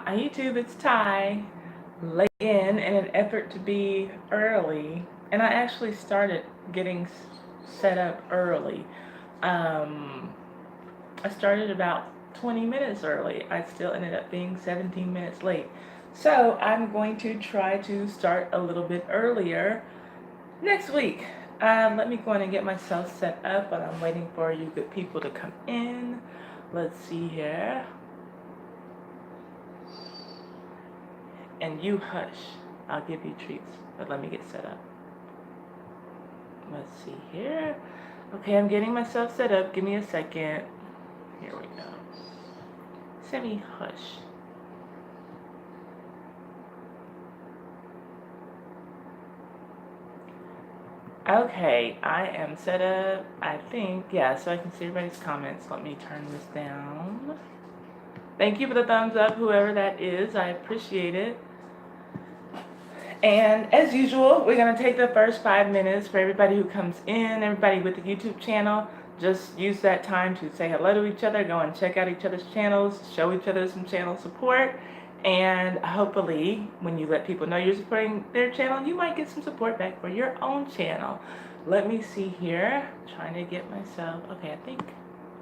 Hi YouTube, it's Ty. Late in an effort to be early, and I actually started getting set up early. Um, I started about 20 minutes early. I still ended up being 17 minutes late. So I'm going to try to start a little bit earlier next week. Let me go in and get myself set up, but I'm waiting for you good people to come in. Let's see here. And you hush. I'll give you treats, but let me get set up. Let's see here. Okay, I'm getting myself set up. Give me a second. Here we go. Semi hush. Okay, I am set up. I think, yeah, so I can see everybody's comments. Let me turn this down. Thank you for the thumbs up, whoever that is. I appreciate it. And as usual, we're going to take the first 5 minutes for everybody who comes in, everybody with the YouTube channel. Just use that time to say hello to each other, go and check out each other's channels, show each other some channel support. And hopefully, when you let people know you're supporting their channel, you might get some support back for your own channel. Let me see here. Trying to get myself. Okay, I think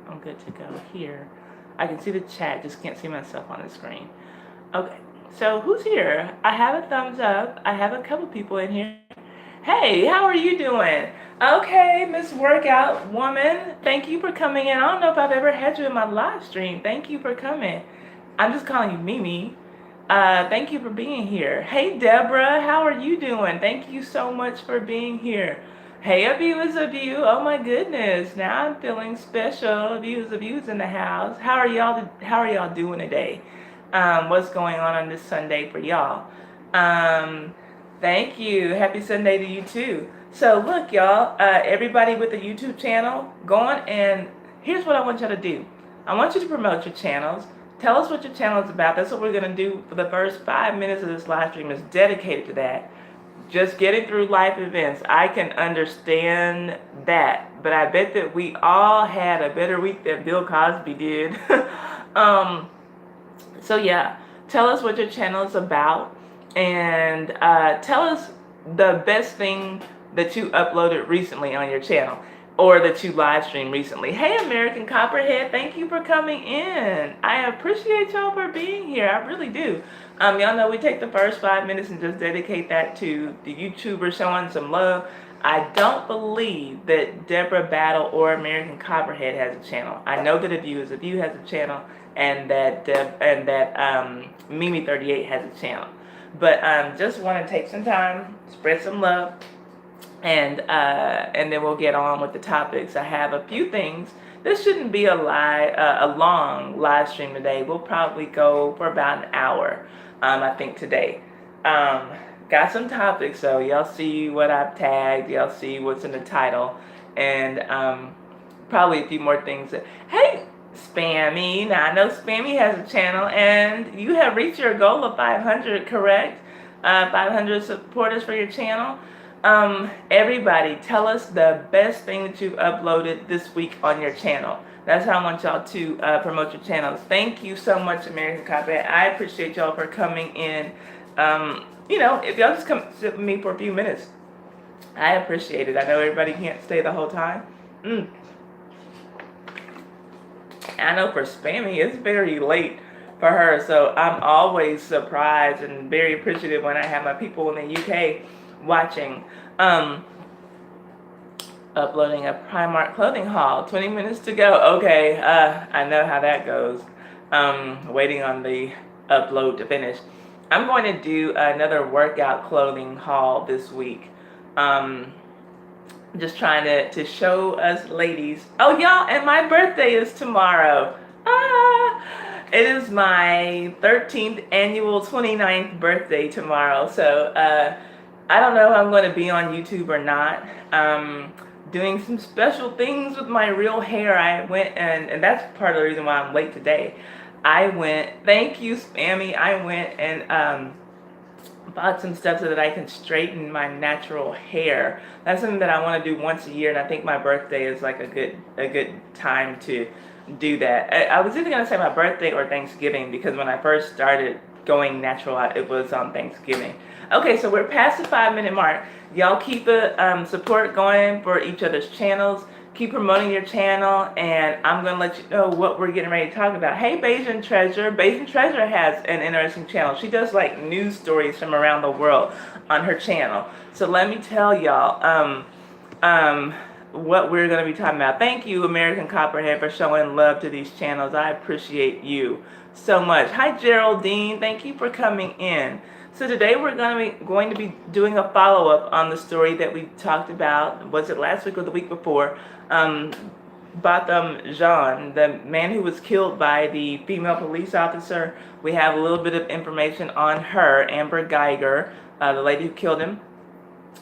I'm good to go here. I can see the chat, just can't see myself on the screen. Okay. So who's here? I have a thumbs up. I have a couple people in here. Hey, how are you doing? Okay, Miss Workout Woman, thank you for coming in. I don't know if I've ever had you in my live stream. Thank you for coming. I'm just calling you Mimi. Thank you for being here. Hey, Deborah, how are you doing? Thank you so much for being here. Hey, a view is a view. Oh my goodness, now I'm feeling special. A view is a view's in the house. How are y'all doing today? What's going on this Sunday for y'all? Thank you. Happy Sunday to you too. So look, y'all, everybody with the YouTube channel, go on and here's what I want y'all to do. I want you to promote your channels. Tell us what your channel is about. That's what we're going to do for the first 5 minutes of this live stream is dedicated to that. Just getting through life events. I can understand that. But I bet that we all had a better week than Bill Cosby did. So yeah, tell us what your channel is about, and tell us the best thing that you uploaded recently on your channel, or that you live streamed recently. Hey, American Copperhead, thank you for coming in. I appreciate y'all for being here. I really do. Y'all know we take the first 5 minutes and just dedicate that to the YouTuber showing some love. I don't believe that Deborah Battle or American Copperhead has a channel. I know that a view has a channel, and that Mimi38 has a channel. But just want to take some time, spread some love, and then we'll get on with the topics. I have a few things. This shouldn't be a long live stream today. We'll probably go for about an hour, I think, today. Got some topics, so y'all see what I've tagged. Y'all see what's in the title, and probably a few more things. Hey, Spammy. Now, I know Spammy has a channel, and you have reached your goal of 500, correct? 500 supporters for your channel. Everybody, tell us the best thing that you've uploaded this week on your channel. That's how I want y'all to promote your channels. Thank you so much, American Copperhead. I appreciate y'all for coming in. If y'all just come sit with me for a few minutes, I appreciate it. I know everybody can't stay the whole time. I know for Spammy, it's very late for her, so I'm always surprised and very appreciative when I have my people in the UK watching. Uploading a Primark clothing haul. 20 minutes to go. Okay, I know how that goes. Waiting on the upload to finish. I'm going to do another workout clothing haul this week. Just trying to show us ladies. Oh, y'all, and my birthday is tomorrow. It is my 13th annual 29th birthday tomorrow. So I don't know if I'm going to be on YouTube or not. Doing some special things with my real hair. I went and that's part of the reason why I'm late today. Thank you, Spammy. I went and bought some stuff so that I can straighten my natural hair. That's something that I want to do once a year, and I think my birthday is like a good time to do that. I was either going to say my birthday or Thanksgiving, because when I first started going natural. It was on Thanksgiving. Okay, so we're past the 5 minute mark. Y'all keep the support going for each other's channels. Keep promoting your channel, and I'm going to let you know what we're getting ready to talk about. Hey, Bayesian Treasure. Bayesian Treasure has an interesting channel. She does like news stories from around the world on her channel. So let me tell y'all what we're going to be talking about. Thank you, American Copperhead, for showing love to these channels. I appreciate you so much. Hi, Geraldine. Thank you for coming in. So today we're going to be doing a follow-up on the story that we talked about. Was it last week or the week before? Botham Jean, the man who was killed by the female police officer. We have a little bit of information on her, Amber Geiger, the lady who killed him.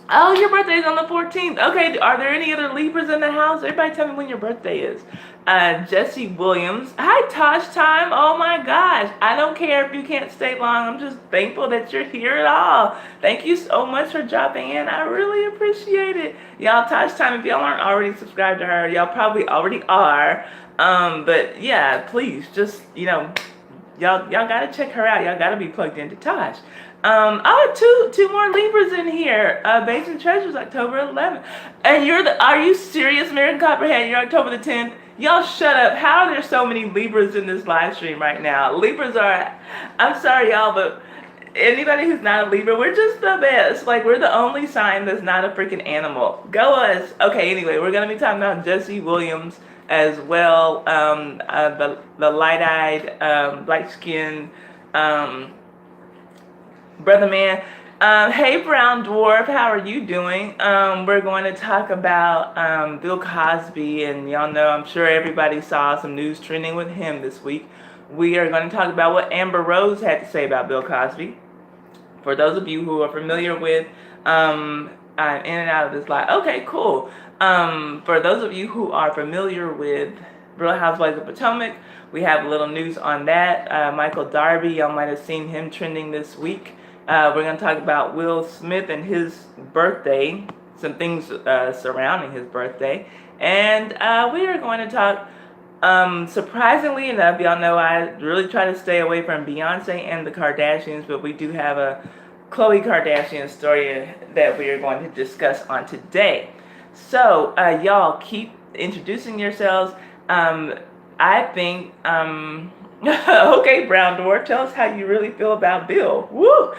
Oh, your birthday's on the 14th. Okay, are there any other Libras in the house? Everybody tell me when your birthday is. Jesse Williams. Hi, Tosh Time. Oh my gosh. I don't care if you can't stay long. I'm just thankful that you're here at all. Thank you so much for dropping in. I really appreciate it. Y'all, Tosh Time, if y'all aren't already subscribed to her, y'all probably already are. But yeah, please, just, y'all gotta check her out. Y'all gotta be plugged into Tosh. Two more Libras in here. Bayesian Treasure's October 11th. And are you serious, American Copperhead? You're October the 10th? Y'all shut up. How are there so many Libras in this live stream right now? Libras are, I'm sorry y'all, but anybody who's not a Libra, we're just the best. Like, we're the only sign that's not a freaking animal. Go us. Okay, anyway, we're going to be talking about Jesse Williams as well. The light-eyed, black-skinned, brother man. Hey, Brown Dwarf, how are you doing? We're going to talk about Bill Cosby, and y'all know, I'm sure everybody saw some news trending with him this week. We are going to talk about what Amber Rose had to say about Bill Cosby. For those of you who are familiar with, I'm in and out of this live. Okay, cool. For those of you who are familiar with Real Housewives of Potomac, we have a little news on that. Michael Darby, y'all might have seen him trending this week. We're going to talk about Will Smith and his birthday, some things surrounding his birthday. And we are going to talk, surprisingly enough, y'all know I really try to stay away from Beyonce and the Kardashians, but we do have a Khloe Kardashian story that we are going to discuss on today. So, y'all keep introducing yourselves. I think, okay, Brown Dwarf, tell us how you really feel about Bill. Woo!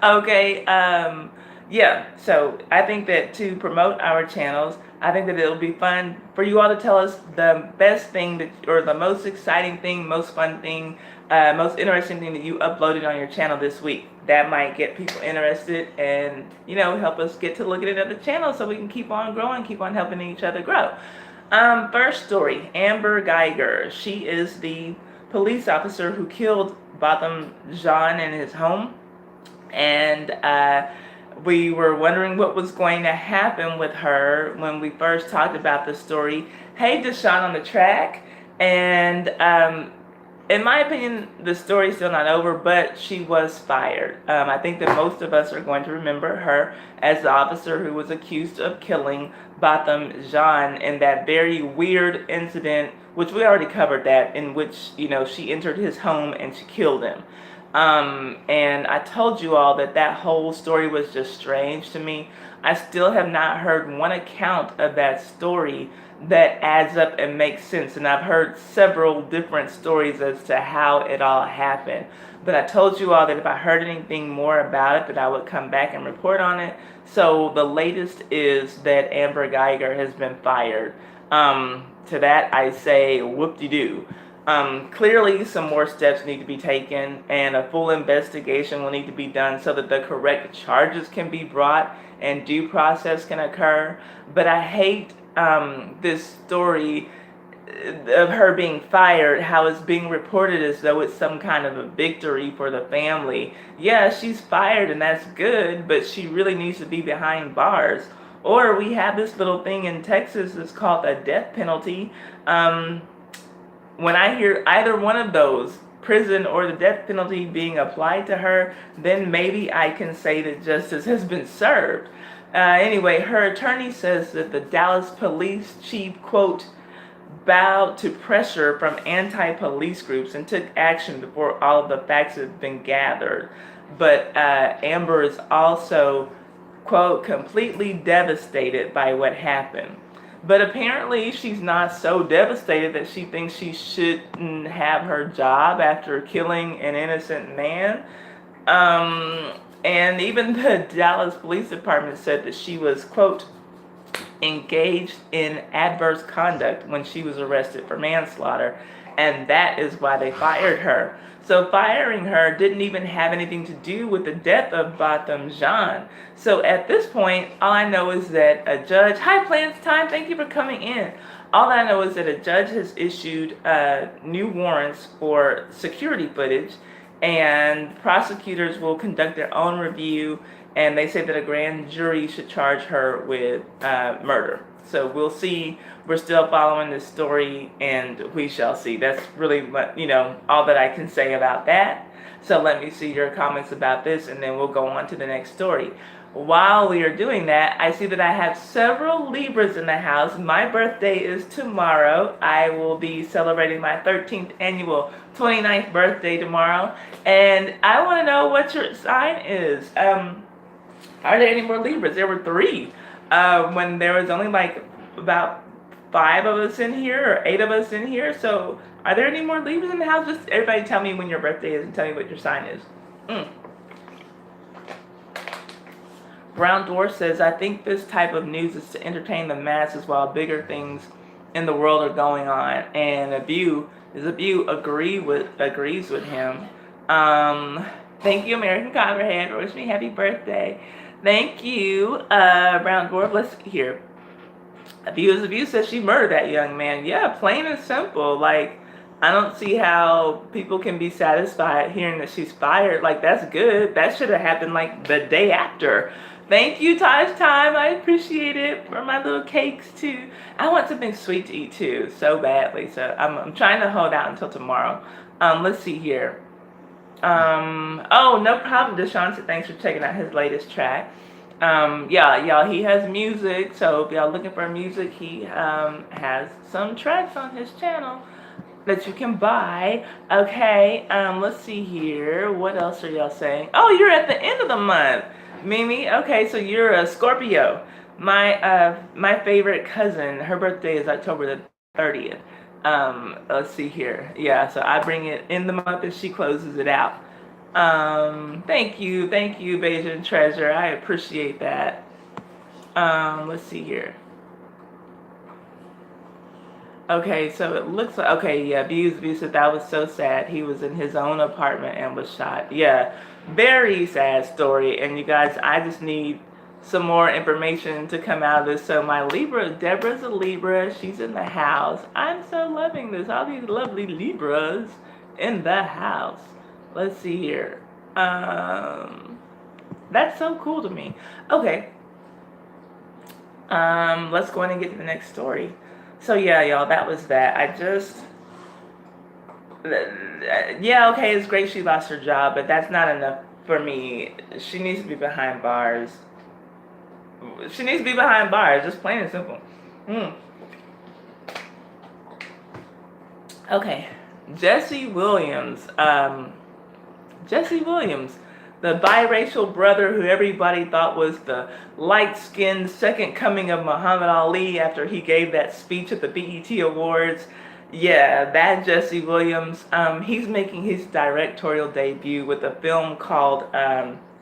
Okay, yeah, so I think that to promote our channels, I think that it'll be fun for you all to tell us the best thing or the most exciting thing, most fun thing, most interesting thing that you uploaded on your channel this week. That might get people interested and, help us get to looking at other channels so we can keep on growing, keep on helping each other grow. First story, Amber Geiger. She is the police officer who killed Botham Jean in his home. And we were wondering what was going to happen with her when we first talked about the story. Hey, Deshaun on the track. And in my opinion, the story's still not over, but she was fired. I think that most of us are going to remember her as the officer who was accused of killing Botham Jean in that very weird incident, which we already covered that, in which, she entered his home and she killed him. And I told you all that whole story was just strange to me. I still have not heard one account of that story that adds up and makes sense. And I've heard several different stories as to how it all happened. But I told you all that if I heard anything more about it, that I would come back and report on it. So the latest is that Amber Geiger has been fired. To that I say whoop-de-doo. Clearly some more steps need to be taken and a full investigation will need to be done so that the correct charges can be brought and due process can occur. But I hate this story of her being fired, how it's being reported as though it's some kind of a victory for the family. Yeah, she's fired and that's good, but she really needs to be behind bars. Or we have this little thing in Texas that's called the death penalty. When I hear either one of those, prison or the death penalty, being applied to her, then maybe I can say that justice has been served. Anyway, her attorney says that the Dallas police chief, quote, bowed to pressure from anti-police groups and took action before all of the facts had been gathered. But Amber is also, quote, completely devastated by what happened. But apparently she's not so devastated that she thinks she shouldn't have her job after killing an innocent man. And even the Dallas Police Department said that she was, quote, engaged in adverse conduct when she was arrested for manslaughter, and that is why they fired her. So firing her didn't even have anything to do with the death of Botham Jean. So at this point, all I know is that a judge, hi Plans Time, thank you for coming in. All I know is that a judge has issued new warrants for security footage, and prosecutors will conduct their own review, and they say that a grand jury should charge her with murder. So we'll see. We're still following this story, and we shall see. That's really what, all that I can say about that. So let me see your comments about this, and then we'll go on to the next story. While we are doing that, I see that I have several Libras in the house. My birthday is tomorrow. I will be celebrating my 13th annual 29th birthday tomorrow, and I want to know what your sign is. Are there any more Libras? There were 3 when there was only like about 5 of us in here or 8 of us in here. So are there any more Libras in the house? Just everybody tell me when your birthday is and tell me what your sign is. Brown Dwarf says, I think this type of news is to entertain the masses while bigger things in the world are going on. And agrees with him. Thank you, American Copperhead, for wishing me happy birthday. Thank you, Brown Dwarf. Let's see here. Abuse says she murdered that young man. Yeah, plain and simple. Like, I don't see how people can be satisfied hearing that she's fired. Like, that's good. That should have happened like the day after. Thank you, Taj Time. I appreciate it, for my little cakes too. I want something sweet to eat too, so badly. So I'm trying to hold out until tomorrow. Let's see here. Oh, no problem. Deshaun said thanks for checking out his latest track. Yeah, y'all, he has music, so if y'all looking for music, he has some tracks on his channel that you can buy. Okay, let's see here. What else are y'all saying? Oh, you're at the end of the month, Mimi. Okay, so you're a Scorpio. My favorite cousin, her birthday is October the 30th. Let's see here. Yeah, so I bring it in the month and she closes it out. Thank you, Bayesian Treasure. I appreciate that. Let's see here. Okay, so it looks like, okay, yeah, Views said that was so sad. He was in his own apartment and was shot. Yeah, very sad story. And you guys, I just need some more information to come out of this. So my Libra, Deborah's a Libra. She's in the house. I'm so loving this. All these lovely Libras in the house. Let's see here. That's so cool to me. Okay. Let's go in and get to the next story. So yeah, y'all, that was that. Yeah, okay, it's great she lost her job, but that's not enough for me. She needs to be behind bars. She needs to be behind bars, just plain and simple. Okay, Jesse Williams, the biracial brother who everybody thought was the light-skinned second coming of Muhammad Ali after he gave that speech at the BET Awards. Yeah, that Jesse Williams, he's making his directorial debut with a film called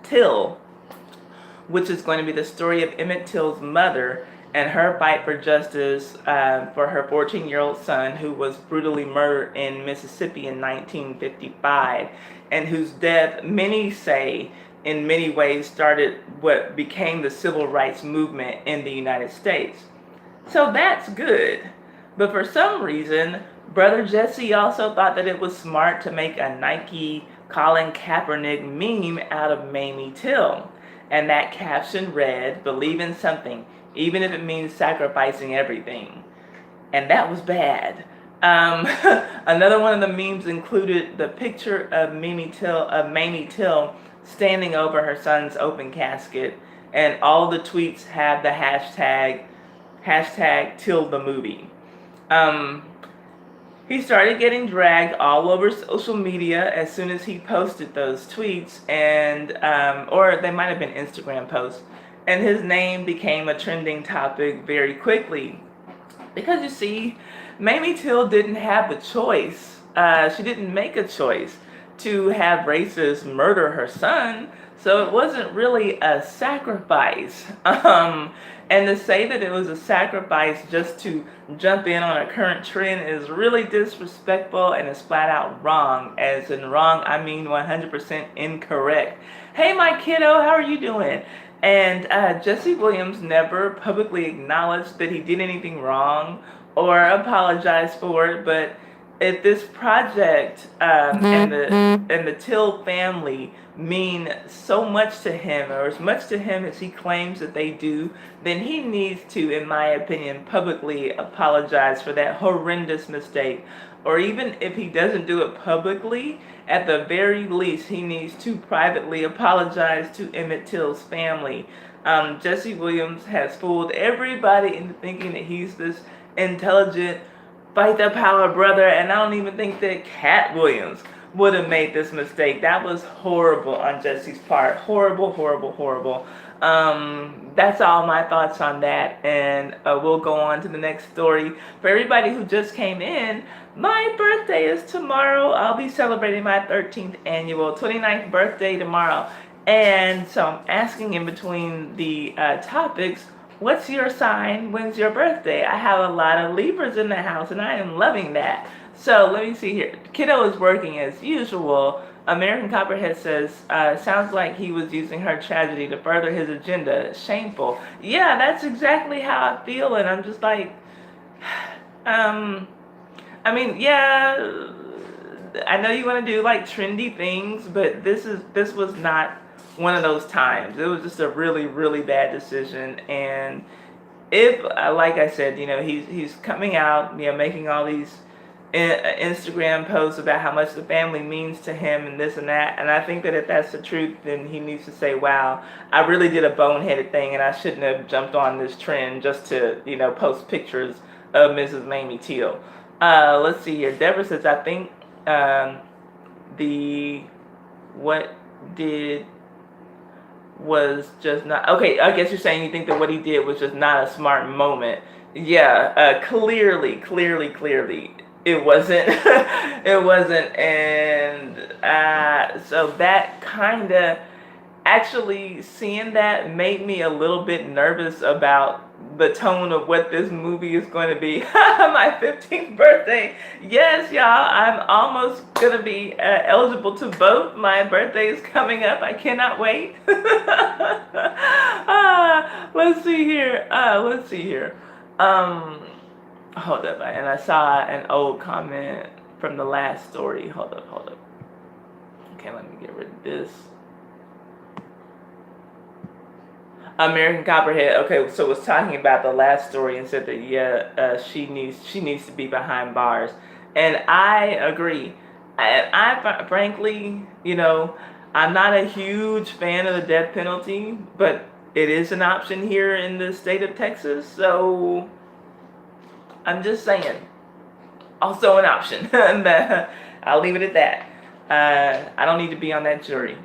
Till, which is going to be the story of Emmett Till's mother and her fight for justice for her 14-year-old son who was brutally murdered in Mississippi in 1955, and whose death, many say, in many ways started what became the civil rights movement in the United States. So that's good. But for some reason, Brother Jesse also thought that it was smart to make a Nike Colin Kaepernick meme out of Mamie Till. And that caption read, "Believe in something, even if it means sacrificing everything." And that was bad. Another one of the memes included the picture of Mamie Till standing over her son's open casket, and all the tweets have the hashtag Till the movie. Um, he started getting dragged all over social media as soon as he posted those tweets, and or they might have been Instagram posts, and his name became a trending topic very quickly. Because you see, Mamie Till didn't have a choice. She didn't make a choice to have racists murder her son, so it wasn't really a sacrifice. And to say that it was a sacrifice just to jump in on a current trend is really disrespectful and is flat out wrong. As in wrong, I mean 100% incorrect. Hey, my kiddo, how are you doing? And Jesse Williams never publicly acknowledged that he did anything wrong or apologized for it. But if this project and the Till family mean so much to him, or as much to him as he claims that they do, then he needs to, in my opinion, publicly apologize for that horrendous mistake. Or even if he doesn't do it publicly, at the very least, he needs to privately apologize to Emmett Till's family. Jesse Williams has fooled everybody into thinking that he's this intelligent, fight the power brother, and I don't even think that Cat Williams would have made this mistake. That was horrible on Jesse's part. Horrible, horrible, horrible. That's all my thoughts on that, and we'll go on to the next story. For everybody who just came in, my birthday is tomorrow. I'll be celebrating my 13th annual 29th birthday tomorrow. And so I'm asking in between the topics, what's your sign? When's your birthday? I have a lot of Libras in the house, and I am loving that. So let me see here. Kiddo is working as usual. American Copperhead says, sounds like he was using her tragedy to further his agenda. Shameful. Yeah, that's exactly how I feel, and I'm just like, I mean, yeah, I know you want to do like trendy things, but this was not one of those times. It was just a really, really bad decision. And if, like I said, he's coming out, making all these Instagram posts about how much the family means to him and this and that, and I think that if that's the truth, then he needs to say, wow, I really did a boneheaded thing, and I shouldn't have jumped on this trend just to post pictures of Mrs. Mamie Till. Let's see here. Deborah says, I think what did was just not okay. I guess you're saying you think that what he did was just not a smart moment. Yeah, clearly it wasn't. It wasn't. And so that kind of actually, seeing that made me a little bit nervous about the tone of what this movie is going to be. My 15th birthday. Yes, y'all, I'm almost going to be eligible to vote. My birthday is coming up. I cannot wait. Let's see here. Hold up. And I saw an old comment from the last story. Hold up. Okay, let me get rid of this. American Copperhead, okay, so was talking about the last story and said that she needs to be behind bars, and I agree. I frankly, I'm not a huge fan of the death penalty, but it is an option here in the state of Texas, so I'm just saying. Also an option. I'll leave it at that. I don't need to be on that jury.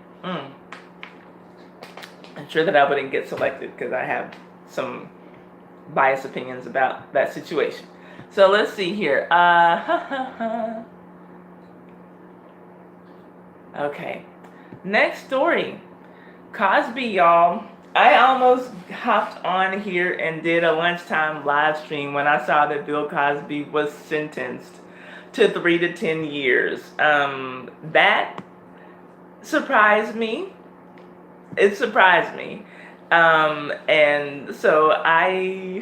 I'm sure that I wouldn't get selected because I have some biased opinions about that situation. So let's see here. Okay. Next story. Cosby, y'all. I almost hopped on here and did a lunchtime live stream when I saw that Bill Cosby was sentenced to 3 to 10 years. That surprised me. It surprised me. And so I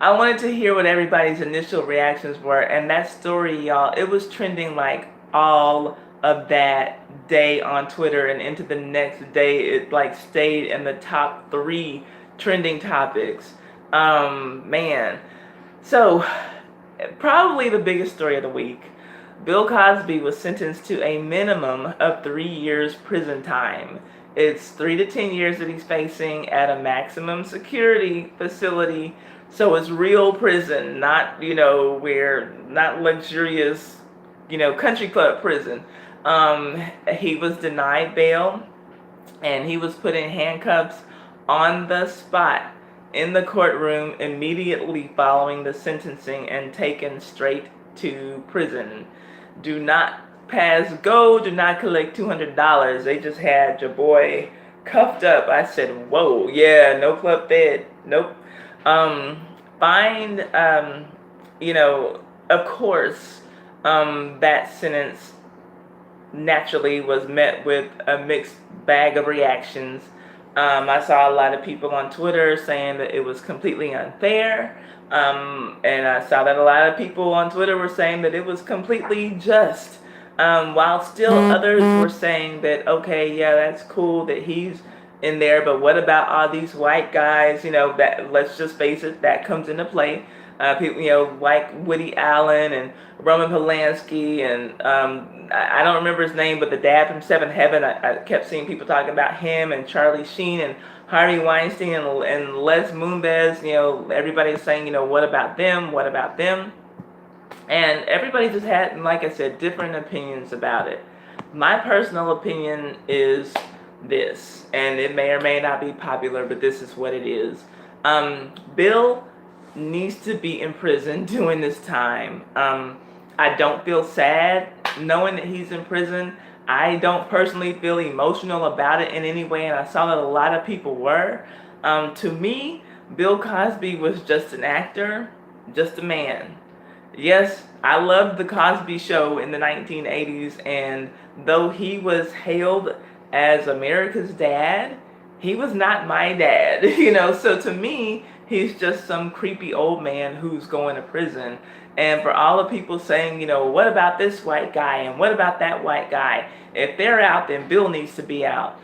wanted to hear what everybody's initial reactions were. And that story, y'all, it was trending like all of that day on Twitter, and into the next day it like stayed in the top 3 trending topics. Man. So probably the biggest story of the week. Bill Cosby was sentenced to a minimum of 3 years prison time. It's 3 to 10 years that he's facing at a maximum security facility So it's real prison, not, where, not luxurious, country club prison. He was denied bail, and he was put in handcuffs on the spot in the courtroom immediately following the sentencing and taken straight to prison. Do not pass go, do not collect $200. They just had your boy cuffed up. I said, whoa, yeah, no club fed, nope. Find, of course, that sentence naturally was met with a mixed bag of reactions. I saw a lot of people on Twitter saying that it was completely unfair. And I saw that a lot of people on Twitter were saying that it was completely just. While still others were saying that, okay, yeah, that's cool that he's in there, but what about all these white guys? That, let's just face it, that comes into play. People, like Woody Allen and Roman Polanski, and I don't remember his name, but the dad from Seventh Heaven. I kept seeing people talking about him, and Charlie Sheen and Harvey Weinstein and Les Moonves. Everybody was saying, what about them? What about them? And everybody just had, like I said, different opinions about it. My personal opinion is this, and it may or may not be popular, but this is what it is. Bill needs to be in prison during this time. I don't feel sad knowing that he's in prison. I don't personally feel emotional about it in any way, and I saw that a lot of people were. To me, Bill Cosby was just an actor, just a man. Yes, I loved the Cosby Show in the 1980s, and though he was hailed as America's dad, he was not my dad, so to me, he's just some creepy old man who's going to prison. And for all the people saying, what about this white guy and what about that white guy? If they're out, then Bill needs to be out.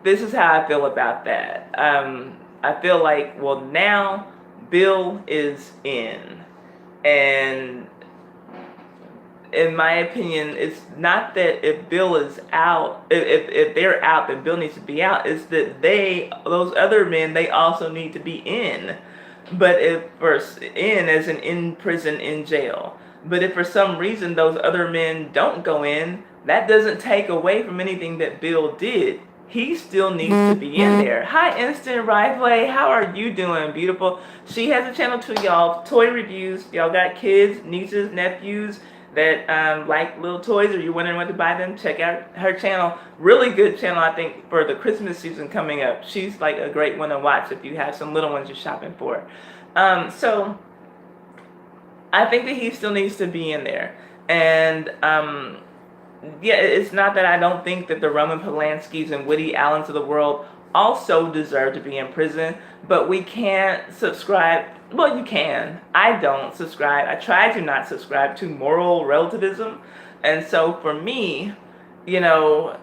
This is how I feel about that. I feel like, well, now Bill is in. And in my opinion, it's not that if Bill is out, if they're out, then Bill needs to be out. It's that those other men, they also need to be in. But if first in as in prison, in jail. But if for some reason those other men don't go in, that doesn't take away from anything that Bill did. He still needs to be in there. Hi, Instant Rifle. How are you doing, beautiful? She has a channel too, y'all. Toy reviews. Y'all got kids, nieces, nephews that like little toys, or you're wondering what to buy them, check out her channel. Really good channel, I think, for the Christmas season coming up. She's like a great one to watch if you have some little ones you're shopping for. So I think that he still needs to be in there. And yeah, it's not that I don't think that the Roman Polanskis and Woody Allens of the world also deserve to be in prison, but we can't subscribe. Well, you can. I don't subscribe. I try to not subscribe to moral relativism. And so for me, yeah,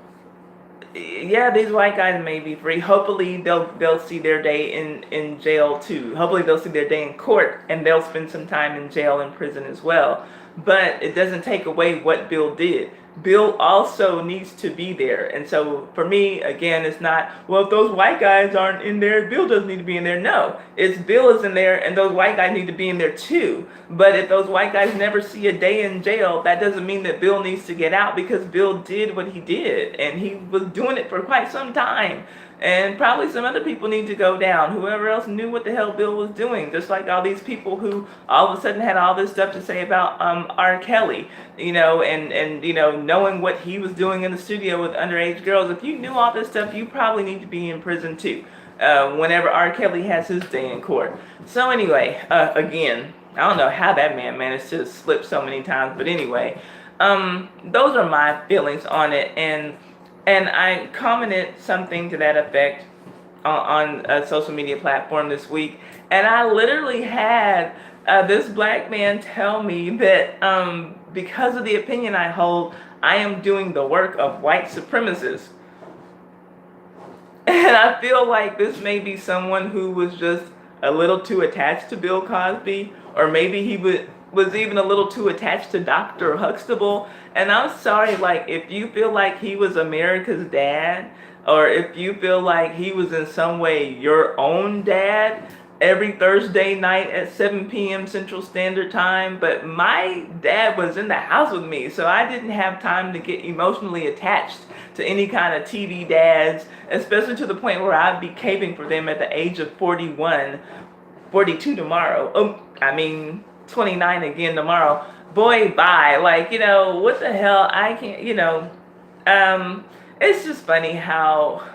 these white guys may be free. Hopefully they'll see their day in jail too. Hopefully they'll see their day in court, and they'll spend some time in jail and prison as well. But it doesn't take away what Bill did. Bill also needs to be there. And so for me, again, it's not, well, if those white guys aren't in there, Bill doesn't need to be in there. No, it's Bill is in there, and those white guys need to be in there too. But if those white guys never see a day in jail, that doesn't mean that Bill needs to get out, because Bill did what he did, and he was doing it for quite some time. And probably some other people need to go down. Whoever else knew what the hell Bill was doing. Just like all these people who all of a sudden had all this stuff to say about R. Kelly, and knowing what he was doing in the studio with underage girls. If you knew all this stuff, you probably need to be in prison too. Whenever R. Kelly has his day in court. So anyway, again, I don't know how that man managed to slip so many times. But anyway, those are my feelings on it. And I commented something to that effect on a social media platform this week. And I literally had this black man tell me that because of the opinion I hold, I am doing the work of white supremacists. And I feel like this may be someone who was just a little too attached to Bill Cosby, or maybe he was even a little too attached to Dr. Huxtable. And I'm sorry, like, if you feel like he was America's dad, or if you feel like he was in some way your own dad, every Thursday night at 7 p.m. Central Standard Time. But my dad was in the house with me, so I didn't have time to get emotionally attached to any kind of TV dads, especially to the point where I'd be caping for them at the age of 41, 42 tomorrow. 29 again tomorrow. Boy, bye. Like, what the hell? I can't, it's just funny how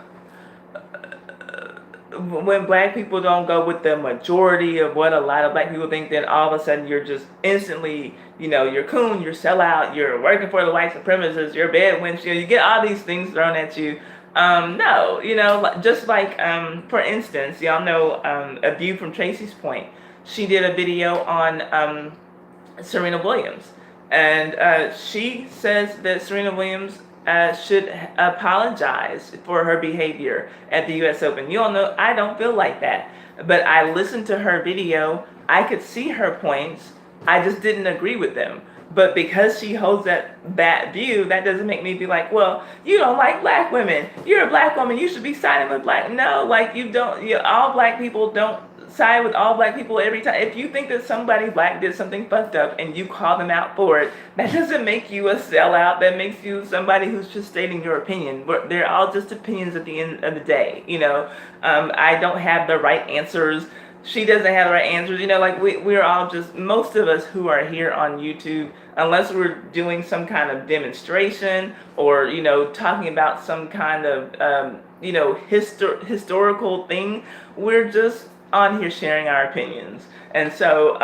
when black people don't go with the majority of what a lot of black people think, then all of a sudden you're just instantly, you're coon, you're sellout, you're working for the white supremacists, you're bad windshield, you get all these things thrown at you. No, just like, for instance, y'all know A View from Tracy's Point. She did a video on Serena Williams. And she says that Serena Williams should apologize for her behavior at the U.S. Open. You all know I don't feel like that. But I listened to her video. I could see her points. I just didn't agree with them. But because she holds that view, that doesn't make me be like, well, you don't like black women. You're a black woman. You should be siding with black. No, like you don't. All black people don't side with all black people every time. If you think that somebody black did something fucked up and you call them out for it, that doesn't make you a sellout. That makes you somebody who's just stating your opinion. They're all just opinions at the end of the day. I don't have the right answers. She doesn't have the right answers. Like we're all just, most of us who are here on YouTube, unless we're doing some kind of demonstration or, talking about some kind of, historical thing, we're just on here sharing our opinions. And so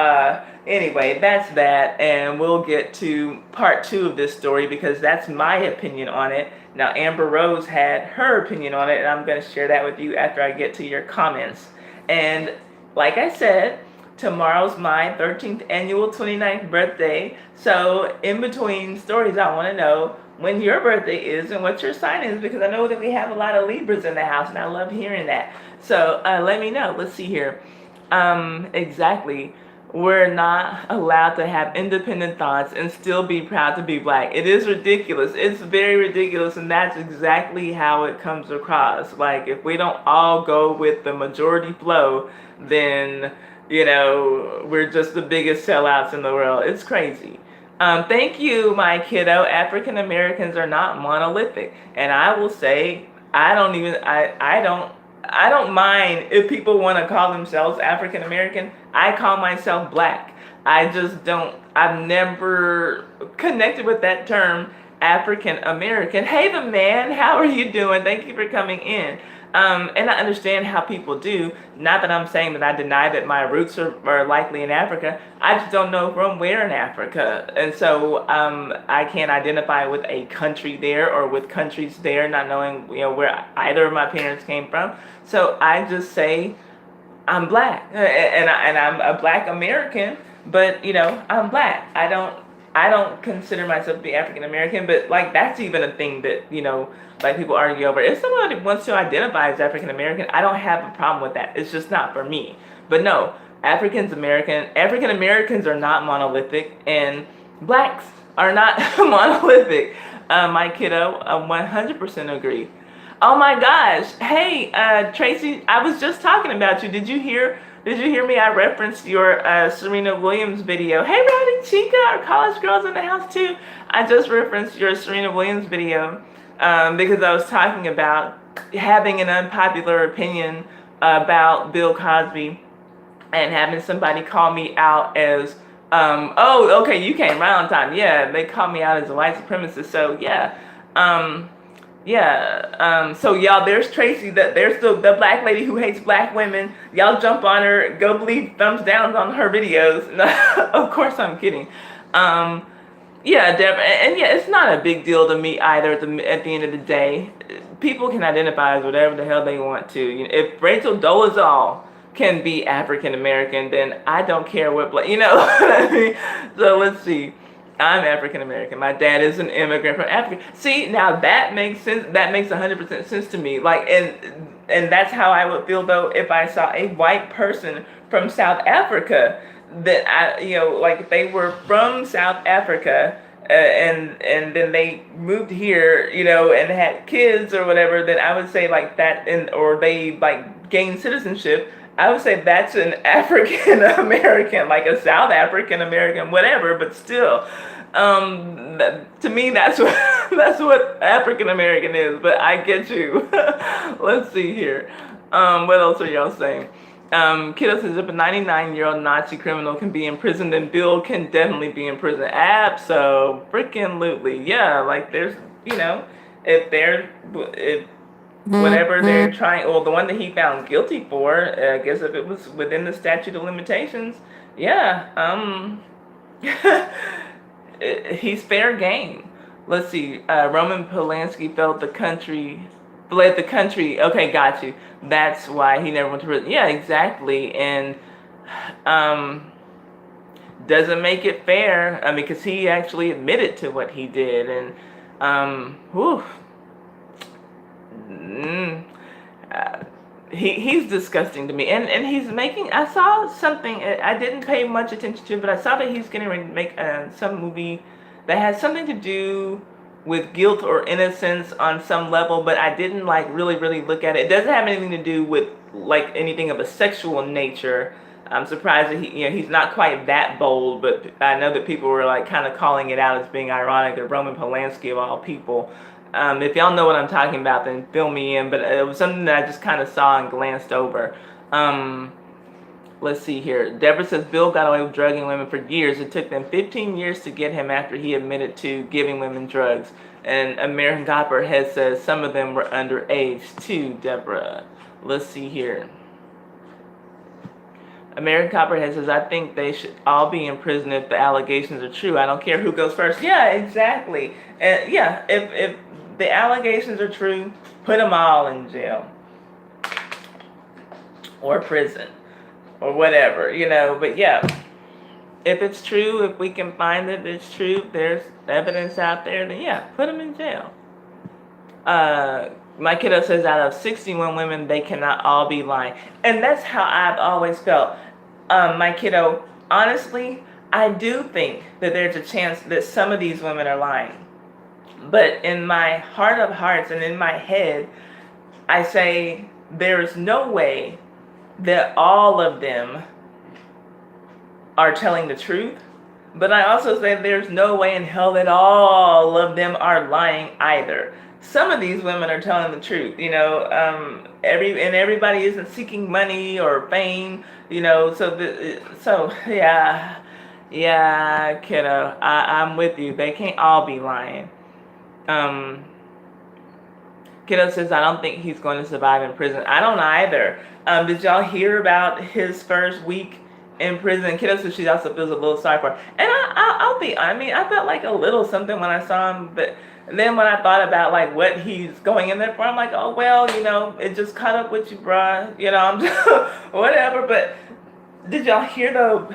anyway, that's that, and we'll get to part 2 of this story because that's my opinion on it. Now Amber Rose had her opinion on it, and I'm going to share that with you after I get to your comments. And like I said, tomorrow's my 13th annual 29th birthday, so in between stories I want to know when your birthday is and what your sign is, because I know that we have a lot of Libras in the house and I love hearing that. So let me know. Let's see here. Exactly. We're not allowed to have independent thoughts and still be proud to be black. It is ridiculous. It's very ridiculous, and that's exactly how it comes across. Like, if we don't all go with the majority flow, then, we're just the biggest sellouts in the world. It's crazy. Thank you, my kiddo. African Americans are not monolithic. And I will say, I don't mind if people want to call themselves African American. I call myself black. I've never connected with that term, African American. Hey, the man, how are you doing? Thank you for coming in. And I understand how people do. Not that I'm saying that I deny that my roots are likely in Africa. I just don't know from where in Africa. And so I can't identify with a country there or with countries there, not knowing where either of my parents came from. So I just say I'm black, and I'm a black American, but I'm black. I don't consider myself to be African American, but like that's even a thing that like people argue over. If somebody wants to identify as African American, I don't have a problem with that. It's just not for me. But no, African Americans are not monolithic, and blacks are not monolithic. My kiddo, 100% agree. Oh my gosh! Hey, Tracy, I was just talking about you. Did you hear me? I referenced your Serena Williams video. Hey, Rowdy Chica, our college girls in the house too. I just referenced your Serena Williams video because I was talking about having an unpopular opinion about Bill Cosby and having somebody call me out as, oh, okay, you came right on time. Yeah, they called me out as a white supremacist. So yeah. So y'all, there's Tracy, there's the black lady who hates black women. Y'all jump on her, go leave thumbs downs on her videos. Of course I'm kidding. Yeah, Deborah, and yeah, it's not a big deal to me either at the end of the day. People can identify as whatever the hell they want to. If Rachel Dolezal can be African American, then I don't care what what I mean? So let's see. I'm African American. My dad is an immigrant from Africa. See, now that makes sense. That makes 100% sense to me. Like, and that's how I would feel though if I saw a white person from South Africa that like if they were from South Africa and then they moved here, and had kids or whatever, then I would say like that, or they like gained citizenship. I would say that's an African American, like a South African American, whatever, but still, to me, that's what that's what African American is. But I get you. Let's see here. What else are y'all saying? Kiddo says if a 99-year-old Nazi criminal can be imprisoned, then Bill can definitely be in prison. Abso-freaking-lutely. Yeah, like there's, if whatever they're trying, well, the one that he found guilty for, I guess if it was within the statute of limitations, yeah, he's fair game. Let's see. Roman Polanski fled the country. Okay, got you. That's why he never went to prison. Yeah, exactly. And doesn't make it fair. I mean, because he actually admitted to what he did, and whew, he's disgusting to me. And he's making. I saw something. I didn't pay much attention to, but I saw that he's going to make some movie that has something to do with guilt or innocence on some level, but I didn't like really look at it. It doesn't have anything to do with like anything of a sexual nature. I'm surprised that he's not quite that bold, but I know that people were like kind of calling it out as being ironic that Roman Polanski of all people. If y'all know what I'm talking about, then fill me in. But it was something that I just kind of saw and glanced over. Let's see here. Deborah says Bill got away with drugging women for years. It took them 15 years to get him after he admitted to giving women drugs. And American Copperhead says some of them were underage too, Deborah. Let's see here. American Copperhead says, I think they should all be in prison if the allegations are true. I don't care who goes first. Yeah, exactly. And yeah, if the allegations are true, put them all in jail. Or prison. Or whatever, but yeah, if it's true, if we can find that it's true, there's evidence out there, then yeah, put them in jail. My kiddo says out of 61 women, they cannot all be lying. And that's how I've always felt. My kiddo, honestly, I do think that there's a chance that some of these women are lying. But in my heart of hearts and in my head, I say there is no way that all of them are telling the truth, but I also say there's no way in hell that all of them are lying either. Some of these women are telling the truth, everybody isn't seeking money or fame, so yeah, kiddo, I'm with you. They can't all be lying. Kiddo says, I don't think he's going to survive in prison. I don't either. Did y'all hear about his first week in prison? Kiddo says she also feels a little sorry for him. And I felt like a little something when I saw him, but then when I thought about like what he's going in there for, I'm like, oh, well, it just caught up with you, bruh. I'm just, whatever. But did y'all hear though,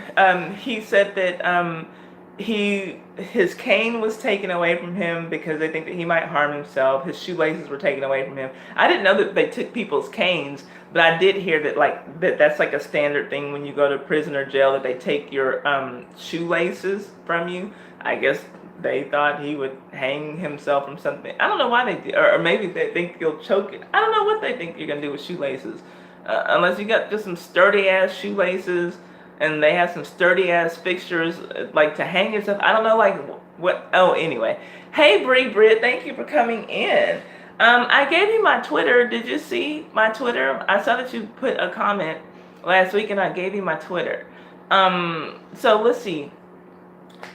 he said that his cane was taken away from him because they think that he might harm himself. His shoelaces were taken away from him. I didn't know that they took people's canes, but I did hear that that's like a standard thing when you go to prison or jail, that they take your shoelaces from you. I guess they thought he would hang himself from something. I don't know why they did, or maybe they think he'll choke it. I don't know what they think you're gonna do with shoelaces, unless you got just some sturdy ass shoelaces. And they have some sturdy ass fixtures like to hang yourself. I don't know like what. Oh, anyway. Hey, Britt, thank you for coming in. I gave you my Twitter. Did you see my Twitter? I saw that you put a comment last week, and I gave you my Twitter. So let's see.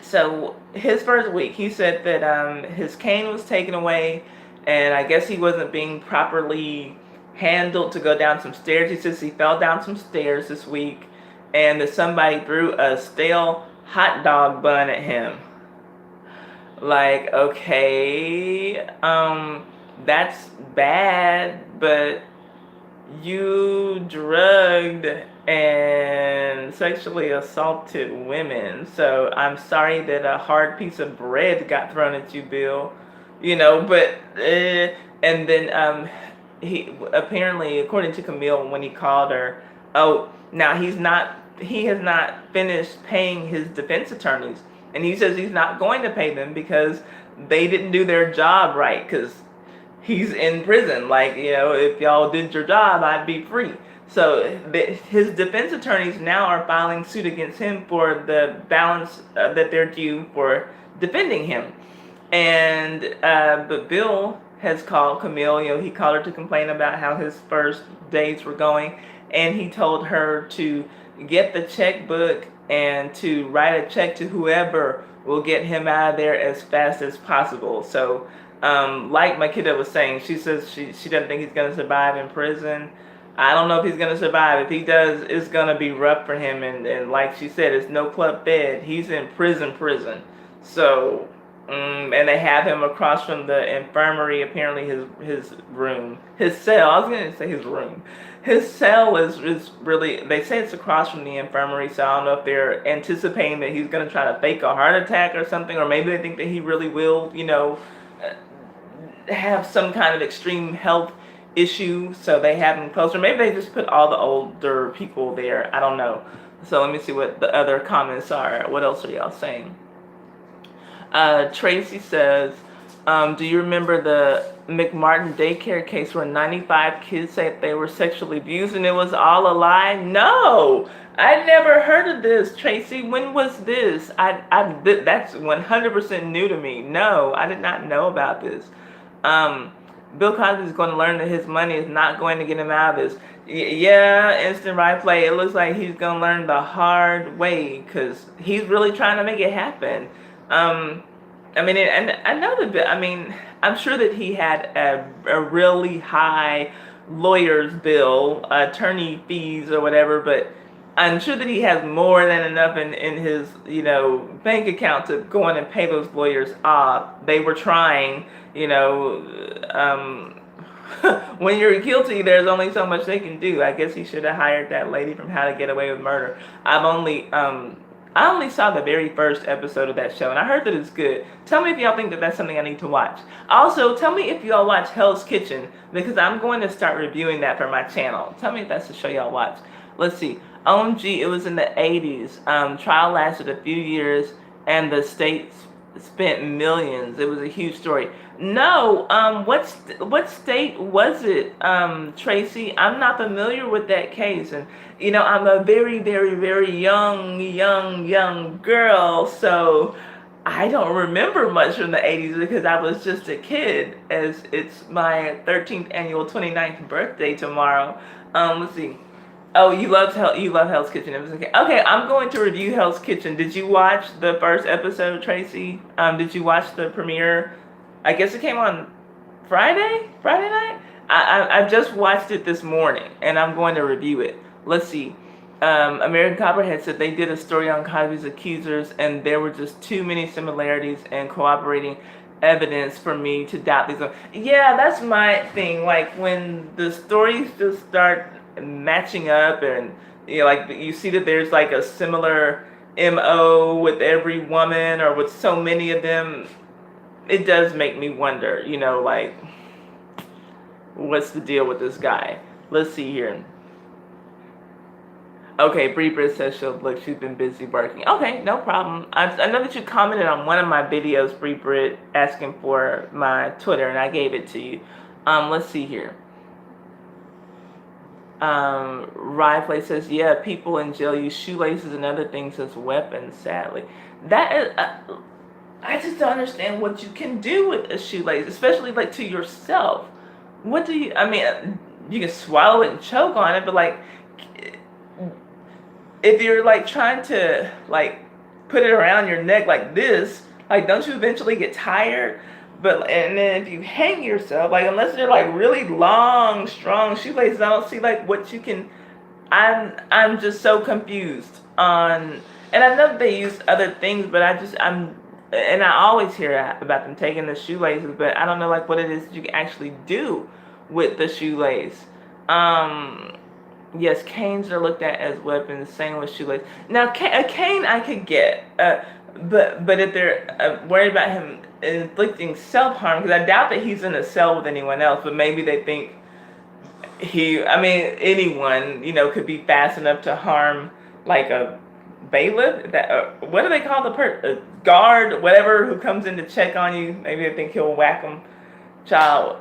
So his first week, he said that his cane was taken away, and I guess he wasn't being properly handled to go down some stairs. He says he fell down some stairs this week, and that somebody threw a stale hot dog bun at him. Like, okay, that's bad, but you drugged and sexually assaulted women. So I'm sorry that a hard piece of bread got thrown at you, Bill. But, and then he apparently, according to Camille, when he called her, now he has not finished paying his defense attorneys. And he says he's not going to pay them because they didn't do their job right, because he's in prison. Like, if y'all did your job, I'd be free. So his defense attorneys now are filing suit against him for the balance that they're due for defending him. And but Bill has called Camille. He called her to complain about how his first days were going, and he told her to get the checkbook and to write a check to whoever will get him out of there as fast as possible. So, like Makita was saying, she says she doesn't think he's going to survive in prison. I don't know if he's going to survive. If he does, it's going to be rough for him. And like she said, it's no club fed. He's in prison. So, and they have him across from the infirmary, apparently his room. His cell, I was going to say his room. His cell is really, they say it's across from the infirmary, so I don't know if they're anticipating that he's going to try to fake a heart attack or something, or maybe they think that he really will, have some kind of extreme health issue, so they have him closer. Maybe they just put all the older people there. I don't know. So let me see what the other comments are. What else are y'all saying? Tracy says, do you remember the McMartin daycare case where 95 kids said they were sexually abused and it was all a lie? No, I never heard of this, Tracy. When was this? That's 100% new to me. No, I did not know about this. Bill Cosby is going to learn that his money is not going to get him out of this. Yeah, instant replay. It looks like he's going to learn the hard way because he's really trying to make it happen. I mean, and I know that, I'm sure that he had a really high lawyer's bill, attorney fees or whatever, but I'm sure that he has more than enough in his, bank account to go in and pay those lawyers off. They were trying, when you're guilty, there's only so much they can do. I guess he should have hired that lady from How to Get Away with Murder. I only saw the very first episode of that show, and I heard that it's good. Tell me if y'all think that that's something I need to watch. Also, tell me if y'all watch Hell's Kitchen, because I'm going to start reviewing that for my channel. Tell me if that's the show y'all watch. Let's see. OMG, it was in the 80s. Trial lasted a few years, and the state spent millions. It was a huge story. No, what state was it, Tracy? I'm not familiar with that case, and I'm a very, very, very young girl, so I don't remember much from the 80s because I was just a kid, as it's my 13th annual 29th birthday tomorrow. Let's see. Oh, you love Hell's Kitchen. It was okay. Okay, I'm going to review Hell's Kitchen. Did you watch the first episode, Tracy? Did you watch the premiere? I guess it came on Friday night? I just watched it this morning, and I'm going to review it. Let's see. American Copperhead said they did a story on Cosby's accusers, and there were just too many similarities and cooperating evidence for me to doubt these. Yeah, that's my thing. Like, when the stories just start matching up, and like you see that there's like a similar MO with every woman or with so many of them, it does make me wonder, like, what's the deal with this guy? Let's see here. Okay, Bree Britt says she's been busy working. Okay, no problem. I know that you commented on one of my videos, Bree Britt, asking for my Twitter, and I gave it to you. Let's see here. Rye says, yeah, people in jail use shoelaces and other things as weapons, sadly. That is, I just don't understand what you can do with a shoelace, especially like to yourself. What do you, you can swallow it and choke on it, but like, if you're like trying to like put it around your neck like this, like, don't you eventually get tired? And then if you hang yourself, like, unless they're like really long, strong shoelaces, I don't see like what you can. I'm just so confused on, and I know that they use other things, but and I always hear about them taking the shoelaces, but I don't know like what it is that you can actually do with the shoelace. Yes, canes are looked at as weapons, same with shoelaces. Now, a cane I could get, but if they're worried about him inflicting self-harm, because I doubt that he's in a cell with anyone else, but maybe they think anyone, could be fast enough to harm like a bailiff, that what do they call the guard, whatever, who comes in to check on you. Maybe I think he'll whack him. Child,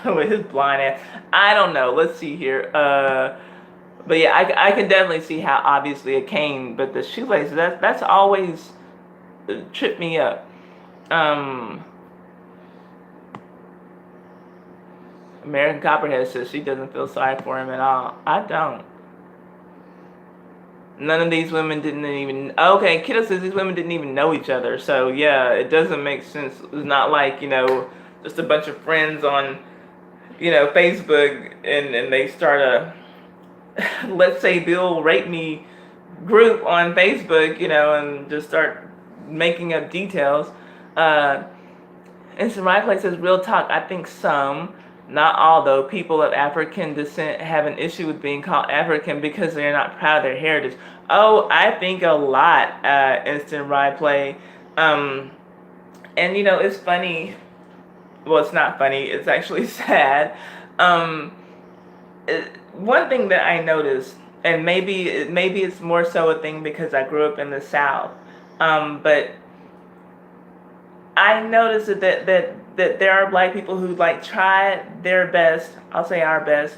with his blind ass. I don't know. Let's see here. But yeah, I can definitely see how obviously a cane, but the shoelaces, that's always tripped me up. American Copperhead says she doesn't feel sorry for him at all. I don't. None of these women didn't even. Okay, Kiddo says these women didn't even know each other. So yeah, it doesn't make sense. It's not like, just a bunch of friends on, Facebook, and they start a, let's say Bill Rape Me group on Facebook, and just start making up details. Instant Right says, real talk, I think some, not all though, people of African descent have an issue with being called African because they're not proud of their heritage. Oh, I think a lot, Instant Right. And it's funny. Well, it's not funny. It's actually sad. One thing that I noticed, and maybe it's more so a thing because I grew up in the South, but I noticed that there are black people who try their best, I'll say our best,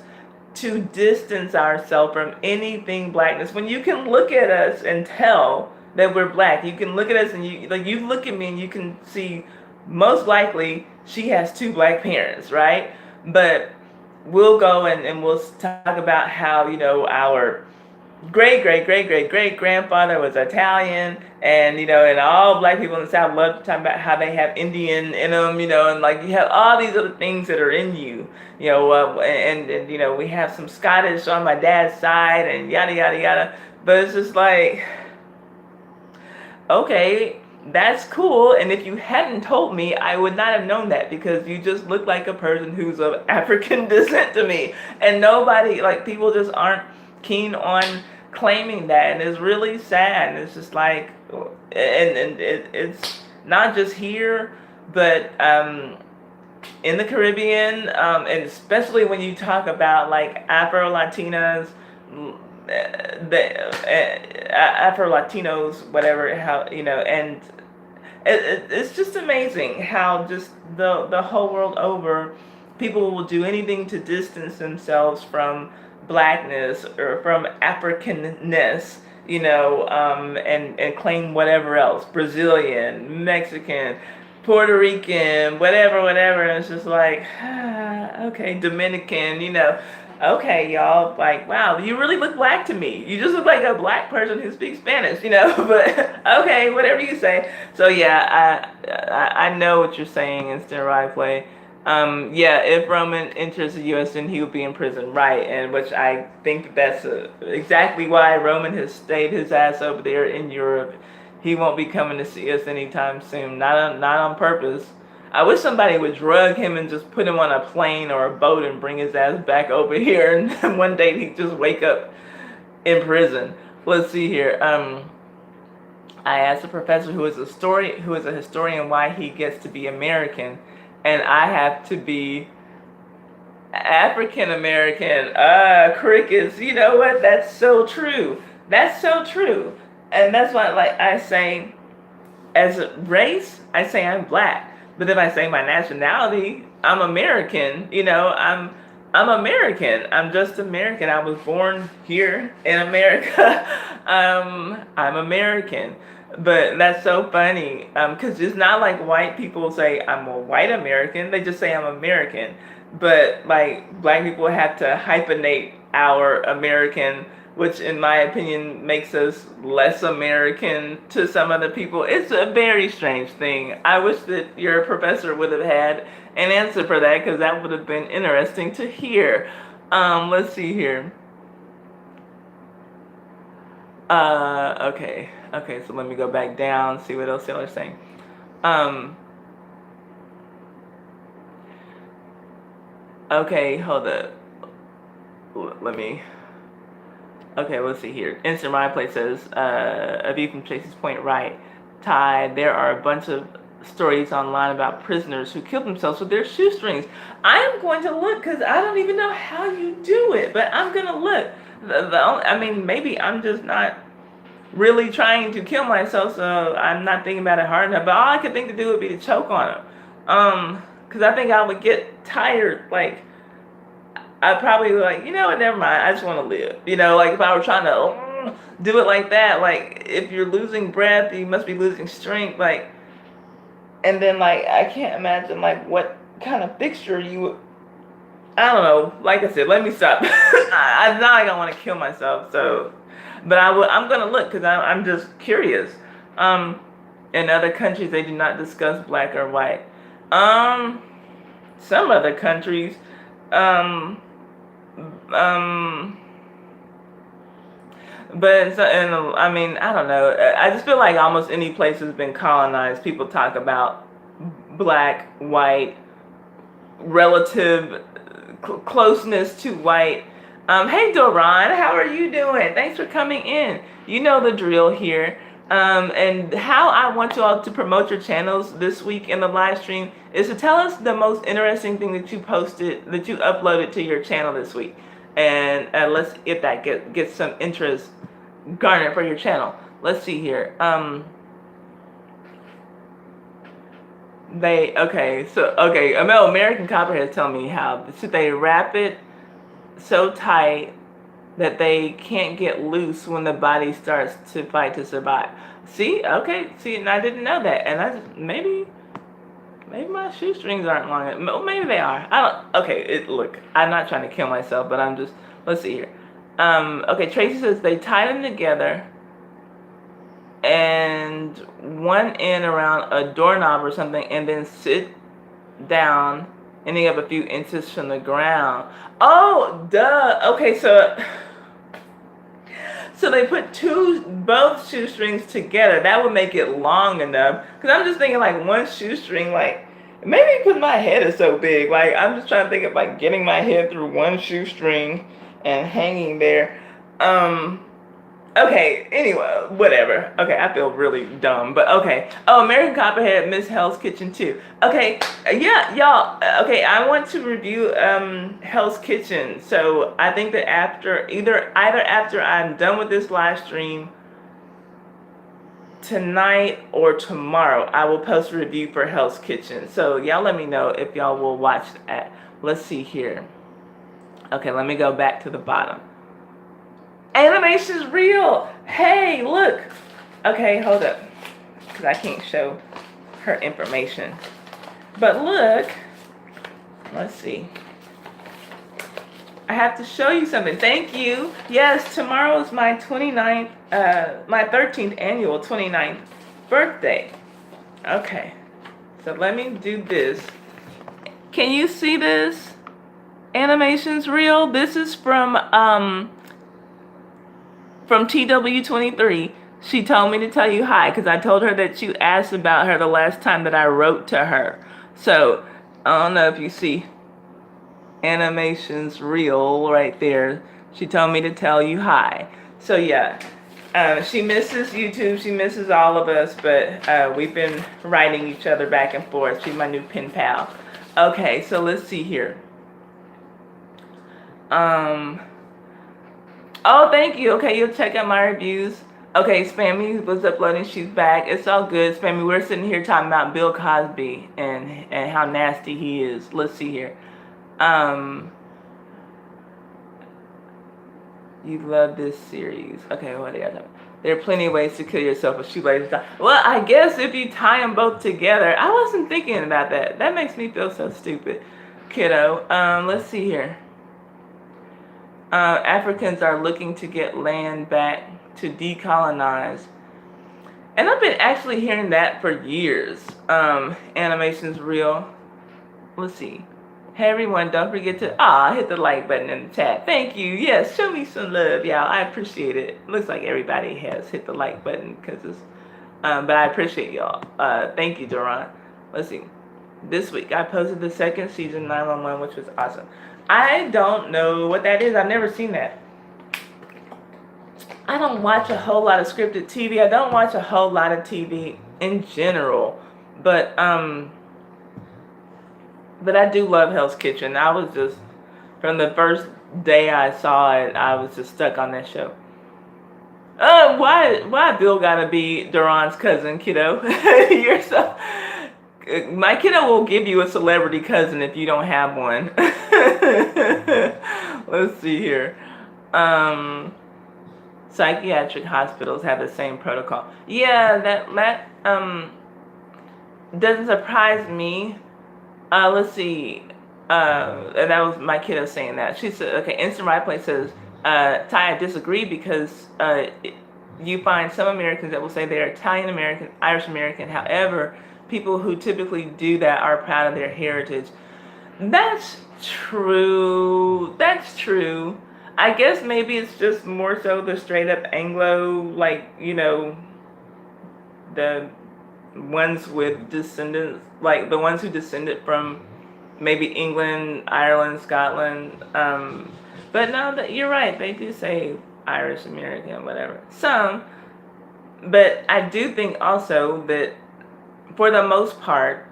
to distance ourselves from anything blackness. When you can look at us and tell that we're black, you can look at us and you look at me and you can see most likely she has 2 black parents, right? But we'll go and we'll talk about how, our great grandfather was Italian, and and all black people in the South love to talk about how they have Indian in them, and you have all these other things that are in you, and we have some Scottish on my dad's side, and yada yada yada. But it's just like, okay, that's cool, and if you hadn't told me, I would not have known that, because you just look like a person who's of African descent to me, and nobody, people just aren't keen on claiming that, and it's really sad. It's just like, and it's not just here, but in the Caribbean, and especially when you talk about Afro-Latinas, Afro-Latinos, whatever, how, and it's just amazing how just the whole world over, people will do anything to distance themselves from blackness or from Africanness, and claim whatever else, Brazilian, Mexican, Puerto Rican, whatever, and it's just like, okay, Dominican, okay, y'all, wow, you really look black to me. You just look like a black person who speaks Spanish, but okay, whatever you say. So yeah, I know what you're saying, Instant Right. Yeah, if Roman enters the U.S., then he will be in prison, right? And which I think that's exactly why Roman has stayed his ass over there in Europe. He won't be coming to see us anytime soon, not on purpose. I wish somebody would drug him and just put him on a plane or a boat and bring his ass back over here, and one day he'd just wake up in prison. Let's see here. I asked a professor who is a historian why he gets to be American, and I have to be African American. Crickets. You know what? That's so true. That's so true. And that's why, I say, as a race, I say I'm black. But if I say my nationality, I'm American. I'm American. I'm just American. I was born here in America. I'm American. But that's so funny, because it's not like white people say I'm a white American. They just say I'm American. But black people have to hyphenate our American, which in my opinion makes us less American to some other people. It's a very strange thing. I wish that your professor would have had an answer for that, because that would have been interesting to hear. Let's see here. Okay, so let me go back down, see what else y'all are saying. Okay, hold up. Okay, let's see here. Instant Right says, a view from Chase's Point, right. Ty, there are a bunch of stories online about prisoners who killed themselves with their shoestrings. I am going to look, because I don't even know how you do it, but I'm going to look. Maybe I'm just not really trying to kill myself, so I'm not thinking about it hard enough. But all I could think to do would be to choke on him. Because I think I would get tired. Like, I probably would like, you know what, never mind. I just want to live. You know, like if I were trying to do it like that, like if you're losing breath, you must be losing strength. Like, and then like I can't imagine like what kind of fixture you would. I don't know. Like I said, let me stop. I'm not like I want to kill myself. So, but I'm gonna look because I'm just curious. In other countries, they do not discuss black or white. Some other countries, um, um, but and I mean, I don't know. I just feel like almost any place has been colonized. People talk about black, white, relative closeness to white. Hey Doron, how are you doing? Thanks for coming in. You know the drill here. And how I want you all to promote your channels this week in the live stream is to tell us the most interesting thing that you posted, that you uploaded to your channel this week. And let's, if that gets some interest garnered for your channel. Let's see here. American Copperhead telling me how should they wrap it so tight that they can't get loose when the body starts to fight to survive. See, and I didn't know that, and I just, maybe my shoestrings aren't long enough. Maybe they are. I don't. Okay, look, I'm not trying to kill myself, but I'm just. Let's see here. Tracy says they tie them together and one end around a doorknob or something, and then sit down, ending up a few inches from the ground. Oh, duh. Okay, so they put both shoestrings together. That would make it long enough. Because I'm just thinking like one shoestring, like maybe because my head is so big. Like I'm just trying to think of like getting my head through one shoestring and hanging there. Okay, anyway, whatever. Okay, I feel really dumb, but okay. Oh, American Copperhead, Miss Hell's Kitchen too. Okay, yeah, y'all. Okay, I want to review Hell's Kitchen. So I think that either after I'm done with this live stream tonight or tomorrow, I will post a review for Hell's Kitchen. So y'all let me know if y'all will watch that. Let's see here. Okay, let me go back to the bottom. Animation's real. Hey, look. Okay, hold up, because I can't show her information. But look, let's see. I have to show you something. Thank you. Yes, tomorrow is my 29th, my 13th annual 29th birthday. Okay, so let me do this. Can you see this? Animation's real. This is from TW23. She told me to tell you hi because I told her that you asked about her the last time that I wrote to her. So I don't know if you see Animation's real right there. She told me to tell you hi. So yeah, she misses YouTube. She misses all of us, but we've been writing each other back and forth. She's my new pen pal. Okay, so let's see here. Oh, thank you. Okay, you'll check out my reviews. Okay, Spammy was uploading. She's back. It's all good. Spammy, we're sitting here talking about Bill Cosby and how nasty he is. Let's see here. You love this series. Okay, what are you talking about? There are plenty of ways to kill yourself with shoelaces. Well, I guess if you tie them both together. I wasn't thinking about that. That makes me feel so stupid, kiddo. Let's see here. Africans are looking to get land back to decolonize. And I've been actually hearing that for years. Animation's real. Let's see. Hey everyone, don't forget to hit the like button in the chat. Thank you. Yes, show me some love, y'all. I appreciate it. Looks like everybody has hit the like button because it's but I appreciate y'all. Thank you, Doron. Let's see. This week I posted the second season 911, which was awesome. I don't know what that is. I've never seen that. I don't watch a whole lot of scripted TV. I don't watch a whole lot of TV in general. But I do love Hell's Kitchen. I was just, from the first day I saw it, I was just stuck on that show. Why Bill gotta be Duran's cousin, kiddo? You're so. My kiddo will give you a celebrity cousin if you don't have one. Let's see here. Um, Psychiatric hospitals have the same protocol. Yeah, that doesn't surprise me. Let's see. And that was my kiddo saying that. She said, okay, Instant Replay says, Ty, I disagree because you find some Americans that will say they're Italian American, Irish American. However, people who typically do that are proud of their heritage. That's true. That's true. I guess maybe it's just more so the straight up Anglo, like, the ones with descendants, like the ones who descended from maybe England, Ireland, Scotland. But no, that you're right. They do say Irish American, whatever. Some, but I do think also that for the most part,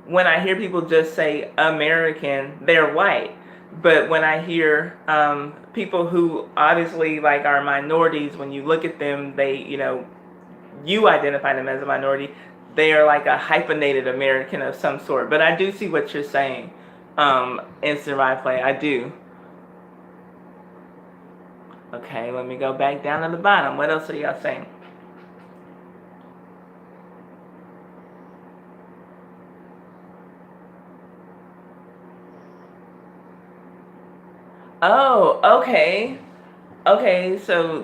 when I hear people just say American, they're white. But when I hear people who obviously like are minorities, when you look at them, they, you identify them as a minority, they are like a hyphenated American of some sort. But I do see what you're saying, Instant Replay. I do. Okay, let me go back down to the bottom. What else are y'all saying? Oh, okay. Okay, so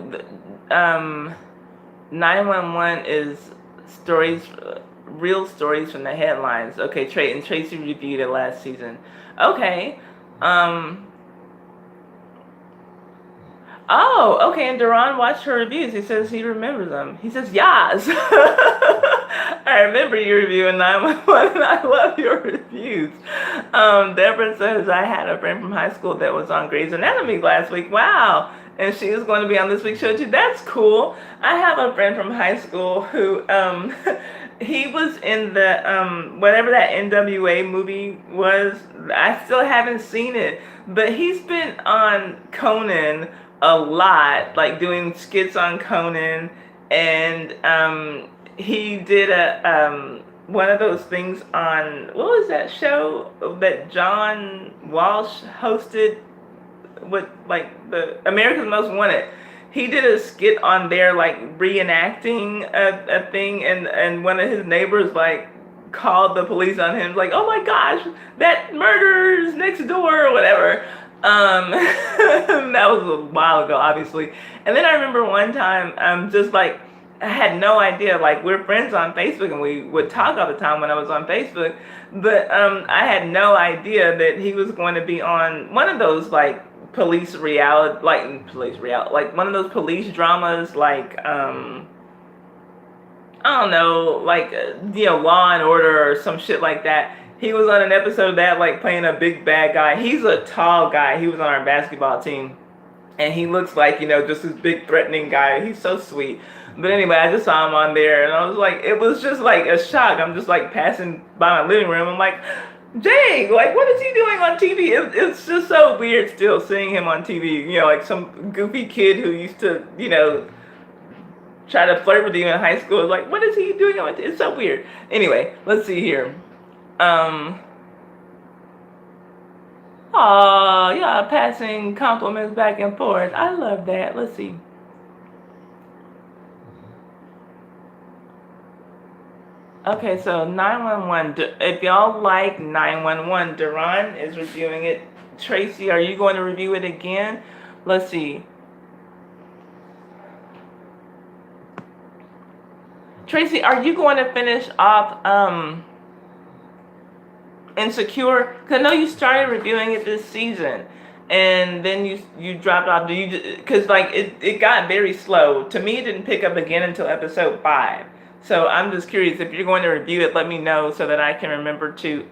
911 is stories, real stories from the headlines. Okay, and Tracy reviewed it last season. Okay. Oh, okay, and Duran watched her reviews. He says he remembers them. He says, yas. I remember you reviewing 911, and I love your reviews. Deborah says, I had a friend from high school that was on Grey's Anatomy last week. Wow. And she is going to be on this week's show too. That's cool. I have a friend from high school who, he was in the, whatever that NWA movie was. I still haven't seen it. But he's been on Conan a lot, like doing skits on Conan, and he did a one of those things on, what was that show that John Walsh hosted with like the America's Most Wanted? He did a skit on there, like reenacting a thing, and one of his neighbors like called the police on him, like, oh my gosh, that murderer's next door or whatever. That was a while ago, obviously. And then I remember one time, just like, I had no idea, like, we're friends on Facebook and we would talk all the time when I was on Facebook, but I had no idea that he was going to be on one of those, like, police reality, like one of those police dramas, like, I don't know, like, Law and Order or some shit like that. He was on an episode of that, like, playing a big bad guy. He's a tall guy. He was on our basketball team. And he looks like, just this big threatening guy. He's so sweet. But anyway, I just saw him on there. And I was like, it was just like a shock. I'm just like passing by my living room. I'm like, Jay, like, what is he doing on TV? It's just so weird still seeing him on TV. Like some goofy kid who used to, try to flirt with you in high school. Like, what is he doing on TV? It's so weird. Anyway, let's see here. Yeah, passing compliments back and forth. I love that. Let's see. Okay, so 911. If y'all like 911, Duran is reviewing it. Tracy, are you going to review it again? Let's see. Tracy, are you going to finish off Insecure? Because I know you started reviewing it this season, and then you dropped off. Because like it got very slow. To me, it didn't pick up again until episode 5. So I'm just curious, if you're going to review it, let me know so that I can remember to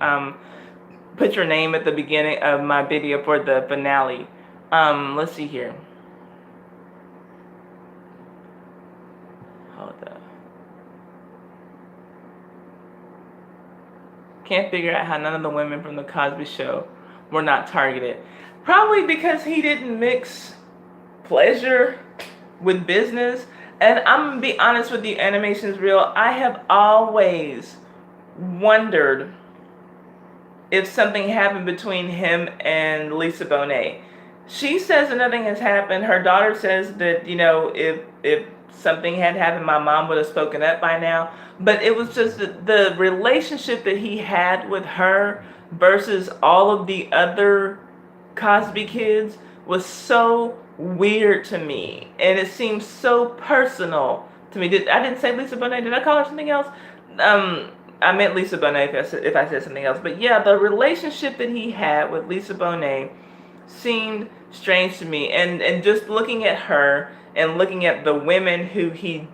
put your name at the beginning of my video for the finale. Let's see here. Hold up. Can't figure out how none of the women from the Cosby Show were not targeted. Probably because he didn't mix pleasure with business. And I'm gonna be honest with you, animation's real. I have always wondered if something happened between him and Lisa Bonet. She says that nothing has happened. Her daughter says that, if something had happened, my mom would have spoken up by now. But it was just the relationship that he had with her versus all of the other Cosby kids was so weird to me. And it seemed so personal to me. I didn't say Lisa Bonet. Did I call her something else? I meant Lisa Bonet if I said something else. But yeah, the relationship that he had with Lisa Bonet seemed strange to me. And just looking at her and looking at the women who he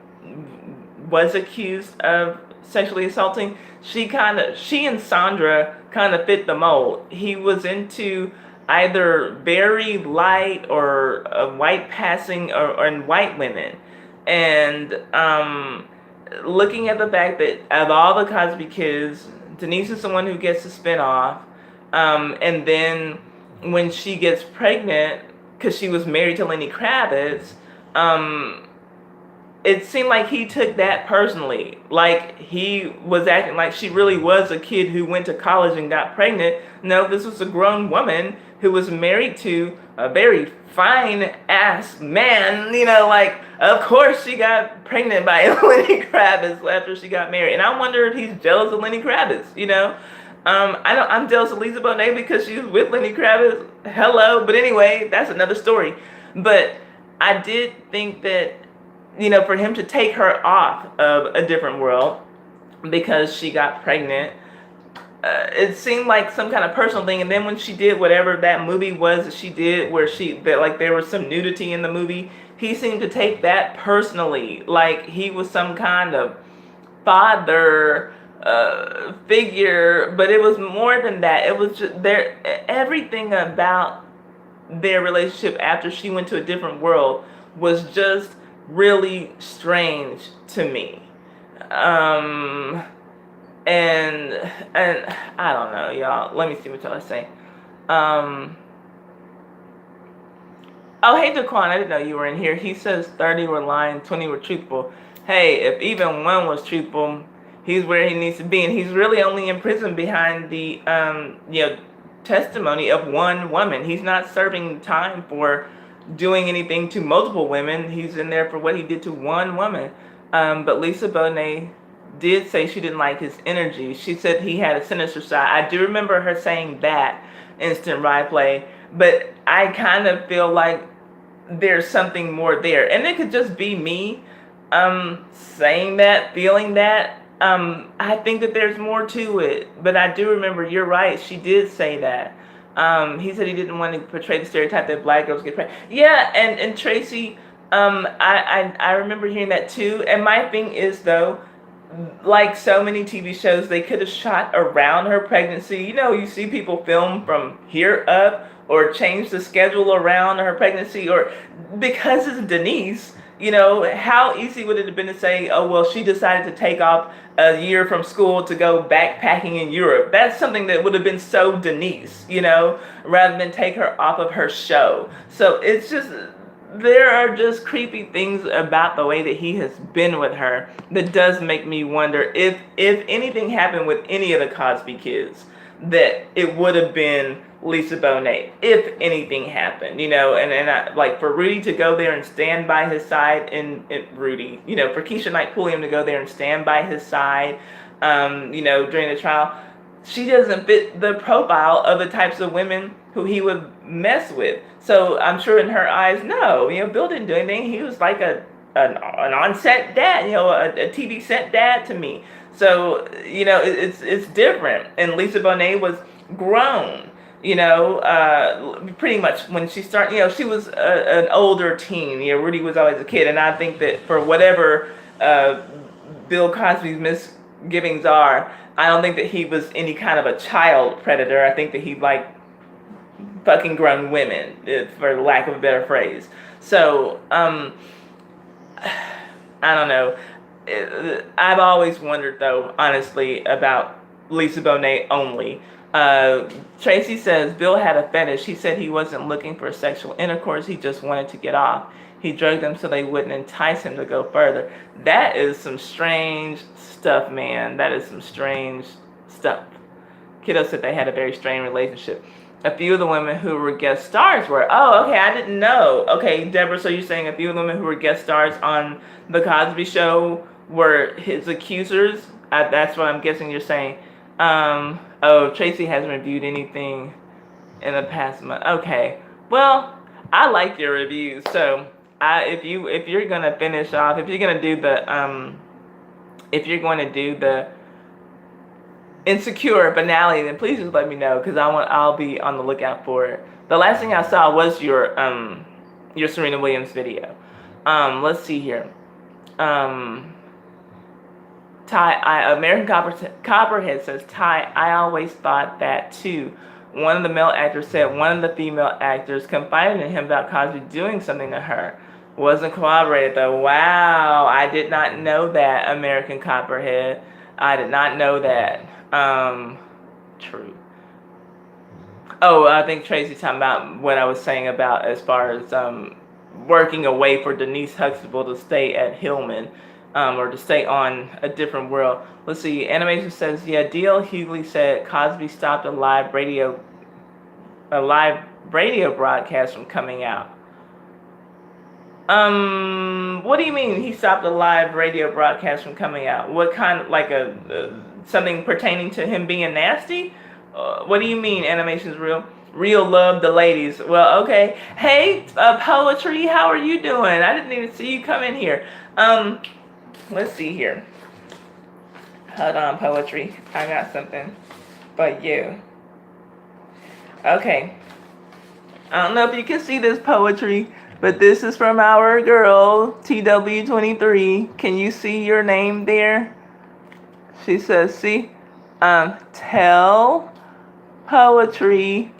was accused of sexually assaulting, she and Sandra kind of fit the mold. He was into either very light or white passing or white women. And looking at the fact that of all the Cosby kids, Denise is the one who gets the spinoff. And then when she gets pregnant, because she was married to Lenny Kravitz, it seemed like he took that personally. Like he was acting like she really was a kid who went to college and got pregnant. No, this was a grown woman who was married to a very fine ass man. Like of course she got pregnant by Lenny Kravitz after she got married. And I wonder if he's jealous of Lenny Kravitz. I'm jealous of Lisa Bonet because she was with Lenny Kravitz. Hello, but anyway, that's another story. But I did think that, for him to take her off of A Different World because she got pregnant, it seemed like some kind of personal thing. And then when she did whatever that movie was that she did, where there was some nudity in the movie, he seemed to take that personally, like he was some kind of father figure. But it was more than that. It was just everything about their relationship after she went to A Different World was just really strange to me. And I don't know, y'all. Let me see what y'all are saying. Oh, hey, Daquan, I didn't know you were in here. He says 30 were lying, 20 were truthful. Hey, if even one was truthful, he's where he needs to be. And he's really only in prison behind the, testimony of one woman. He's not serving time for doing anything to multiple women. He's in there for what he did to one woman. But Lisa Bonet did say she didn't like his energy. She said he had a sinister side. I do remember her saying that, instant replay. But I kind of feel like there's something more there. And it could just be me saying that, feeling that. I think that there's more to it. But I do remember, you're right, she did say that. He said he didn't want to portray the stereotype that black girls get pregnant. Yeah, and Tracy, I remember hearing that too. And my thing is, though, like so many TV shows, they could have shot around her pregnancy. You see people film from here up or change the schedule around her pregnancy, or because it's Denise, how easy would it have been to say, oh, well, she decided to take off a year from school to go backpacking in Europe. That's something that would have been so Denise, rather than take her off of her show. So it's just, there are just creepy things about the way that he has been with her that does make me wonder if anything happened with any of the Cosby kids, that it would have been Lisa Bonet, if anything happened, and I, like, for Rudy to go there and stand by his side, and Rudy, for Keisha Knight Pulliam to go there and stand by his side, during the trial, she doesn't fit the profile of the types of women who he would mess with. So I'm sure in her eyes, no, Bill didn't do anything. He was like an on-set dad, a TV set dad to me. So, it's different. And Lisa Bonet was grown, pretty much when she started, she was an older teen. Rudy was always a kid. And I think that for whatever Bill Cosby's misgivings are, I don't think that he was any kind of a child predator. I think that he liked fucking grown women, for lack of a better phrase. So, I don't know. I've always wondered, though, honestly, about Lisa Bonet only. Tracy says Bill had a fetish. He said he wasn't looking for sexual intercourse. He just wanted to get off. He drugged them so they wouldn't entice him to go further. That is some strange stuff, man. That is some strange stuff. Kiddo said they had a very strained relationship. A few of the women who were guest stars were. Oh, okay, I didn't know. Okay, Deborah, so you're saying a few of the women who were guest stars on The Cosby Show were his accusers? That's what I'm guessing you're saying. Oh, Tracy hasn't reviewed anything in the past month. Okay, well, I like your reviews. So, if you're gonna finish off, if you're gonna do the Insecure finale, then please just let me know, because I'll be on the lookout for it. The last thing I saw was your Serena Williams video. Let's see here. American Copperhead says, Ty, I always thought that too. One of the male actors said one of the female actors confided in him about Cosby doing something to her. Wasn't corroborated though. Wow, I did not know that, American Copperhead. I did not know that. True. Oh, I think Tracy's talking about what I was saying about as far as working a way for Denise Huxtable to stay at Hillman, or to stay on a different world. Let's see. Animation says, yeah, D.L. Hughley said Cosby stopped a live radio broadcast from coming out. What do you mean he stopped a live radio broadcast from coming out? What kind of, like something pertaining to him being nasty? What do you mean, Animation's real? Real love the ladies. Well, okay. Hey, Poetry, how are you doing? I didn't even see you come in here. Let's see here. Hold on, Poetry. I got something for you. Okay. I don't know if you can see this, Poetry, but this is from our girl, TW23. Can you see your name there? She says, see, tell Poetry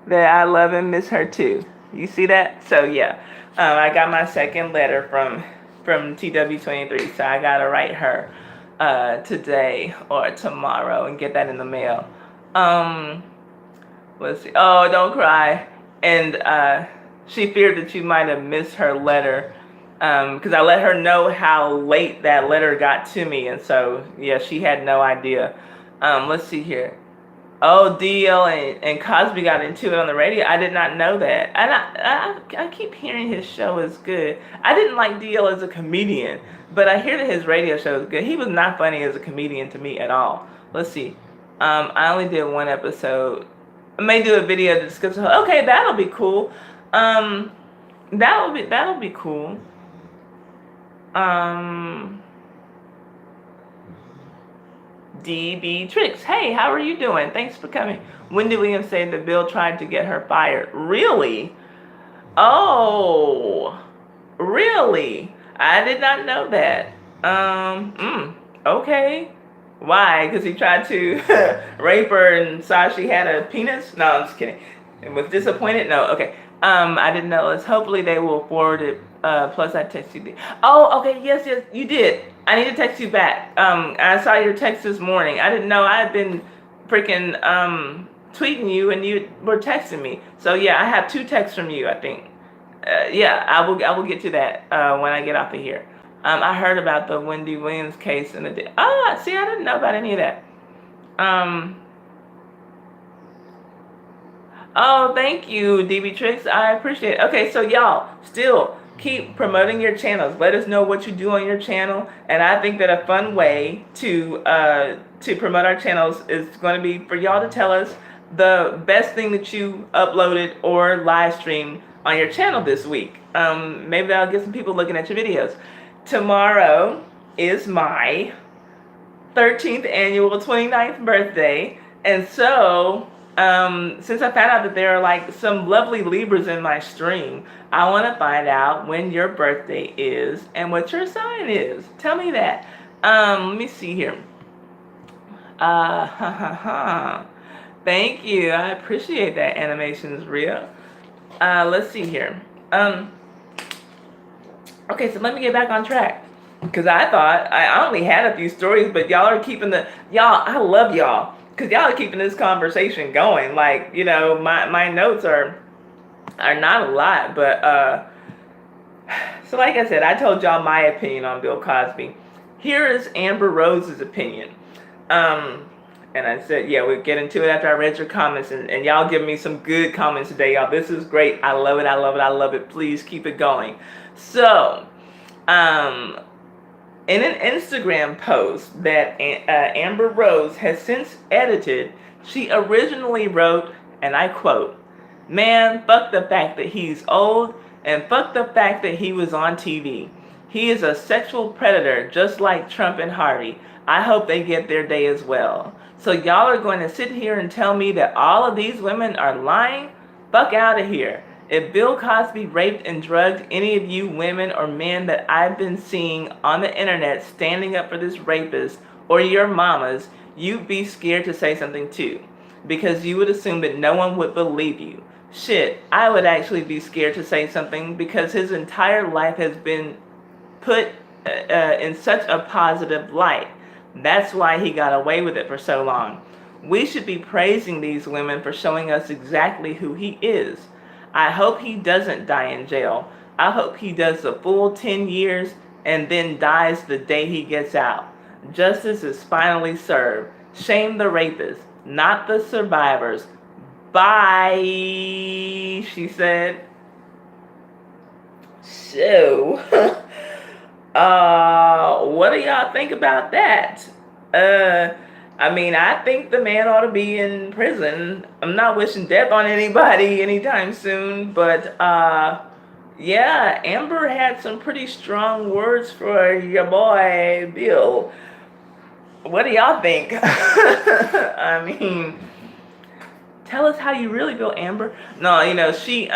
that I love and miss her too. You see that? So yeah, I got my second letter from TW23, so I gotta write her today or tomorrow and get that in the mail. Let's see. Oh, don't cry. And she feared that you might have missed her letter, because I let her know how late that letter got to me, and so yeah, she had no idea. Let's see here. Oh, DL and Cosby got into it on the radio. I did not know that. And I keep hearing his show is good. I didn't like DL as a comedian, but I hear that his radio show is good. He was not funny as a comedian to me at all. Let's see. I only did one episode. I may do a video to discuss it. Okay, that'll be cool. That'll be cool. DB Tricks. Hey, how are you doing? Thanks for coming. Wendy Williams said that Bill tried to get her fired. Really? Oh, really? I did not know that. Okay. Why? Because he tried to rape her and saw she had a penis? No, I'm just kidding. And was disappointed? No, okay. I didn't know this. Hopefully they will forward it. Plus I texted you. Oh, okay, yes, you did. I need to text you back. I saw your text this morning. I didn't know I had been freaking tweeting you and you were texting me. So yeah, I have 2 texts from you, I think. Yeah, I will get to that when I get off of here. I heard about the Wendy Williams case and the see, I didn't know about any of that. Oh, thank you, DB Tricks. I appreciate it. Okay, so y'all still keep promoting your channels. Let us know what you do on your channel. And I think that a fun way to promote our channels is going to be for y'all to tell us the best thing that you uploaded or live streamed on your channel this week. Maybe that'll get some people looking at your videos. Tomorrow is my 13th annual 29th birthday. And so since I found out that there are like some lovely Libras in my stream, I want to find out when your birthday is and what your sign is. Tell me that. Let me see here. Thank you. I appreciate that. Animation's real. Let's see here. Okay, so let me get back on track. Because I thought I only had a few stories, but y'all are keeping I love y'all. Because y'all are keeping this conversation going. Like, you know, my notes are Or not a lot, but so like I said, I told y'all my opinion on Bill Cosby. Here is Amber Rose's opinion. Um, and I said, yeah, we'll get into it after I read your comments. And y'all give me some good comments today, y'all. This is great. I love it. I love it. I love it. Please keep it going. So, in an Instagram post that Amber Rose has since edited, she originally wrote, and I quote, "Man, fuck the fact that he's old, and fuck the fact that he was on TV. He is a sexual predator just like Trump and Harvey. I hope they get their day as well." So y'all are going to sit here and tell me that all of these women are lying? Fuck out of here. If Bill Cosby raped and drugged any of you women or men that I've been seeing on the internet standing up for this rapist, or your mamas, you'd be scared to say something too, because you would assume that no one would believe you. Shit, I would actually be scared to say something because his entire life has been put in such a positive light. That's why he got away with it for so long. We should be praising these women for showing us exactly who he is. I hope he doesn't die in jail. I hope he does the full 10 years and then dies the day he gets out. Justice is finally served. Shame the rapists, not the survivors. Bye, she said. So, what do y'all think about that? I mean, I think the man ought to be in prison. I'm not wishing death on anybody anytime soon, but yeah, Amber had some pretty strong words for your boy Bill. What do y'all think? I mean, tell us how you really feel, Amber. No, she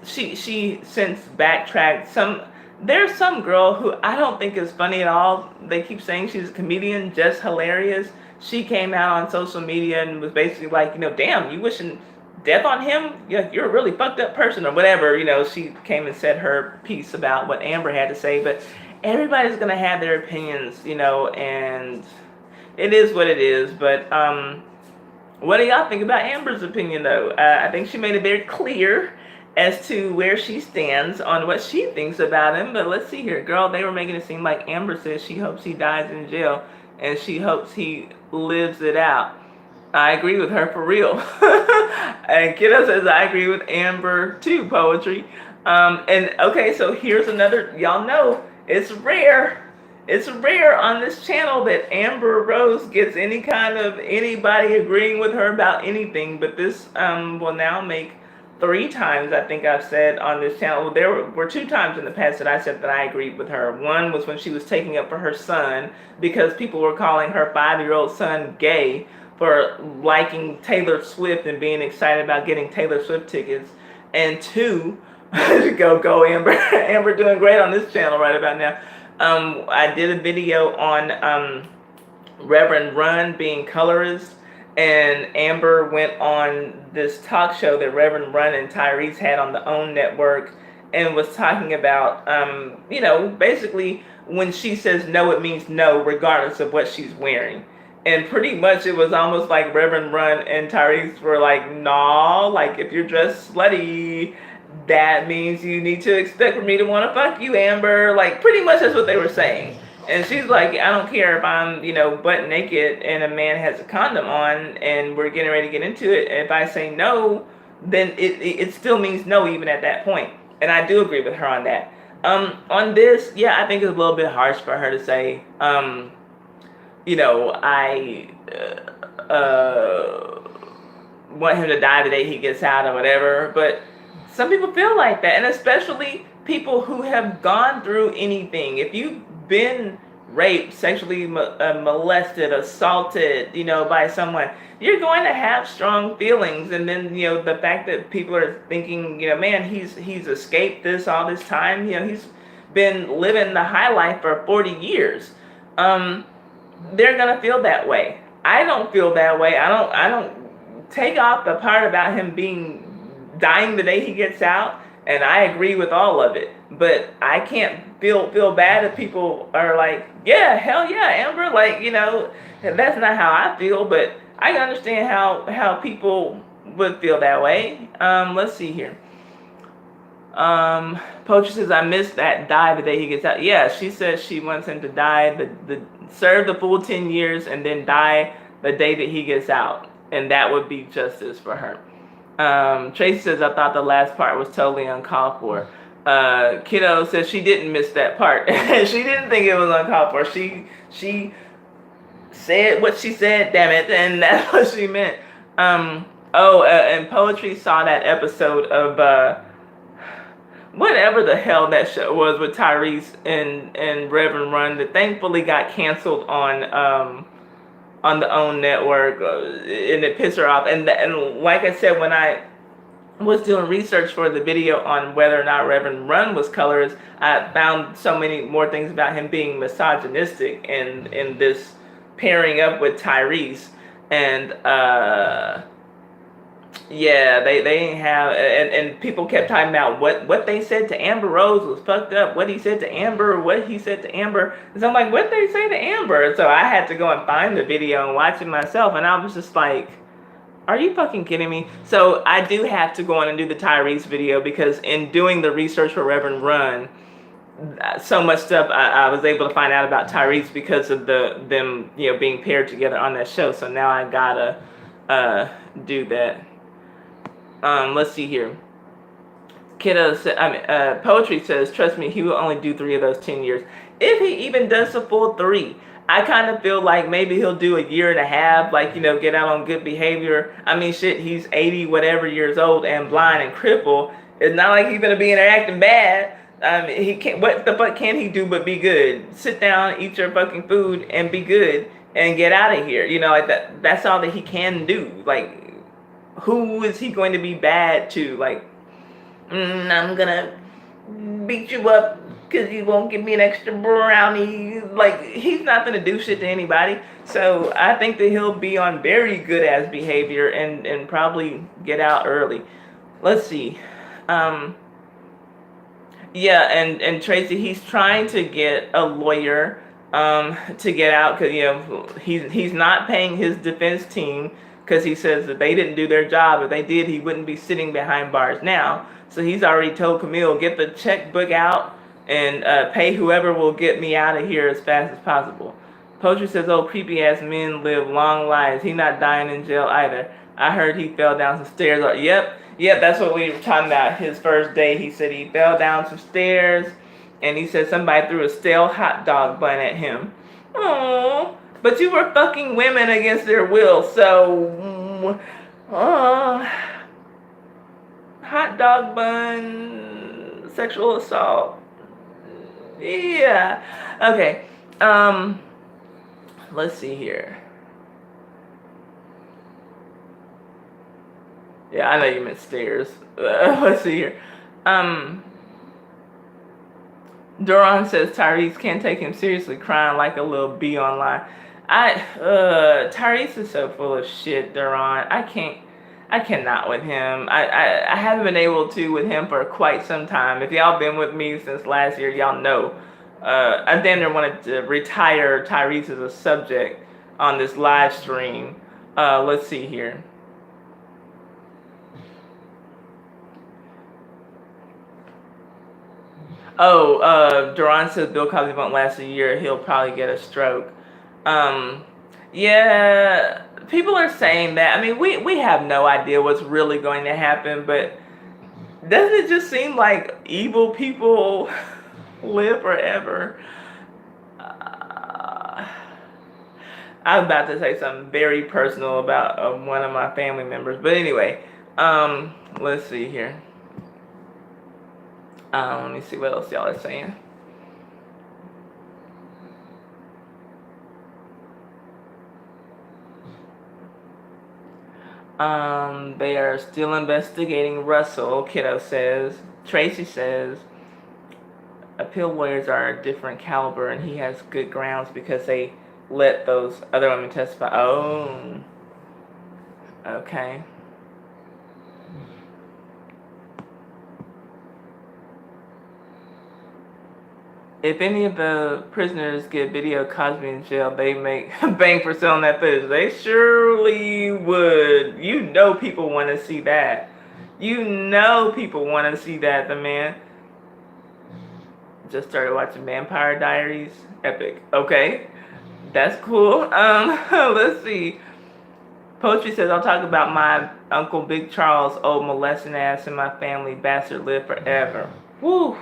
since backtracked. There's some girl who I don't think is funny at all. They keep saying she's a comedian, just hilarious. She came out on social media and was basically like, damn, you wishing death on him? You're a really fucked up person or whatever. She came and said her piece about what Amber had to say, but everybody's gonna have their opinions, and it is what it is. But what do y'all think about Amber's opinion, though? I think she made it very clear as to where she stands on what she thinks about him. But let's see here. Girl, they were making it seem like Amber says she hopes he dies in jail and she hopes he lives it out. I agree with her for real. And Kiddo says I agree with Amber too, poetry. And okay, so here's another, y'all know, it's rare. It's rare on this channel that Amber Rose gets any kind of anybody agreeing with her about anything, but this will now make 3 times I think I've said on this channel. There were 2 times in the past that I said that I agreed with her. One was when she was taking up for her son because people were calling her 5-year-old son gay for liking Taylor Swift and being excited about getting Taylor Swift tickets. And 2, go Amber. Amber doing great on this channel right about now. I did a video on Reverend Run being colorist. And Amber went on this talk show that Reverend Run and Tyrese had on the OWN network and was talking about, basically when she says no, it means no, regardless of what she's wearing. And pretty much it was almost like Reverend Run and Tyrese were like, nah, like if you're dressed slutty, that means you need to expect for me to want to fuck you, Amber. Like pretty much that's what they were saying. And she's like, I don't care if I'm, butt naked and a man has a condom on and we're getting ready to get into it. If I say no, then it still means no even at that point. And I do agree with her on that. On this, yeah, I think it's a little bit harsh for her to say, I want him to die the day he gets out or whatever. But some people feel like that. And especially people who have gone through anything. If you've been raped, sexually molested, assaulted, by someone, you're going to have strong feelings. And then, the fact that people are thinking, man, he's escaped this all this time. He's been living the high life for 40 years. They're going to feel that way. I don't feel that way. I don't take off the part about him dying the day he gets out. And I agree with all of it, but I can't feel bad if people are like, yeah, hell yeah, Amber, like, that's not how I feel, but I understand how people would feel that way. Let's see here. Poacher says, I missed that die the day he gets out. Yeah, she says she wants him to die, serve the full 10 years and then die the day that he gets out. And that would be justice for her. Tracy says, I thought the last part was totally uncalled for. Kiddo says she didn't miss that part. She didn't think it was uncalled for. She said what she said, damn it, and that's what she meant. And Poetry saw that episode of whatever the hell that show was with Tyrese and Reverend Run that thankfully got canceled on the OWN network, and it pissed her off. And like I said, when I was doing research for the video on whether or not Reverend Run was colorist, I found so many more things about him being misogynistic in this pairing up with Tyrese. And yeah, they didn't have, and people kept talking about what they said to Amber Rose was fucked up, what he said to Amber, what he said to Amber. And so I'm like, what did they say to Amber? So I had to go and find the video and watch it myself, and I was just like, are you fucking kidding me? So I do have to go on and do the Tyrese video, because in doing the research for Reverend Run, so much stuff I was able to find out about Tyrese because of them being paired together on that show. So now I gotta do that. Let's see here. Poetry says, trust me, he will only do 3 of those 10 years. If he even does a full 3, I kind of feel like maybe he'll do a year and a half, like, get out on good behavior. I mean, shit, he's 80 whatever years old and blind and crippled. It's not like he's gonna be in there acting bad. He can't. What the fuck can he do but be good? Sit down, eat your fucking food, and be good, and get out of here. Like that. That's all that he can do. Like, who is he going to be bad to? Like, I'm gonna beat you up because you won't give me an extra brownie. Like, he's not gonna do shit to anybody. So I think that he'll be on very good ass behavior and probably get out early. Let's see. Yeah, and Tracy, he's trying to get a lawyer to get out, because he's not paying his defense team, because he says that they didn't do their job. If they did, he wouldn't be sitting behind bars now. So he's already told Camille, get the checkbook out and pay whoever will get me out of here as fast as possible. Poetry says, oh, creepy ass men live long lives. He not dying in jail either. I heard he fell down some stairs. Yep, that's what we were talking about. His first day, he said he fell down some stairs, and he said somebody threw a stale hot dog bun at him. Oh, but you were fucking women against their will, so hot dog bun, sexual assault. Yeah. Okay. Let's see here. Yeah, I know you meant stairs. Let's see here. Duran says Tyrese can't take him seriously, crying like a little bee online. Tyrese is so full of shit, Duran. I cannot with him. I haven't been able to with him for quite some time. If y'all been with me since last year, y'all know. I damn near wanted to retire Tyrese as a subject on this live stream. Let's see here. Duran says Bill Cosby won't last a year. He'll probably get a stroke. Yeah, people are saying that. I mean, we have no idea what's really going to happen, but doesn't it just seem like evil people live forever? I'm about to say something very personal about one of my family members, but anyway, let's see here. Let me see what else y'all are saying. They are still investigating Russell, Kiddo says. Tracy says appeal lawyers are a different caliber, and he has good grounds because they let those other women testify. Oh, okay. if any of the prisoners get video of Cosby in jail, they make bang for selling that footage. They surely would. You know people want to see that. You know people want to see that. The man just started watching Vampire Diaries. Epic. Okay, that's cool. Let's see. Poetry says, I'll talk about my Uncle Big Charles, old molesting ass in my family. Bastard live forever. Woo.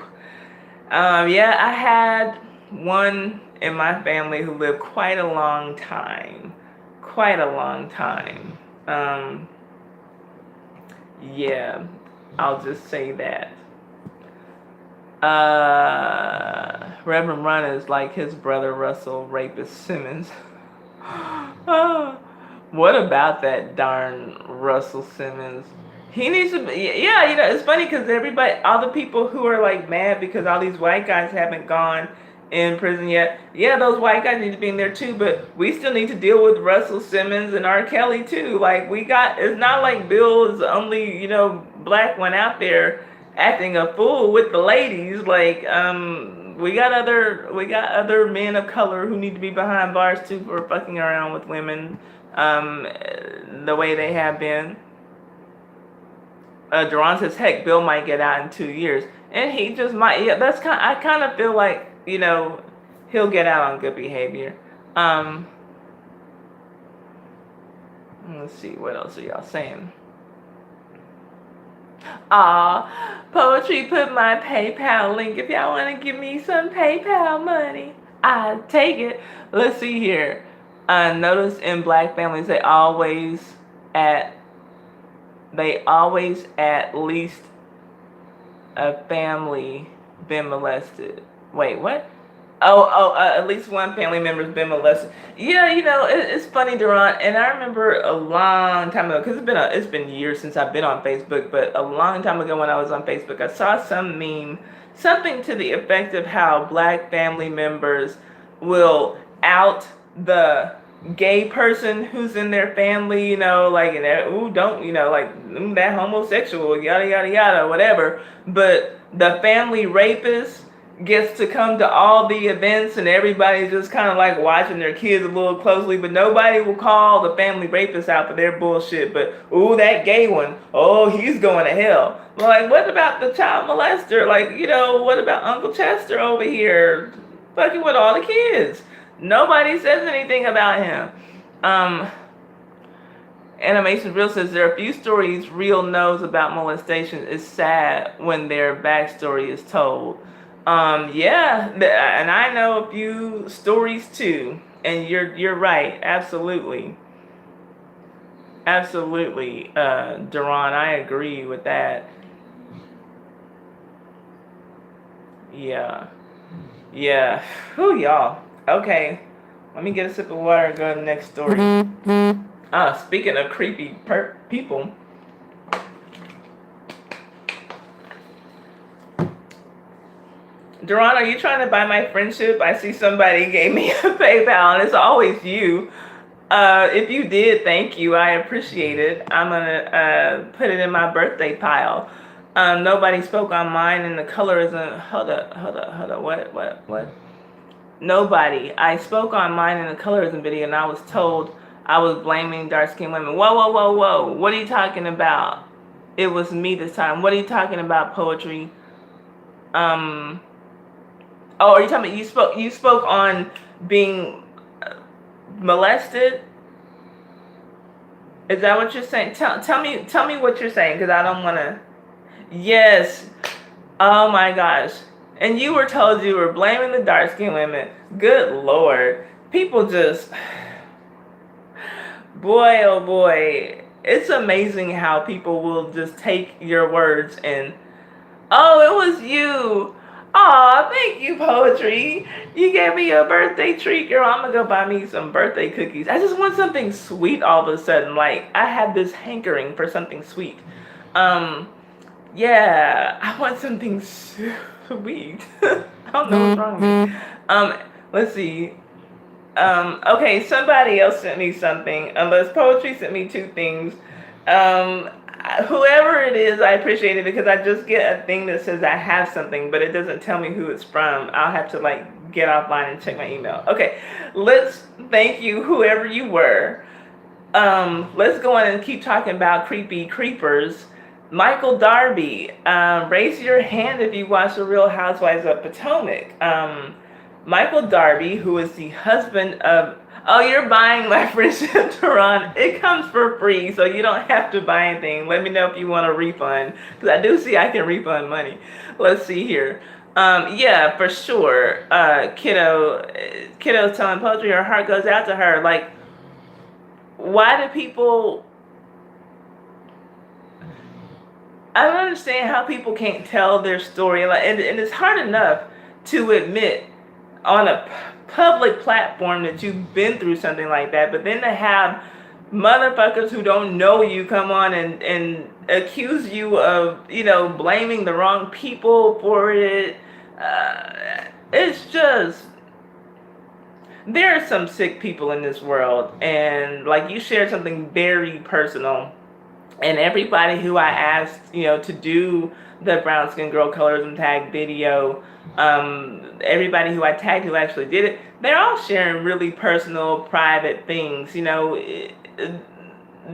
Yeah, I had one in my family who lived quite a long time. Quite a long time. Yeah, I'll just say that. Reverend Run is like his brother Russell, rapist Simmons. What about that darn Russell Simmons? He needs to be, yeah, it's funny because everybody, all the people who are like mad because all these white guys haven't gone in prison yet, yeah, those white guys need to be in there too, but we still need to deal with Russell Simmons and R. Kelly too. Like, it's not like Bill is the only, black one out there acting a fool with the ladies. Like, we got other men of color who need to be behind bars too for fucking around with women, the way they have been. Duran says, heck, Bill might get out in 2 years. And he just might. Yeah, I kind of feel like, he'll get out on good behavior. Let's see, what else are y'all saying? Poetry put my PayPal link. If y'all want to give me some PayPal money, I'll take it. Let's see here. Notice in black families, they always at least a family been molested. Wait, what? At least one family member's been molested. Yeah, it's funny, Duran, and I remember a long time ago, because it's been years since I've been on Facebook, but a long time ago when I was on Facebook, I saw some meme, something to the effect of how black family members will out the gay person who's in their family, like, and that homosexual, yada, yada, yada, whatever, but the family rapist gets to come to all the events and everybody's just kind of like watching their kids a little closely, but nobody will call the family rapist out for their bullshit. But that gay one, he's going to hell. Like, what about the child molester? Like, what about Uncle Chester over here fucking with all the kids? Nobody says anything about him. Animation Real says there are a few stories Real knows about molestation. It's sad when their backstory is told. Yeah, and I know a few stories too, and you're right, absolutely, Duran, I agree with that. Yeah, whew, y'all. Okay, let me get a sip of water and go to the next story. Speaking of creepy people. Duran, are you trying to buy my friendship? I see somebody gave me a PayPal, and it's always you. If you did, thank you. I appreciate it. I'm going to put it in my birthday pile. Nobody spoke on mine, and the color isn't... Hold up. What? Nobody. I spoke on mine in the colorism video, and I was told I was blaming dark-skinned women. Whoa. What are you talking about? It was me this time. What are you talking about, Poetry? Are you talking about you spoke on being molested? Is that what you're saying? Tell me what you're saying, because I don't want to. Yes. Oh my gosh. And you were told you were blaming the dark-skinned women. Good Lord. People just... Boy, oh boy. It's amazing how people will just take your words and... Oh, it was you. Aw, thank you, Poetry. You gave me a birthday treat, girl. I'm gonna go buy me some birthday cookies. I just want something sweet all of a sudden. Like, I have this hankering for something sweet. Yeah, I want something sweet. I don't know what's wrong with me. Let's see. Okay, somebody else sent me something. Unless Poetry sent me two things. whoever it is, I appreciate it because I just get a thing that says I have something, but it doesn't tell me who it's from. I'll have to like get offline and check my email. Okay, let's thank you, whoever you were. Let's go on and keep talking about creepy creepers. Michael Darby, raise your hand if you watch The Real Housewives of Potomac. Michael Darby, who is the husband of, oh, you're buying my friendship, Tehran. It comes for free, so you don't have to buy anything. Let me know if you want a refund, because I do see I can refund money. Let's see here. Yeah, for sure. Kiddo's telling Poetry her heart goes out to her. Like, why do people... I don't understand how people can't tell their story. Like, and it's hard enough to admit on a public platform that you've been through something like that, but then to have motherfuckers who don't know you come on and accuse you of, blaming the wrong people for it. It's just, there are some sick people in this world, and like, you shared something very personal, and everybody who I asked, to do the brown skin girl colors and tag video, everybody who I tagged who actually did it, they're all sharing really personal, private things.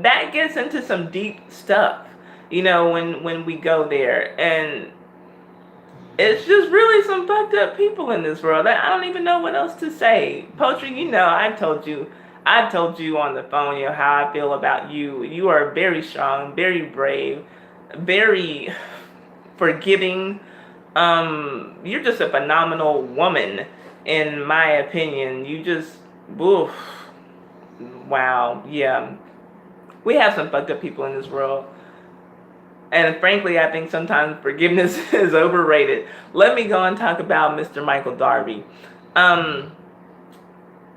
That gets into some deep stuff, when we go there, and it's just really some fucked up people in this world. I don't even know what else to say. Poetry, I've told you on the phone, how I feel about you. You are very strong, very brave, very forgiving. You're just a phenomenal woman, in my opinion. You just, oof, wow, yeah. We have some fucked up people in this world. And frankly, I think sometimes forgiveness is overrated. Let me go and talk about Mr. Michael Darby.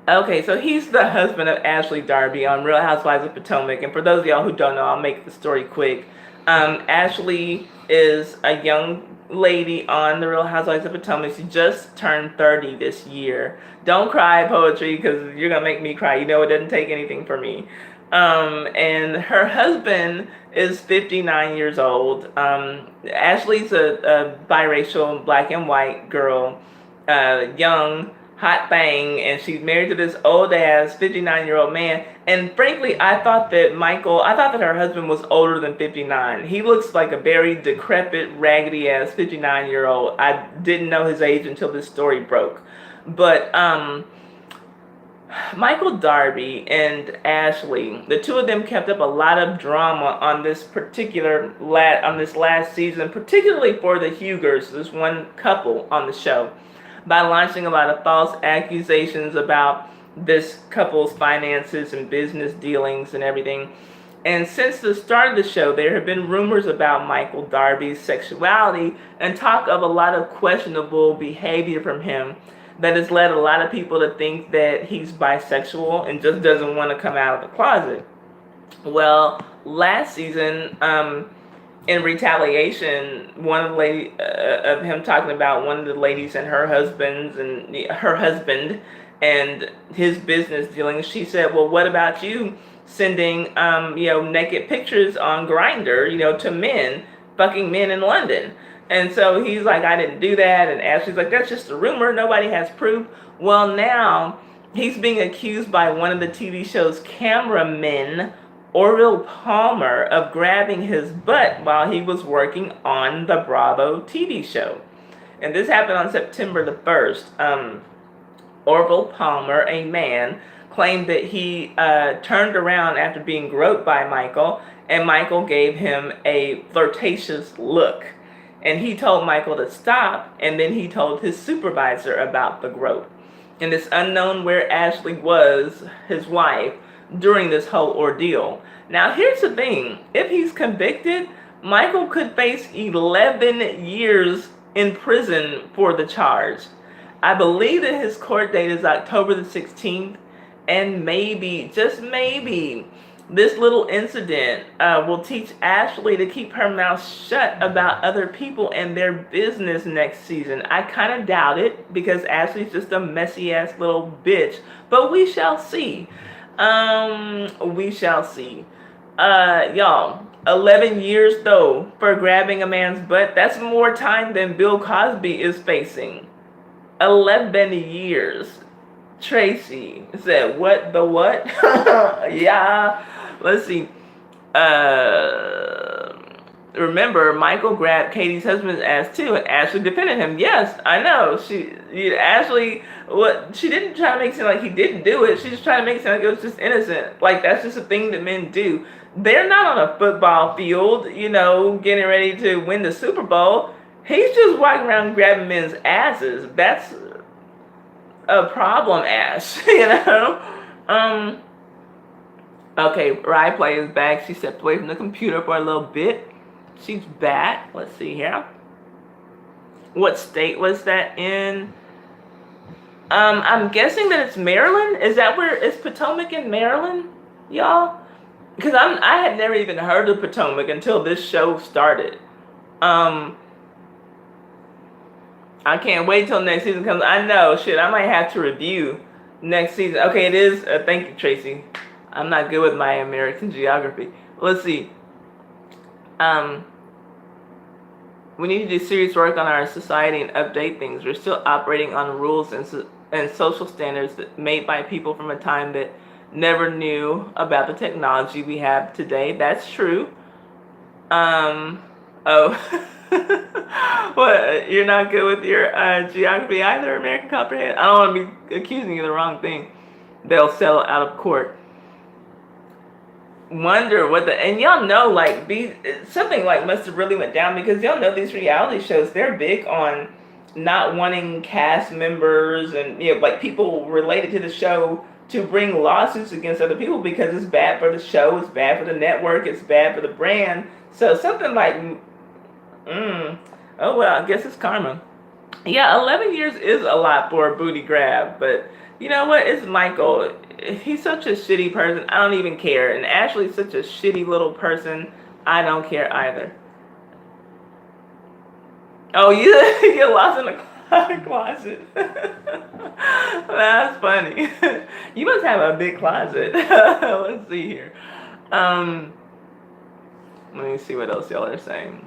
Okay, so he's the husband of Ashley Darby on Real Housewives of Potomac. And for those of y'all who don't know, I'll make the story quick. Ashley is a young lady on the Real Housewives of Potomac. She just turned 30 this year. Don't cry, Poetry, because you're going to make me cry. It doesn't take anything for me. And her husband is 59 years old. Ashley's a biracial, black and white girl, young, hot bang, and she's married to this old ass 59-year-old man. And frankly, I thought that her husband was older than 59. He looks like a very decrepit, raggedy ass 59-year-old. I didn't know his age until this story broke. But Michael Darby and Ashley, the two of them kept up a lot of drama on this last season, particularly for the Hugers, this one couple on the show, by launching a lot of false accusations about this couple's finances and business dealings and everything. And since the start of the show, there have been rumors about Michael Darby's sexuality and talk of a lot of questionable behavior from him that has led a lot of people to think that he's bisexual and just doesn't want to come out of the closet. Well, last season, in retaliation, one of the lady of him talking about one of the ladies and her husband and his business dealings, she said, "Well, what about you sending naked pictures on Grindr, to men, fucking men in London?" And so he's like, "I didn't do that." And Ashley's like, "That's just a rumor. Nobody has proof." Well, now he's being accused by one of the TV show's cameramen, Orville Palmer, of grabbing his butt while he was working on the Bravo TV show. And this happened on September the 1st. Orville Palmer, a man, claimed that he turned around after being groped by Michael, and Michael gave him a flirtatious look. And he told Michael to stop, and then he told his supervisor about the grope. And it's unknown where Ashley was, his wife, during this whole ordeal. Now, here's the thing. If he's convicted, Michael could face 11 years in prison for the charge. I believe that his court date is October the 16th, and maybe, just maybe, this little incident will teach Ashley to keep her mouth shut about other people and their business next season. I kind of doubt it, because Ashley's just a messy-ass little bitch. But we shall see. We shall see. Y'all, 11 years though for grabbing a man's butt. That's more time than Bill Cosby is facing. 11 years. Tracy said, what the what? Yeah. Let's see. Remember, Michael grabbed Katie's husband's ass too, and Ashley defended him. Yes, I know. Ashley, what? She didn't try to make it seem like he didn't do it. She just tried to make it seem like it was just innocent. Like that's just a thing that men do. They're not on a football field, getting ready to win the Super Bowl. He's just walking around grabbing men's asses. That's a problem, Ash. Okay, Rye Play is back. She stepped away from the computer for a little bit. She's back. Let's see here. What state was that in? I'm guessing that it's Maryland. Is Potomac in Maryland, y'all? Because I had never even heard of Potomac until this show started. I can't wait till next season comes. I know, shit, I might have to review next season. Okay, it is. Thank you, Tracy. I'm not good with my American geography. Let's see. We need to do serious work on our society and update things. We're still operating on rules and social standards made by people from a time that never knew about the technology we have today. That's true. What? You're not good with your geography either, American comprehend? I don't want to be accusing you of the wrong thing. They'll settle out of court. Wonder what and y'all know, like, something like must have really went down, because y'all know these reality shows, they're big on not wanting cast members and like people related to the show to bring lawsuits against other people, because it's bad for the show, it's bad for the network, it's bad for the brand. So something like oh well, I guess it's karma. Yeah, 11 years is a lot for a booty grab, but you know what? It's Michael. He's such a shitty person. I don't even care. And Ashley's such a shitty little person. I don't care either. Oh, you get lost in the closet. That's funny. You must have a big closet. Let's see here. Let me see what else y'all are saying.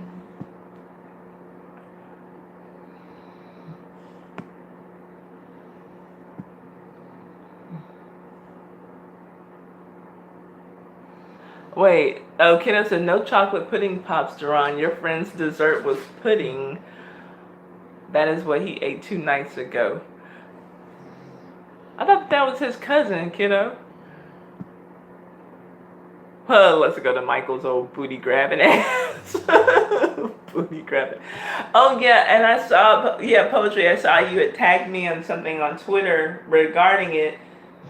Wait, Kiddo said, no chocolate pudding, Pops Duran. Your friend's dessert was pudding. That is what he ate 2 nights ago. I thought that was his cousin, Kiddo. Well, let's go to Michael's old booty grabbing ass. Booty grabbing. Oh, yeah, and I saw, Poetry, I saw you had tagged me on something on Twitter regarding it.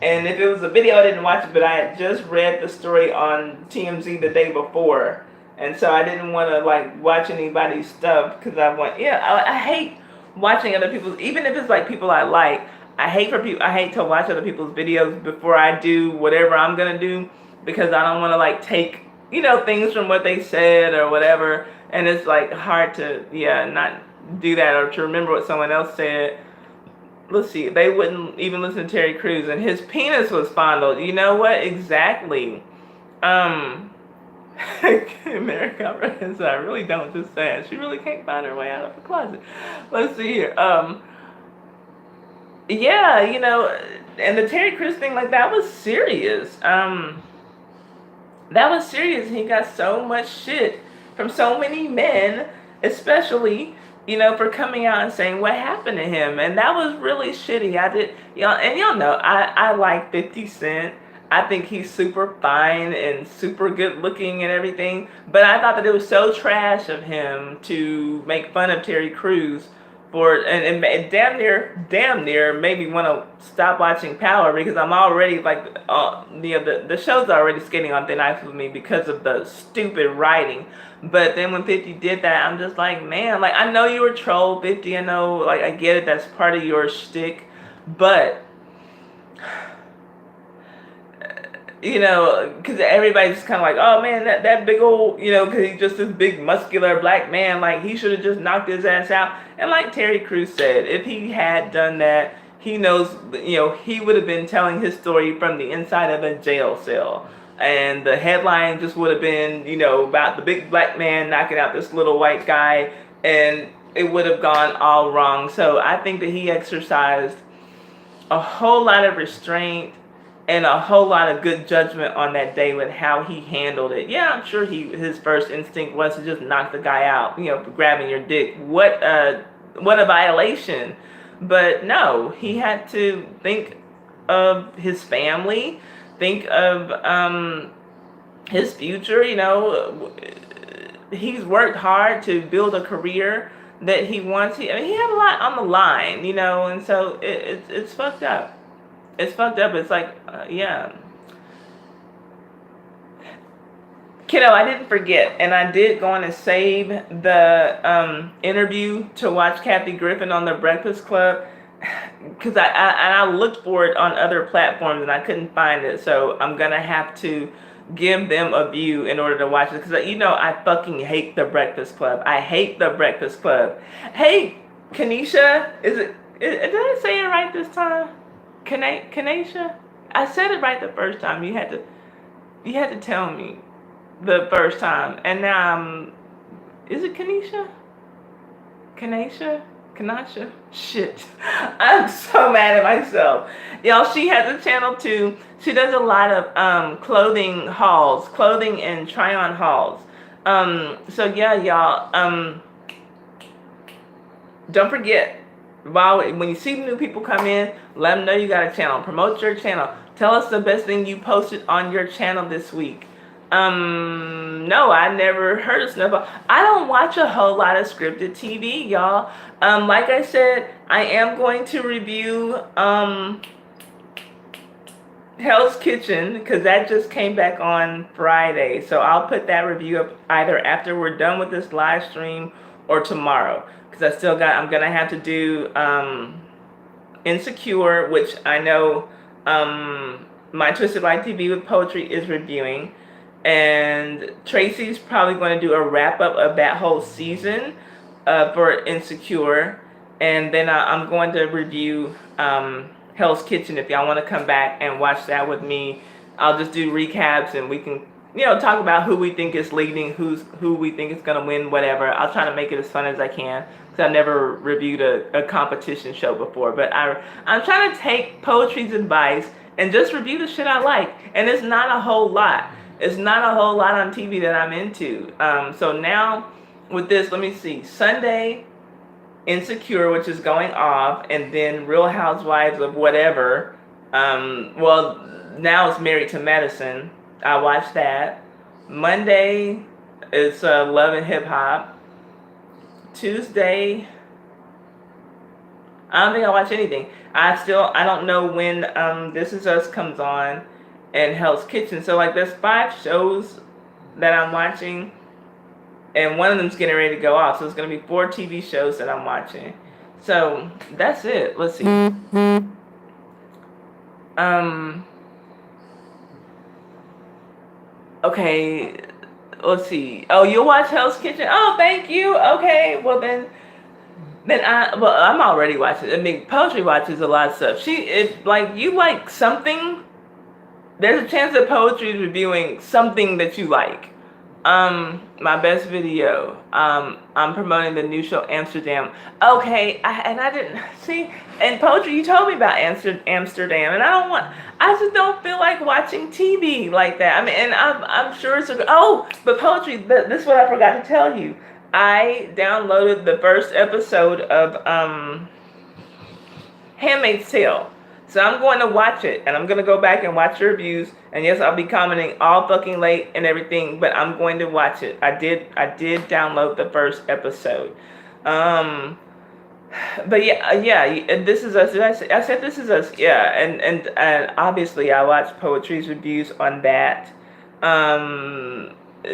And if it was a video, I didn't watch it, but I had just read the story on TMZ the day before. And so I didn't want to, like, watch anybody's stuff, because I hate watching other people's, even if it's, like, people I like. I hate to watch other people's videos before I do whatever I'm going to do, because I don't want to, like, take, things from what they said or whatever. And it's, like, hard to, not do that or to remember what someone else said. Let's see, they wouldn't even listen to Terry Crews, and his penis was fondled. You know what? Exactly. America, I really don't, just sad. She really can't find her way out of the closet. Let's see here. Yeah, and the Terry Crews thing, like, that was serious. That was serious. He got so much shit from so many men, especially, for coming out and saying what happened to him. And that was really shitty. And y'all know, I like 50 Cent. I think he's super fine and super good looking and everything. But I thought that it was so trash of him to make fun of Terry Crews and damn near made me want to stop watching Power, because I'm already like, the show's already skating on thin ice with me because of the stupid writing. But then when 50 did that, I'm just like, man, like, I know you were trolled, 50, I know, like, I get it, that's part of your shtick, but, because everybody's just kind of like, oh man, that big old, because he's just this big muscular black man, like, he should have just knocked his ass out. And like Terry Crews said, if he had done that, he knows, he would have been telling his story from the inside of a jail cell. and the headline just would have been, about the big black man knocking out this little white guy, and it would have gone all wrong. So I think that he exercised a whole lot of restraint and a whole lot of good judgment on that day with how he handled it. Yeah, I'm sure his first instinct was to just knock the guy out, for grabbing your dick. What a violation. But no, he had to think of his family, think of his future. He's worked hard to build a career that he wants. He had a lot on the line, and so it's fucked up. It's fucked up. It's like, yeah. Kiddo, I didn't forget, and I did go on and save the interview to watch Kathy Griffin on The Breakfast Club, because I looked for it on other platforms and I couldn't find it, so I'm gonna have to give them a view in order to watch it, because I fucking hate The Breakfast Club. I hate The Breakfast Club. Hey, Kanisha, did I say it right this time? Kanisha? I said it right the first time. You had to tell me the first time, and now is it Kanisha? Kanasha? Shit. I'm so mad at myself. Y'all, she has a channel too. She does a lot of clothing and try-on hauls. So yeah, y'all, don't forget, when you see new people come in, let them know you got a channel. Promote your channel. Tell us the best thing you posted on your channel this week. No, I never heard of Snowball. I don't watch a whole lot of scripted TV, y'all. Like I said, I am going to review Hell's Kitchen, because that just came back on Friday. So I'll put that review up either after we're done with this live stream or tomorrow, because I'm gonna have to do Insecure, which I know my Twisted Life TV with Poetry is reviewing. And Tracy's probably going to do a wrap-up of that whole season for Insecure. And then I'm going to review Hell's Kitchen. If y'all want to come back and watch that with me, I'll just do recaps, and we can, talk about who we think is leading, who we think is going to win, whatever. I'll try to make it as fun as I can, because I've never reviewed a competition show before. But I'm trying to take Poetry's advice and just review the shit I like. And it's not a whole lot. It's not a whole lot on TV that I'm into. So now with this, let me see. Sunday, Insecure, which is going off, and then Real Housewives of whatever. Well, now it's Married to Medicine. I watched that. Monday is Love and Hip Hop. Tuesday, I don't think I watch anything. I don't know when This Is Us comes on, and Hell's Kitchen. So there's 5 shows that I'm watching, and one of them's getting ready to go off. So it's going to be 4 TV shows that I'm watching. So that's it. Let's see. Okay, let's see. Oh, you'll watch Hell's Kitchen? Oh, thank you. Okay, well then I'm already watching. I mean, Poetry watches a lot of stuff. If you like something, there's a chance that Poetry is reviewing something that you like. My best video. I'm promoting the new show Amsterdam. Okay, I didn't see. And Poetry, you told me about Amsterdam, and I just don't feel like watching TV like that. I mean, and I'm sure it's but Poetry, this is what I forgot to tell you. I downloaded the first episode of Handmaid's Tale. So I'm going to watch it, and I'm going to go back and watch your reviews. And yes, I'll be commenting all fucking late and everything, but I'm going to watch it. I did download the first episode. But yeah, This Is Us. I said This Is Us. Yeah, and obviously I watched Poetry's reviews on that.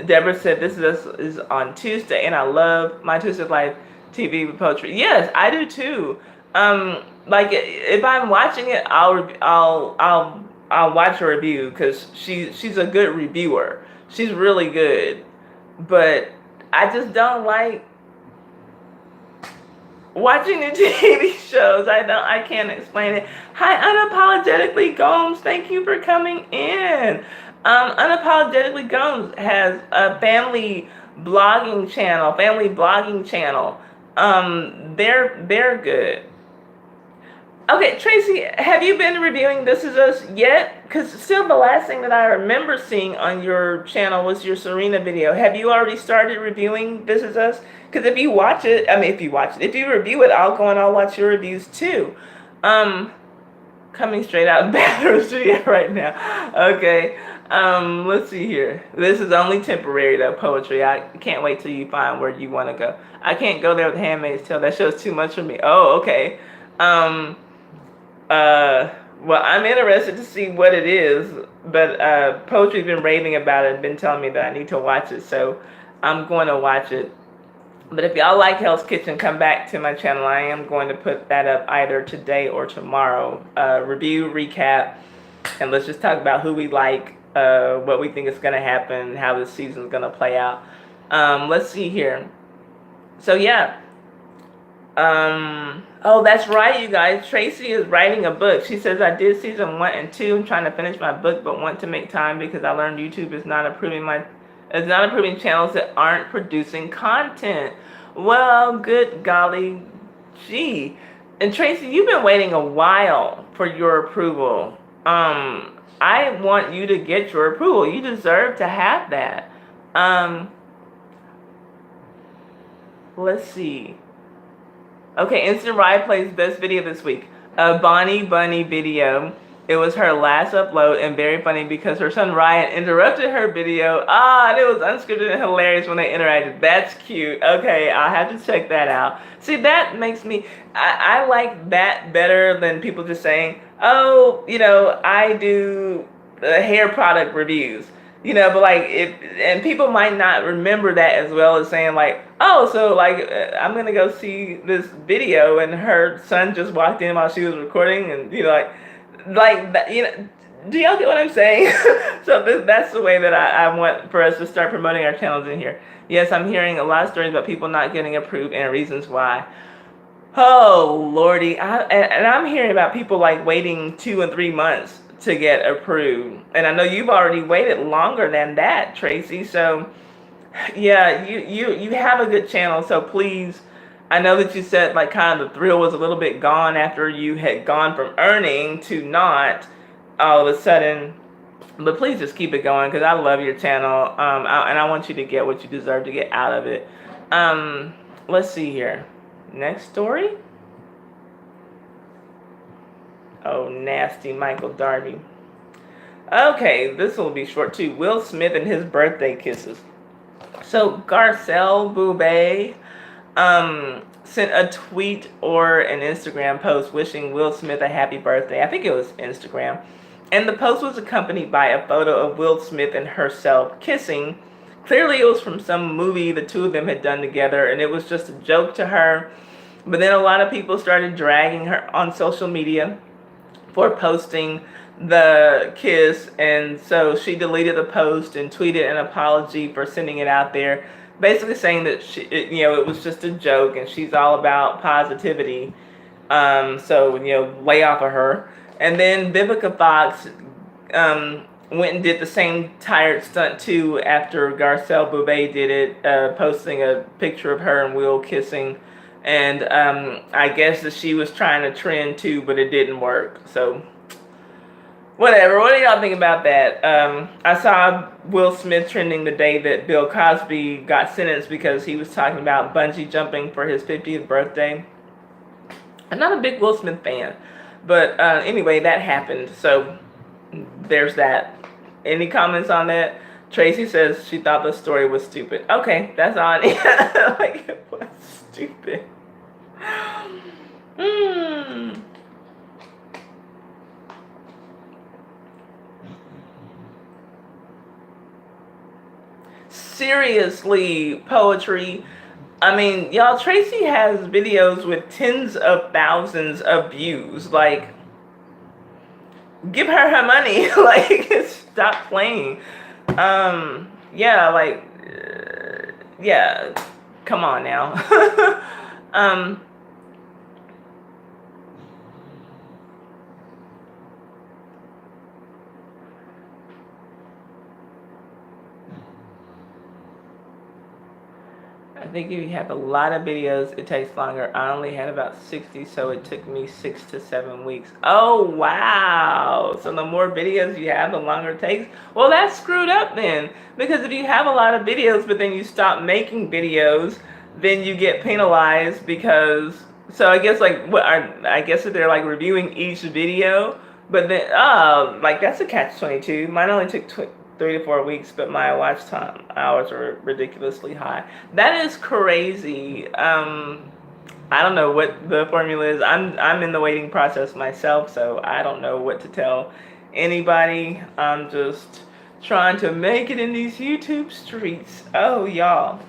Deborah said This Is Us is on Tuesday, and I love my Twisted Life TV with Poetry. Yes, I do too. If I'm watching it, I'll watch a review, because she's a good reviewer. She's really good, but I just don't like watching the TV shows. I can't explain it. Hi, unapologetically Gomes. Thank you for coming in. Unapologetically Gomes has a family blogging channel. They're good. Okay, Tracy, have you been reviewing This Is Us yet? Because still the last thing that I remember seeing on your channel was your Serena video. Have you already started reviewing This Is Us? Because if you watch it, if you review it, I'll go and I'll watch your reviews too. Coming straight out of Bathroom Studio right now. Okay, let's see here. This is only temporary though, poetry. I can't wait till you find where you want to go. I can't go there with Handmaid's Tale. That show's too much for me. Oh, okay. Well, I'm interested to see what it is, but Poetry's been raving about it and been telling me that I need to watch it, so I'm going to watch it. But if y'all like Hell's Kitchen, come back to my channel. I am going to put that up either today or tomorrow. Review, recap, and let's just talk about who we like, what we think is going to happen, how this season's going to play out. Let's see here. So, yeah. Oh, that's right, you guys. Tracy is writing a book. She says, I did season 1 and 2. I'm trying to finish my book, but want to make time because I learned YouTube is not approving channels that aren't producing content. Well, good golly gee. And Tracy, you've been waiting a while for your approval. I want you to get your approval. You deserve to have that. Let's see. Okay, Instant Ride plays best video this week. A Bonnie Bunny video. It was her last upload and very funny because her son Ryan interrupted her video. And it was unscripted and hilarious when they interacted. That's cute. Okay, I'll have to check that out. See, that makes me, I like that better than people just saying, oh, I do hair product reviews. But like, and people might not remember that as well as saying like, oh, so like, I'm gonna go see this video and her son just walked in while she was recording, and like that, do y'all get what I'm saying? So that's the way that I want for us to start promoting our channels in here. Yes, I'm hearing a lot of stories about people not getting approved and reasons why. Oh lordy, and I'm hearing about people like waiting 2 and 3 months to get approved, and I know you've already waited longer than that, Tracy. So yeah, you have a good channel, so please, I know that you said like kind of the thrill was a little bit gone after you had gone from earning to not all of a sudden, but please just keep it going because I love your channel, and I want you to get what you deserve to get out of it. Let's see here. Next story. Oh, nasty Michael Darby. Okay, this will be short too. Will Smith and his birthday kisses. So Garcelle Boubet sent a tweet or an Instagram post wishing Will Smith a happy birthday. I think it was Instagram. And the post was accompanied by a photo of Will Smith and herself kissing. Clearly it was from some movie the two of them had done together, and it was just a joke to her. But then a lot of people started dragging her on social media for posting the kiss, and so she deleted the post and tweeted an apology for sending it out there, basically saying that it was just a joke and she's all about positivity. So lay off of her. And then Vivica Fox went and did the same tired stunt too after Garcelle Boubet did it, posting a picture of her and Will kissing. And I guess that she was trying to trend too, but it didn't work. So whatever. What do y'all think about that? I saw Will Smith trending the day that Bill Cosby got sentenced because he was talking about bungee jumping for his 50th birthday. I'm not a big Will Smith fan, but anyway, that happened. So there's that. Any comments on that? Tracy says she thought the story was stupid. Okay, that's all I need. Like, it was stupid. Seriously, poetry. I mean, y'all, Tracy has videos with tens of thousands of views. Like, give her her money. Like, stop playing. Yeah, like, yeah, come on now. I think if you have a lot of videos, it takes longer. I only had about 60, so it took me 6 to 7 weeks. Oh, wow. So the more videos you have, the longer it takes. Well, that's screwed up then. Because if you have a lot of videos, but then you stop making videos, then you get penalized because... So I guess like I guess if they're like reviewing each video, but then like that's a catch-22. Mine only took 3 to 4 weeks, but my watch time hours are ridiculously high. That is crazy. I don't know what the formula is. I'm in the waiting process myself, so I don't know what to tell anybody. I'm just trying to make it in these YouTube streets. Oh, y'all.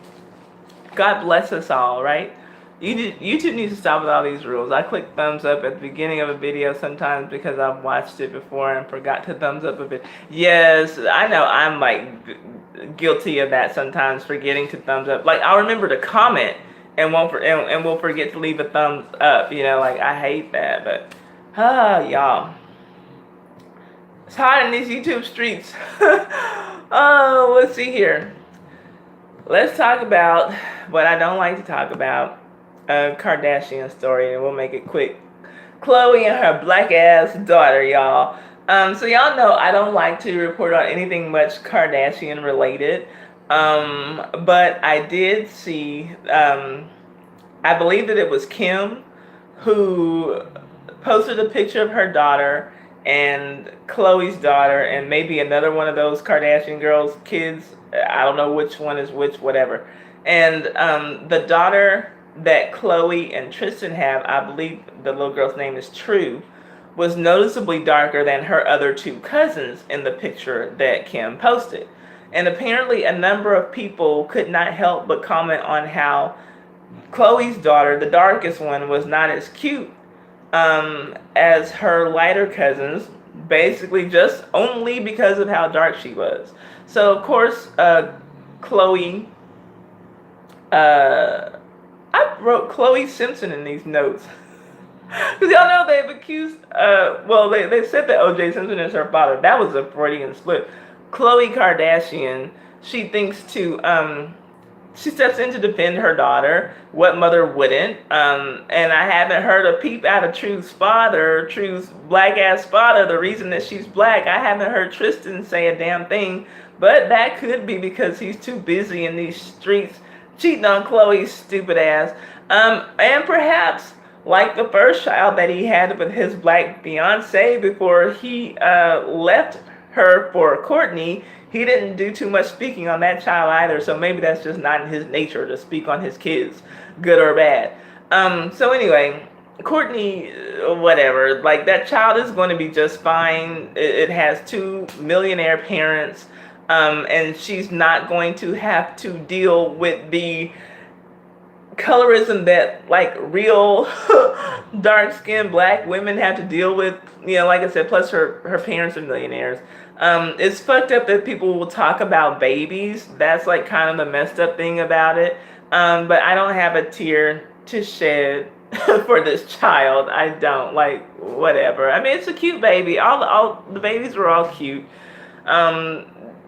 God bless us all, right? YouTube needs to stop with all these rules. I click thumbs up at the beginning of a video sometimes because I've watched it before and forgot to thumbs up a bit. Yes, I know I'm like guilty of that sometimes, forgetting to thumbs up. Like I'll remember to comment and we'll forget to leave a thumbs up. You know, like I hate that, but y'all, it's hot in these YouTube streets. Oh, let's see here. Let's talk about what I don't like to talk about. Kardashian story, and we'll make it quick. Khloe and her black ass daughter, y'all. So y'all know I don't like to report on anything much Kardashian related. But I did see, I believe that it was Kim who posted a picture of her daughter and Khloe's daughter and maybe another one of those Kardashian girls' kids. I don't know which one is which, whatever. And the daughter that Khloe and Tristan have, I believe the little girl's name is True, was noticeably darker than her other two cousins in the picture that Kim posted. And apparently a number of people could not help but comment on how Khloe's daughter, the darkest one, was not as cute as her lighter cousins, basically just only because of how dark she was. So of course, Khloe, I wrote Khloe Simpson in these notes. Because y'all know they've accused, well, they said that O.J. Simpson is her father. That was a Freudian slip. Khloe Kardashian, she thinks to, she steps in to defend her daughter. What mother wouldn't? And I haven't heard a peep out of True's father, True's black-ass father, the reason that she's black. I haven't heard Tristan say a damn thing. But that could be because he's too busy in these streets cheating on Khloe's stupid ass. And perhaps, like the first child that he had with his black fiance before he left her for Courtney, he didn't do too much speaking on that child either. So maybe that's just not in his nature to speak on his kids, good or bad. So anyway, Courtney, whatever, like that child is going to be just fine. It has 2 millionaire parents. And she's not going to have to deal with the colorism that like real dark-skinned black women have to deal with. You know, like I said, plus her parents are millionaires. It's fucked up that people will talk about babies. That's like kind of the messed up thing about it. But I don't have a tear to shed for this child. I don't, like, whatever. I mean, it's a cute baby. All the babies were all cute.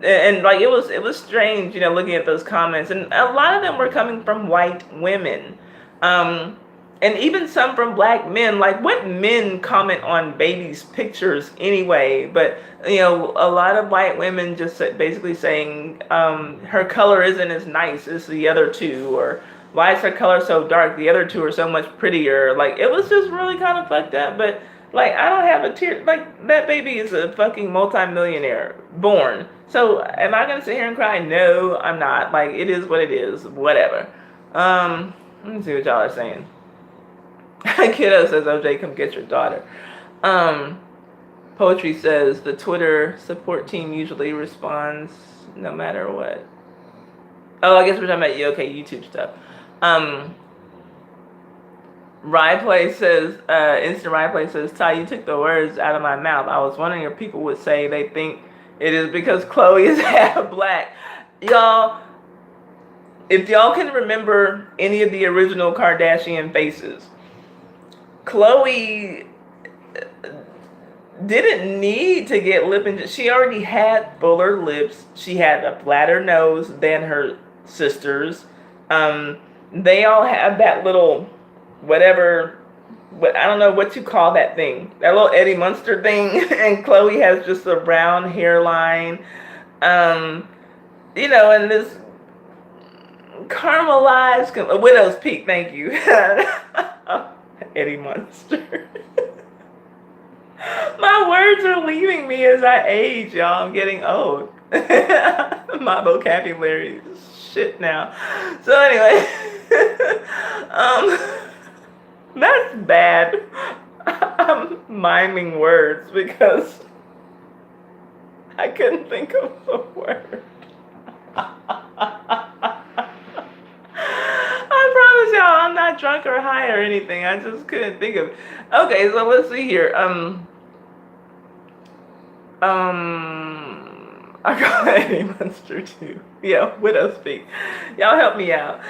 And like it was strange, you know, looking at those comments, and a lot of them were coming from white women, and even some from black men. Like, what men comment on babies' pictures anyway? But you know, a lot of white women just basically saying her color isn't as nice as the other two, or why is her color so dark? The other two are so much prettier. Like, it was just really kind of fucked up. But like, I don't have a tear. Like, that baby is a fucking multi-millionaire born. So am I gonna sit here and cry? No, I'm not. Like, it is what it is. Whatever. Let me see what y'all are saying. Kiddo says, OJ, come get your daughter. Poetry says the Twitter support team usually responds no matter what. Oh, I guess we're talking about YouTube stuff. Ryplay says, Instant Ryplay says, Ty, you took the words out of my mouth. I was wondering if people would say they think it is because Khloe is half black. Y'all, if y'all can remember any of the original Kardashian faces, Khloe didn't need to get lip injections. She already had fuller lips. She had a flatter nose than her sisters. They all have that little whatever, I don't know what you call that thing, that little Eddie Munster thing, and Chloe has just a round hairline, and this caramelized widow's peak. Thank you. Eddie Munster. My words are leaving me as I age, y'all. I'm getting old. My vocabulary is shit now. So anyway, that's bad. I'm miming words because I couldn't think of a word. I promise y'all, I'm not drunk or high or anything. I just couldn't think of it. Okay, so let's see here. I got Eddie Munster too. Yeah, widow speak. Y'all help me out.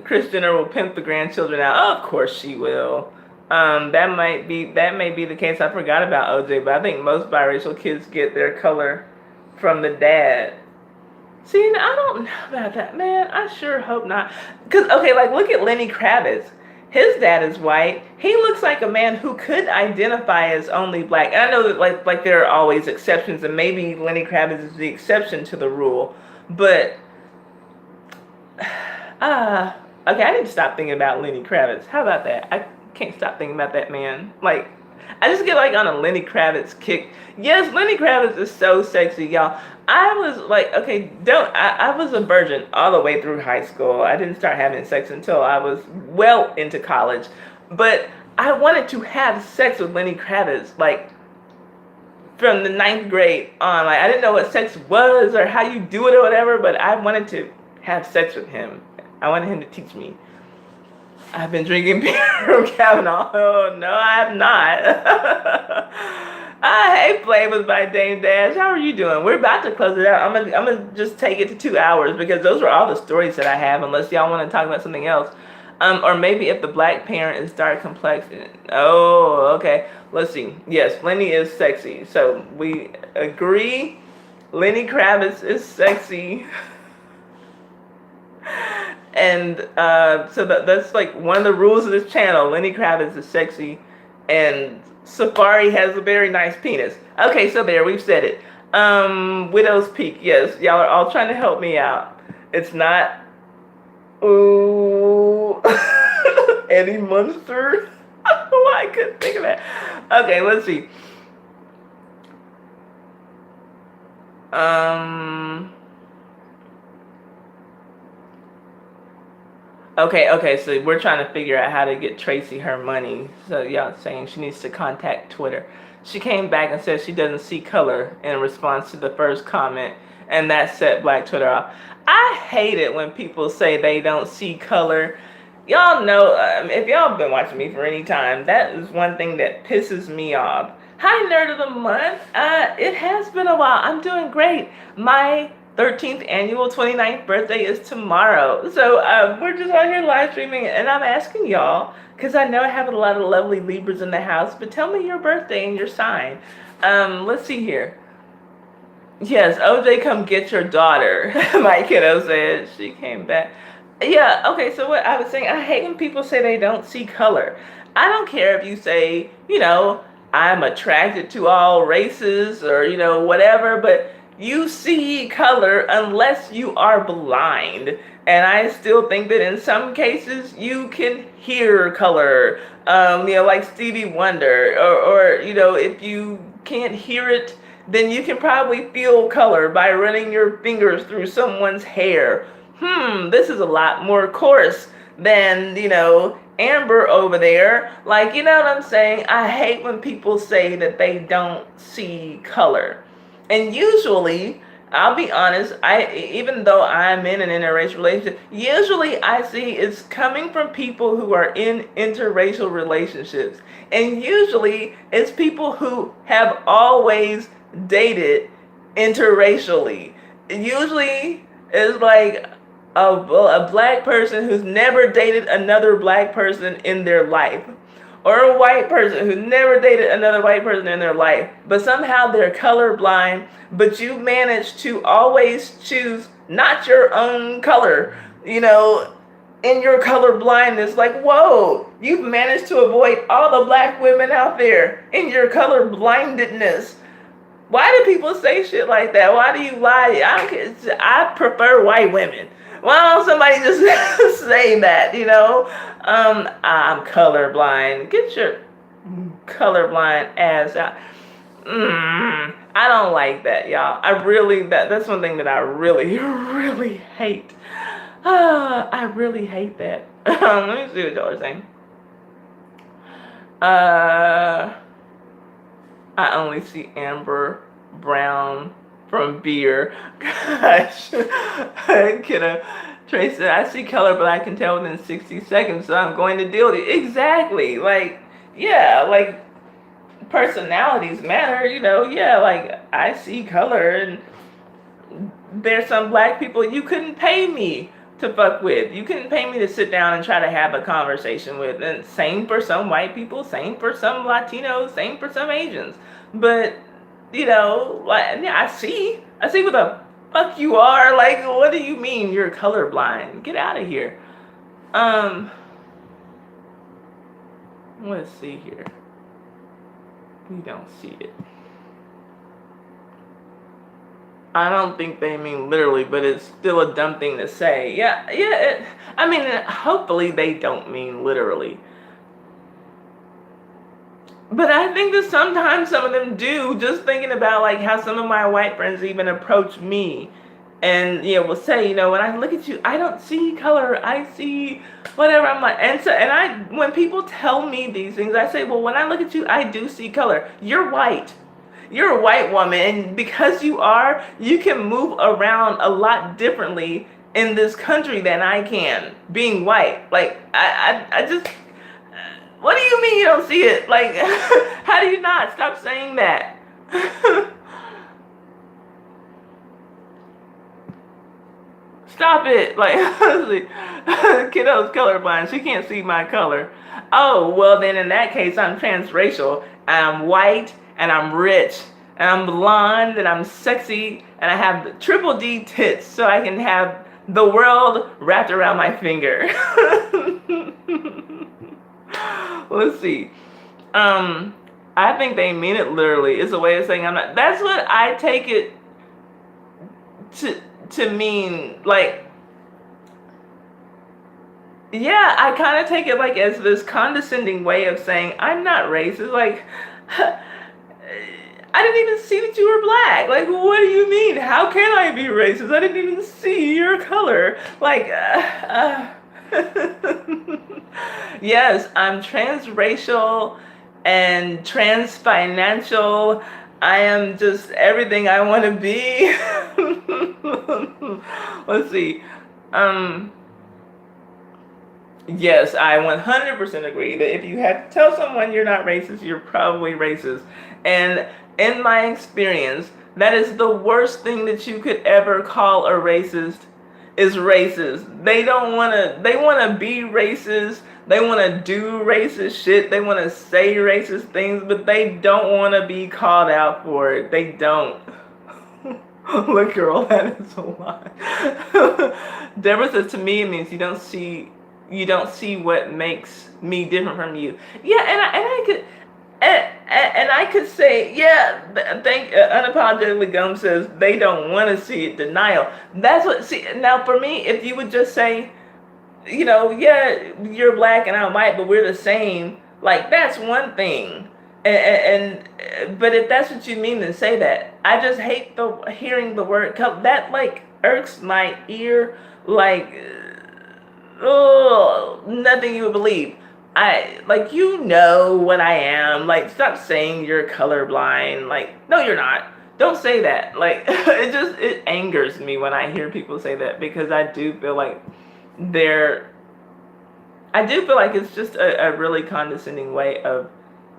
Kris Jenner will pimp the grandchildren out. Oh, of course she will. That may be the case. I forgot about OJ, but I think most biracial kids get their color from the dad. See, I don't know about that, man. I sure hope not. Because, okay, like, look at Lenny Kravitz. His dad is white. He looks like a man who could identify as only black. And I know that, like there are always exceptions, and maybe Lenny Kravitz is the exception to the rule. But, okay, I need to stop thinking about Lenny Kravitz. How about that? I can't stop thinking about that man. Like, I just get like on a Lenny Kravitz kick. Yes, Lenny Kravitz is so sexy, y'all. I was like, okay, I was a virgin all the way through high school. I didn't start having sex until I was well into college. But I wanted to have sex with Lenny Kravitz, like, from the 9th grade on. Like, I didn't know what sex was or how you do it or whatever, but I wanted to have sex with him. I wanted him to teach me. I've been drinking beer from Kavanaugh. Oh, no, I have not. Hey, Flavors by Dame Dash. How are you doing? We're about to close it out. I'm gonna just take it to 2 hours because those were all the stories that I have, unless y'all want to talk about something else. Or maybe if the black parent is dark complexion. Oh, okay. Let's see. Yes, Lenny is sexy. So we agree. Lenny Kravitz is sexy. And so that's like one of the rules of this channel. Lenny Kravitz is sexy, and Safari has a very nice penis. Okay, so there, we've said it. Widow's Peak. Yes, y'all are all trying to help me out. It's not. Ooh, Eddie Munster. I couldn't think of that. Okay, let's see. Okay, so we're trying to figure out how to get Tracy her money. So y'all saying she needs to contact Twitter. She came back and said she doesn't see color in response to the first comment, and that set Black Twitter off. I hate it when people say they don't see color. Y'all know, if y'all have been watching me for any time, that is one thing that pisses me off. Hi, Nerd of the Month. It has been a while. I'm doing great. My 13th annual 29th birthday is tomorrow. So we're just out here live streaming, and I'm asking y'all, because I know I have a lot of lovely Libras in the house, but tell me your birthday and your sign. Let's see here. Yes, OJ, come get your daughter. My kiddo said she came back. Yeah, okay, so what I was saying, I hate when people say they don't see color. I don't care if you say, I'm attracted to all races or, whatever, but you see color unless you are blind. And I still think that in some cases you can hear color, like Stevie Wonder, or if you can't hear it, then you can probably feel color by running your fingers through someone's hair. This is a lot more coarse than, Amber over there. Like, you know what I'm saying? I hate when people say that they don't see color. And usually, I'll be honest, even though I'm in an interracial relationship, usually I see it's coming from people who are in interracial relationships. And usually it's people who have always dated interracially. Usually it's like a black person who's never dated another black person in their life, or a white person who never dated another white person in their life, but somehow they're colorblind, but you manage to always choose not your own color, you know, in your color blindness. Like, whoa, you've managed to avoid all the black women out there in your color blindedness. Why do people say shit like that? Why do you lie? I prefer white women. Why don't somebody just say that, I'm colorblind. Get your colorblind ass out. I don't like that, y'all. That's one thing that I really, really hate. I really hate that. Let me see what y'all are saying. I only see amber brown from beer. Gosh. Tracy, I see color, but I can tell within 60 seconds, so I'm going to deal with it. Exactly. Like, yeah, like, personalities matter, yeah, like, I see color, and there's some black people you couldn't pay me to fuck with. You couldn't pay me to sit down and try to have a conversation with. And same for some white people, same for some Latinos, same for some Asians. But, like, yeah, I see what the fuck you are. Like, what do you mean you're colorblind? Get out of here. Let's see here. We don't see it. I don't think they mean literally, but it's still a dumb thing to say. Yeah. Hopefully they don't mean literally. But I think that sometimes some of them do, just thinking about like how some of my white friends even approach me and will say, when I look at you, I don't see color, I see whatever. I'm like, when people tell me these things, I say, well, when I look at you, I do see color. You're white. You're a white woman, and because you can move around a lot differently in this country than I can, being white. Like, I just, what do you mean you don't see it? Like, how do you not? Stop saying that. Stop it. Like, honestly, kiddo's colorblind. She can't see my color. Oh, well, then in that case, I'm transracial. I'm white, and I'm rich, and I'm blonde, and I'm sexy, and I have triple D tits, so I can have the world wrapped around my finger. Let's see. I think they mean it literally. It's a way of saying I'm not. That's what I take it to mean. Like, yeah, I kind of take it like as this condescending way of saying I'm not racist. Like, I didn't even see that you were black. Like, what do you mean? How can I be racist? I didn't even see your color. Like, yes, I'm transracial and transfinancial. I am just everything I want to be. Let's see. Yes, I 100% agree that if you have to tell someone you're not racist, you're probably racist. And in my experience, that is the worst thing that you could ever call a racist is racist. They want to be racist. They want to do racist shit. They want to say racist things, but they don't want to be called out for it. They don't. Look, girl, that is a lie. Deborah says, to me, it means you don't see what makes me different from you. Yeah, and I could say, yeah, unapologetically Gum says they don't want to see it. Denial. That's what, see, now for me, if you would just say, yeah, you're black and I'm white, but we're the same, like, that's one thing. But if that's what you mean, then say that. I just hate hearing the word color. That, like, irks my ear, like, oh, nothing you would believe. What I am. Like, stop saying you're colorblind. Like, no, you're not. Don't say that. Like, it angers me when I hear people say that, because I do feel like it's just a really condescending way of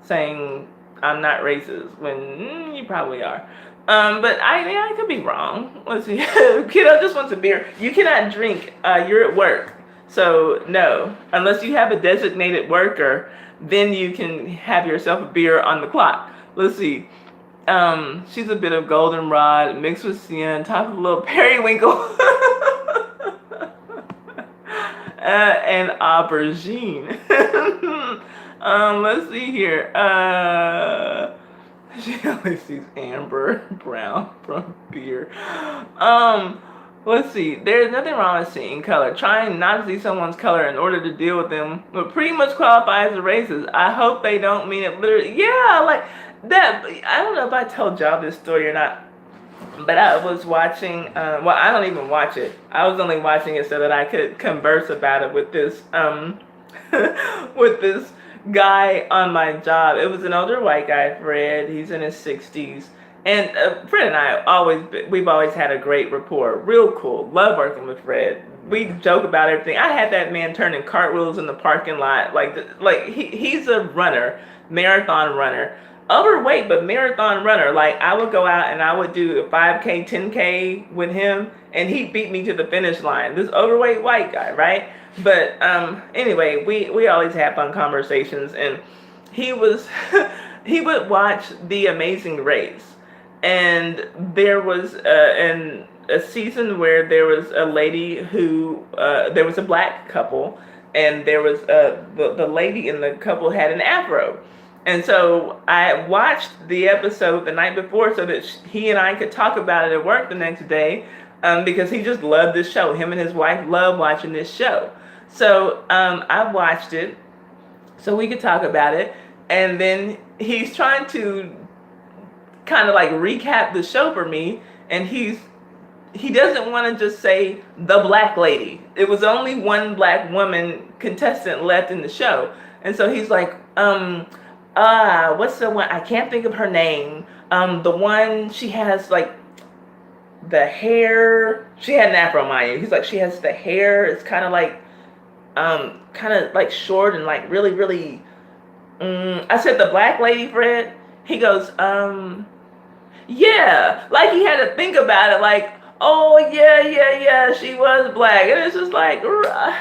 saying I'm not racist when you probably are. But I could be wrong. Let's see. Kiddo just wants a beer. You cannot drink. You're at work. So, no. Unless you have a designated worker, then you can have yourself a beer on the clock. Let's see. She's a bit of goldenrod mixed with cyan, top of a little periwinkle. and aubergine. Let's see here. She only sees amber brown from beer. Let's see. There's nothing wrong with seeing color. Trying not to see someone's color in order to deal with them would pretty much qualify as a racist. I hope they don't mean it literally. Yeah, like that. I don't know if I told y'all this story or not. But I was watching, well, I don't even watch it. I was only watching it so that I could converse about it with this, with this guy on my job. It was an older white guy, Fred. He's in his 60s. And Fred and I we've always had a great rapport. Real cool. Love working with Fred. We joke about everything. I had that man turning cartwheels in the parking lot. Like he's a runner, marathon runner. Overweight, but marathon runner. Like, I would go out and I would do a 5K, 10K with him, and he beat me to the finish line. This overweight white guy, right? But anyway, we always have fun conversations, and he was he would watch The Amazing Race, and there was in a season where there was a lady who there was a black couple, and there was the lady in the couple had an afro. And so I watched the episode the night before so that he and I could talk about it at work the next day, because he just loved this show. Him and his wife love watching this show. So I watched it so we could talk about it. And then he's trying to kind of like recap the show for me. And he doesn't want to just say the black lady. It was only one black woman contestant left in the show. And so he's like, what's the one? I can't think of her name. The one, she has like the hair. She had an afro, mind you. He's like, she has the hair. It's kind of like short and like really, really. I said the black lady, Fred. He goes, yeah. Like he had to think about it. Like, oh yeah, she was black, and it's just like, what,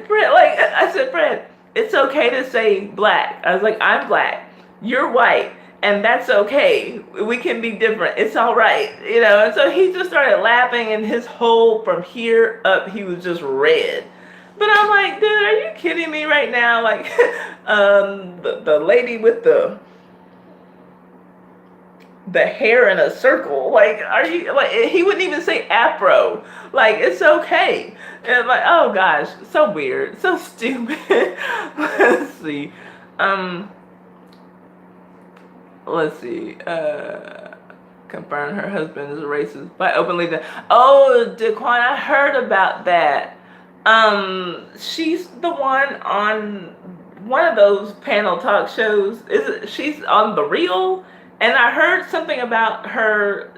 Fred? Like I said, Fred. It's okay to say black. I was like, I'm black. You're white. And that's okay. We can be different. It's all right. You know, and so he just started laughing, and his whole, from here up, he was just red. But I'm like, dude, are you kidding me right now? Like, the lady with the hair in a circle. Like, are you, like, he wouldn't even say afro. Like, it's okay. And like, oh gosh, so weird, so stupid. Let's see. Let's see. Confirm her husband is racist by openly. Oh, Daquan, I heard about that. She's the one on one of those panel talk shows. She's on The Real? And I heard something about her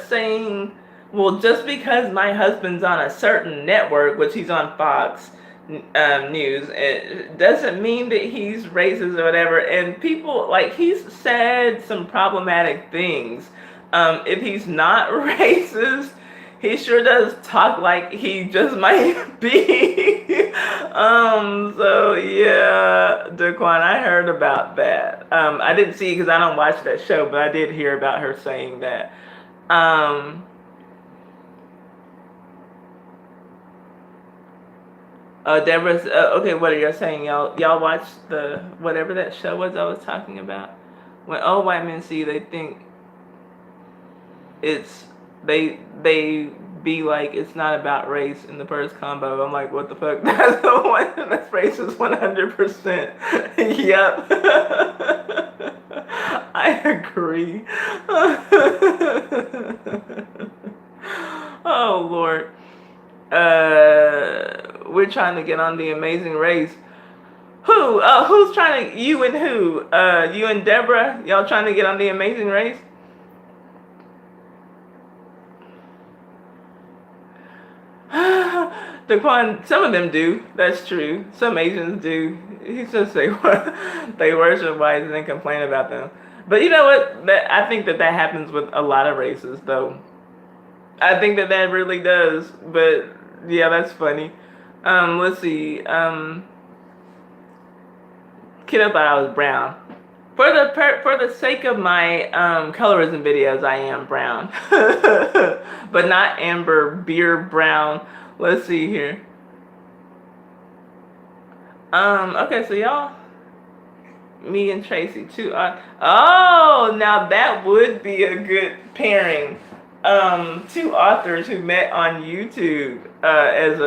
saying, well, just because my husband's on a certain network, which he's on Fox News, it doesn't mean that he's racist or whatever. And people, like, he's said some problematic things. If he's not racist, he sure does talk like he just might be. So yeah, Daquan, I heard about that. I didn't see it because I don't watch that show, but I did hear about her saying that. Deborah's, okay, what are you saying? Y'all watched the, whatever that show was I was talking about? When old white men see, they think it's, they be like, it's not about race in the first combo. I'm like, what the fuck? That's the one, that's racist 100%. Yep. I agree. Oh, Lord. We're trying to get on The Amazing Race. Who? Who's trying to, you and who? You and Deborah? Y'all trying to get on The Amazing Race? Daquan, some of them do. That's true. Some Asians do. He says they worship whites and then complain about them. But you know what? I think that happens with a lot of races, though. I think that really does. But yeah, that's funny. Let's see. Kiddo thought I was brown. For the sake of my colorism videos, I am brown, but not amber beer brown. Let's see here. Okay, so y'all, me and Tracy too. Oh, now that would be a good pairing. Two authors who met on YouTube as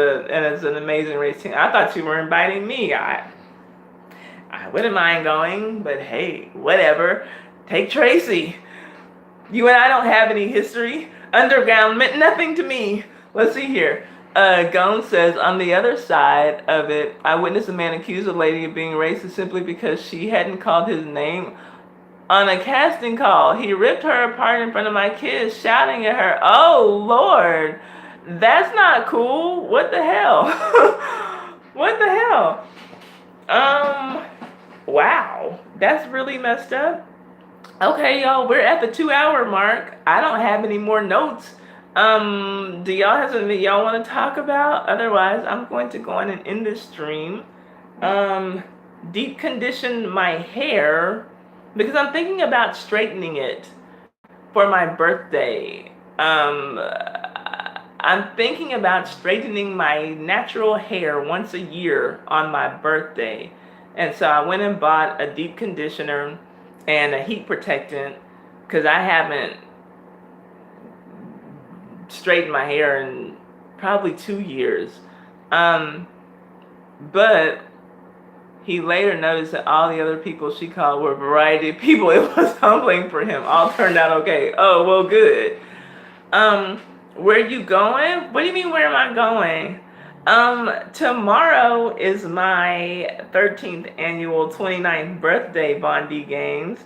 an amazing race team. I thought you were inviting me. I wouldn't mind going, but hey, whatever. Take Tracy. You and I don't have any history. Underground meant nothing to me. Let's see here. Gomes says, on the other side of it, I witnessed a man accuse a lady of being racist simply because she hadn't called his name on a casting call. He ripped her apart in front of my kids, shouting at her, "Oh, Lord, that's not cool. What the hell?" What the hell? Wow, that's really messed up. Okay, y'all, we're at the 2 hour mark. I don't have any more notes. Do y'all have something y'all want to talk about? Otherwise, I'm going to go on and end this stream. Deep condition my hair because I'm thinking about straightening it for my birthday. I'm thinking about straightening my natural hair once a year on my birthday. And so I went and bought a deep conditioner and a heat protectant because I haven't straightened my hair in probably 2 years. But he later noticed that all the other people she called were a variety of people. It was humbling for him. All turned out okay. Oh, well, good. Where you going? What do you mean, where am I going? Tomorrow is my 13th annual 29th birthday Bondi Games.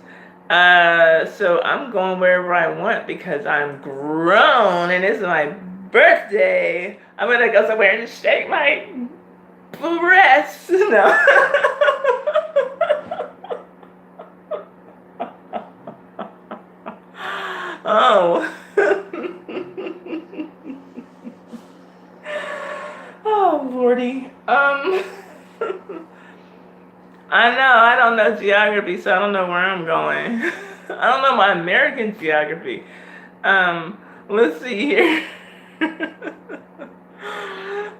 So I'm going wherever I want because I'm grown and it's my birthday. I'm gonna go somewhere and shake my breasts. No. Oh. Oh, Lordy. I know, I don't know geography, so I don't know where I'm going. I don't know my American geography. Let's see here.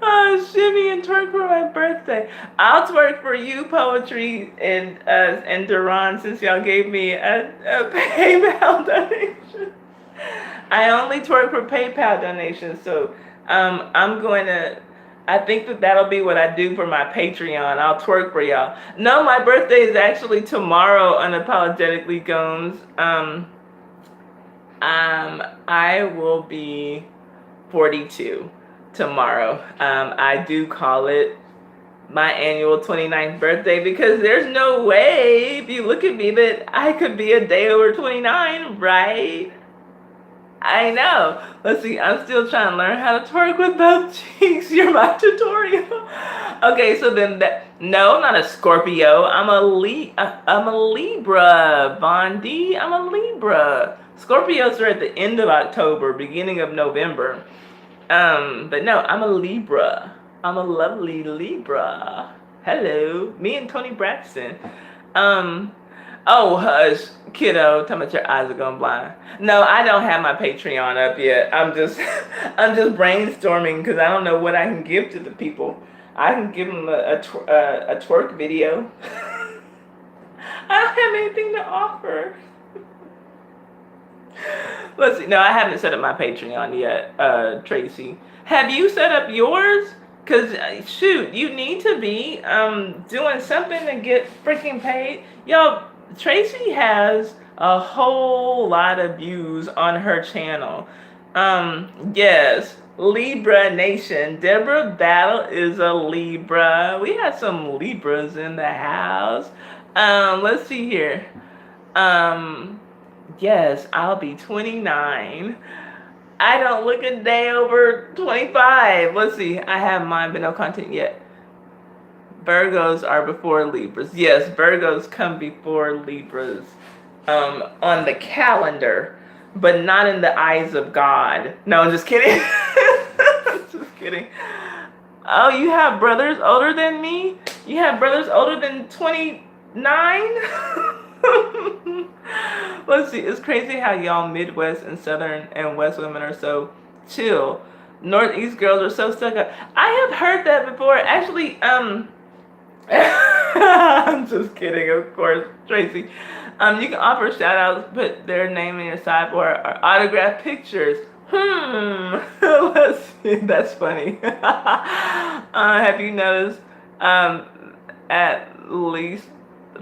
Oh, shimmy and twerk for my birthday. I'll twerk for you, Poetry and Duran, since y'all gave me a PayPal donation. I only twerk for PayPal donations, so I'm going to. I think that'll be what I do for my Patreon. I'll twerk for y'all. No, my birthday is actually tomorrow, unapologetically, Gomes. I will be 42 tomorrow. I do call it my annual 29th birthday because there's no way, if you look at me, that I could be a day over 29, right? I know. Let's see. I'm still trying to learn how to twerk with both cheeks. You're my tutorial. Okay, so then no, I'm not a Scorpio. I'm a Libra, Bondi. I'm a Libra. Scorpios are at the end of October, beginning of November. But no, I'm a Libra. I'm a lovely Libra. Hello, me and Tony Braxton. Oh, hush, kiddo. Tell me your eyes are going blind. No, I don't have my Patreon up yet. I'm just brainstorming because I don't know what I can give to the people. I can give them a twerk video. I don't have anything to offer. Let's see. No, I haven't set up my Patreon yet, Tracy. Have you set up yours? Because, shoot, you need to be doing something to get freaking paid. Yo, Tracy has a whole lot of views on her channel. Yes, Libra Nation. Deborah Battle is a Libra. We have some Libras in the house. Let's see here. Yes, I'll be 29. I don't look a day over 25. Let's see. I have mine, but no content yet. Virgos are before Libras. Yes, Virgos come before Libras on the calendar, but not in the eyes of God. No, I'm just kidding. Just kidding. Oh, you have brothers older than me? You have brothers older than 29? Let's see. It's crazy how y'all Midwest and Southern and West women are so chill. Northeast girls are so stuck up. I have heard that before. Actually, I'm just kidding, of course, Tracy. You can offer shout outs, put their name in your sideboard, or autograph pictures. Let's see. That's funny. Have you noticed um, at least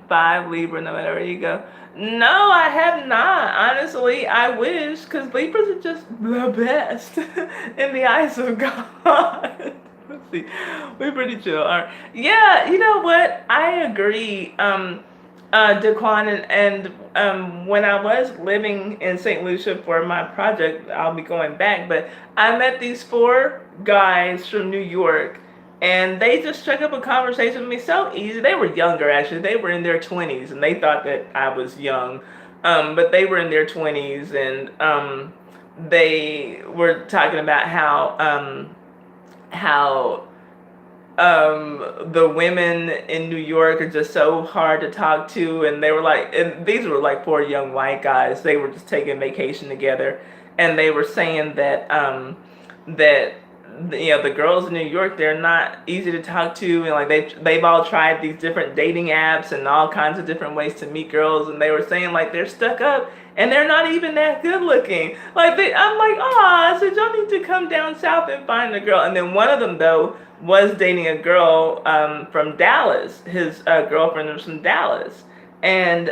5 Libra, no matter where you go? No, I have not. Honestly, I wish, because Libras are just the best in the eyes of God. Let's see. We're pretty chill. All right. Yeah, you know what? I agree. Daquan, and when I was living in St. Lucia for my project, I'll be going back, but I met these 4 guys from New York, and they just struck up a conversation with me so easy. They were younger, actually. They were in their 20s, and they thought that I was young, but they were in their 20s, and they were talking about how the women in New York are just so hard to talk to, and they were like, and these were like 4 young white guys. They were just taking vacation together, and they were saying that that the girls in New York, they're not easy to talk to, and like they've all tried these different dating apps and all kinds of different ways to meet girls, and they were saying like they're stuck up and they're not even that good looking. I'm like, oh, I said y'all need to come down south and find a girl. And then one of them though was dating a girl from Dallas. His girlfriend was from Dallas, and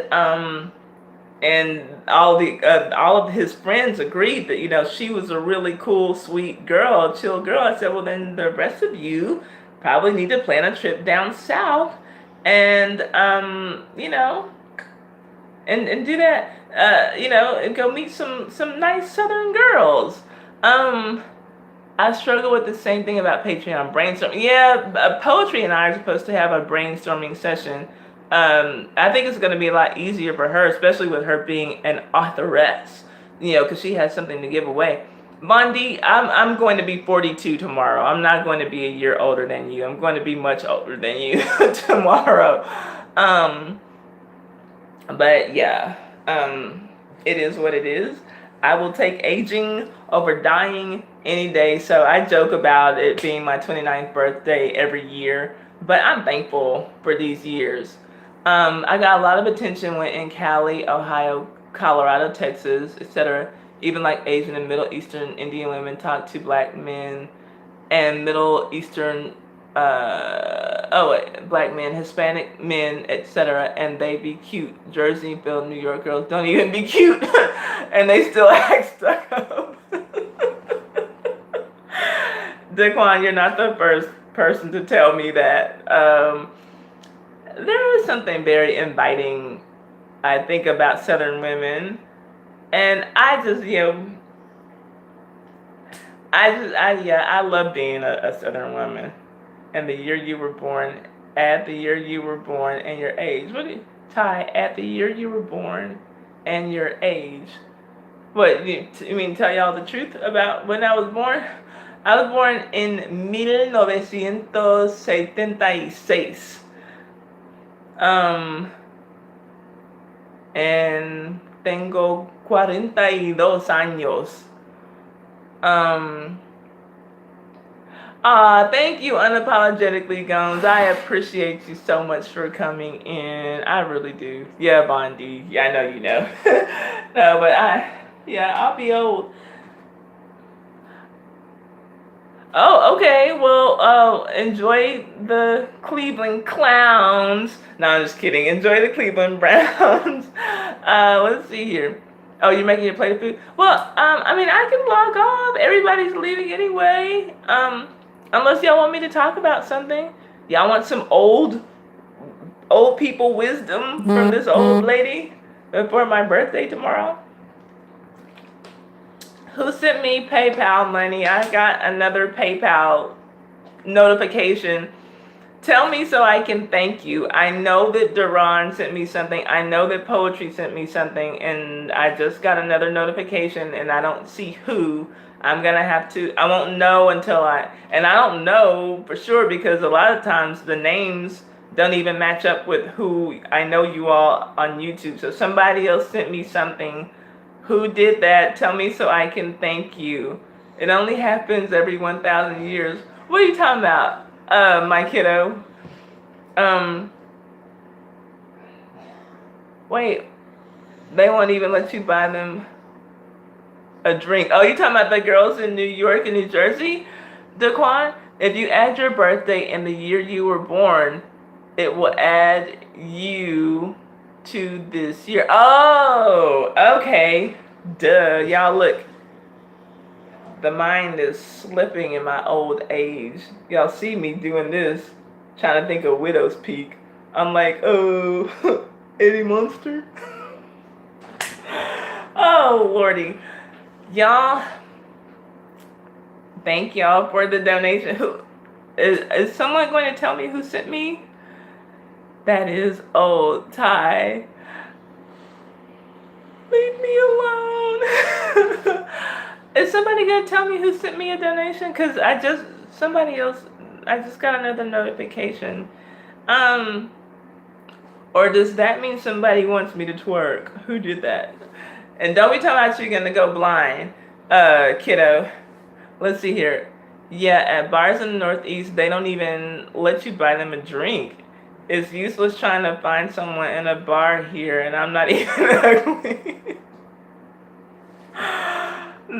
all of his friends agreed that she was a really cool, sweet girl, chill girl. I said, well, then the rest of you probably need to plan a trip down south, and and do that, and go meet some nice Southern girls. I struggle with the same thing about Patreon brainstorming. Yeah, Poetry and I are supposed to have a brainstorming session. I think it's going to be a lot easier for her, especially with her being an authoress, because she has something to give away. Bondi, I'm going to be 42 tomorrow. I'm not going to be a year older than you. I'm going to be much older than you tomorrow. But yeah, it is what it is. I will take aging over dying any day. So I joke about it being my 29th birthday every year, but I'm thankful for these years. I got a lot of attention when in Cali, Ohio, Colorado, Texas, etc. Even like Asian and Middle Eastern Indian women talk to black men, and Middle Eastern black men, Hispanic men, etc., and they be cute. Jersey, Phil, New York girls don't even be cute, and they still act stuck up. Daquan, you're not the first person to tell me that. There is something very inviting, I think, about Southern women, and I just, I love being a Southern woman. And the year you were born, add the year you were born and your age. What do you, Ty, add the year you were born and your age. What, you mean tell y'all the truth about when I was born? I was born in 1976. And tengo 42 años. Thank you, Unapologetically Gones. I appreciate you so much for coming in. I really do. Yeah, Bondi. Yeah, I know you know. No, but I'll be old. Oh, okay. Well, enjoy the Cleveland Clowns. No, I'm just kidding. Enjoy the Cleveland Browns. Let's see here. Oh, you're making your plate of food? Well, I mean, I can log off. Everybody's leaving anyway. Unless y'all want me to talk about something. Y'all want some old people wisdom from this old lady before my birthday tomorrow? Who sent me PayPal money? I got another PayPal notification. Tell me so I can thank you. I know that Duran sent me something. I know that Poetry sent me something. And I just got another notification and I don't see who. I'm going to have to, I won't know until and I don't know for sure because a lot of times the names don't even match up with who I know you all on YouTube. So somebody else sent me something. Who did that? Tell me so I can thank you. It only happens every 1,000 years. What are you talking about, my kiddo? Wait, they won't even let you buy them a drink. Oh, you talking about the girls in New York and New Jersey, Daquan? If you add your birthday and the year you were born, it will add you to this year. Oh, okay. Duh. Y'all look. The mind is slipping in my old age. Y'all see me doing this, trying to think of Widow's Peak. I'm like, oh, Eddie Monster. Oh, Lordy. Y'all, thank y'all for the donation. Who is someone going to tell me who sent me? That is old Ty. Leave me alone. Is somebody gonna tell me who sent me a donation? Cause I just got another notification. Or does that mean somebody wants me to twerk? Who did that? And don't be talking about you're gonna go blind, kiddo. Let's see here. Yeah, at bars in the Northeast, they don't even let you buy them a drink. It's useless trying to find someone in a bar here, and I'm not even ugly.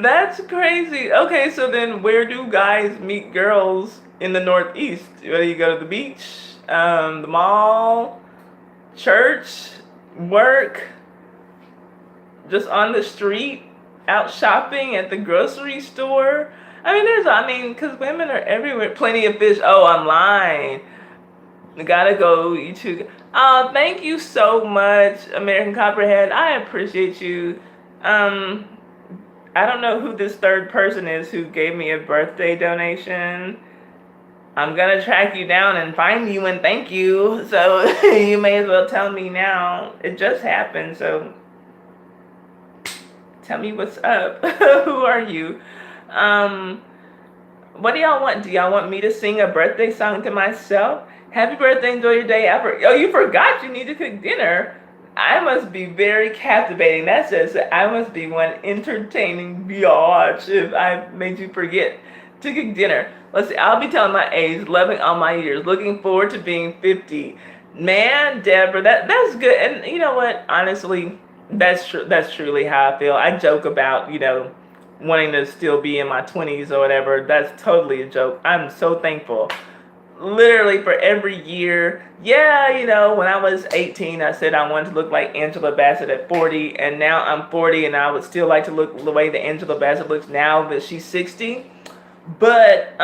That's crazy. Okay, so then where do guys meet girls in the Northeast? Whether you go to the beach, the mall, church, work, just on the street, out shopping at the grocery store. Because women are everywhere. Plenty of fish. Oh, I'm lying. Gotta go, you two. Thank you so much, American Copperhead. I appreciate you. I don't know who this third person is who gave me a birthday donation. I'm gonna track you down and find you and thank you. So you may as well tell me now. It just happened, so tell me what's up. Who are you? What do y'all want? Do y'all want me to sing a birthday song to myself? Happy birthday, enjoy your day. Oh, you forgot you need to cook dinner. I must be very captivating. That says that I must be one entertaining biatch if I made you forget to cook dinner. Let's see, I'll be telling my age, loving all my years, looking forward to being 50. Man, Deborah, that's good. And you know what? Honestly, that's truly how I feel. I joke about, wanting to still be in my 20s or whatever. That's totally a joke. I'm so thankful. Literally for every year. Yeah, when I was 18, I said I wanted to look like Angela Bassett at 40, and now I'm 40, and I would still like to look the way that Angela Bassett looks now that she's 60. But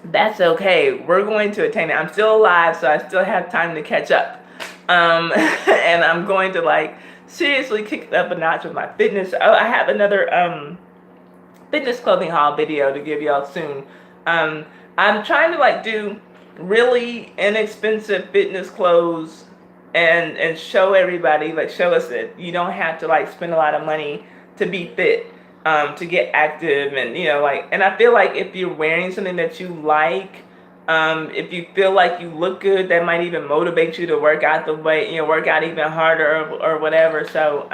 that's okay. We're going to attain it. I'm still alive, so I still have time to catch up. And I'm going to seriously kick it up a notch with my fitness. Oh, I have another fitness clothing haul video to give y'all soon. I'm trying to do really inexpensive fitness clothes and show everybody, show us that you don't have to spend a lot of money to be fit, to get active, and and I feel like if you're wearing something that you like, if you feel like you look good, that might even motivate you to work out work out even harder or whatever. So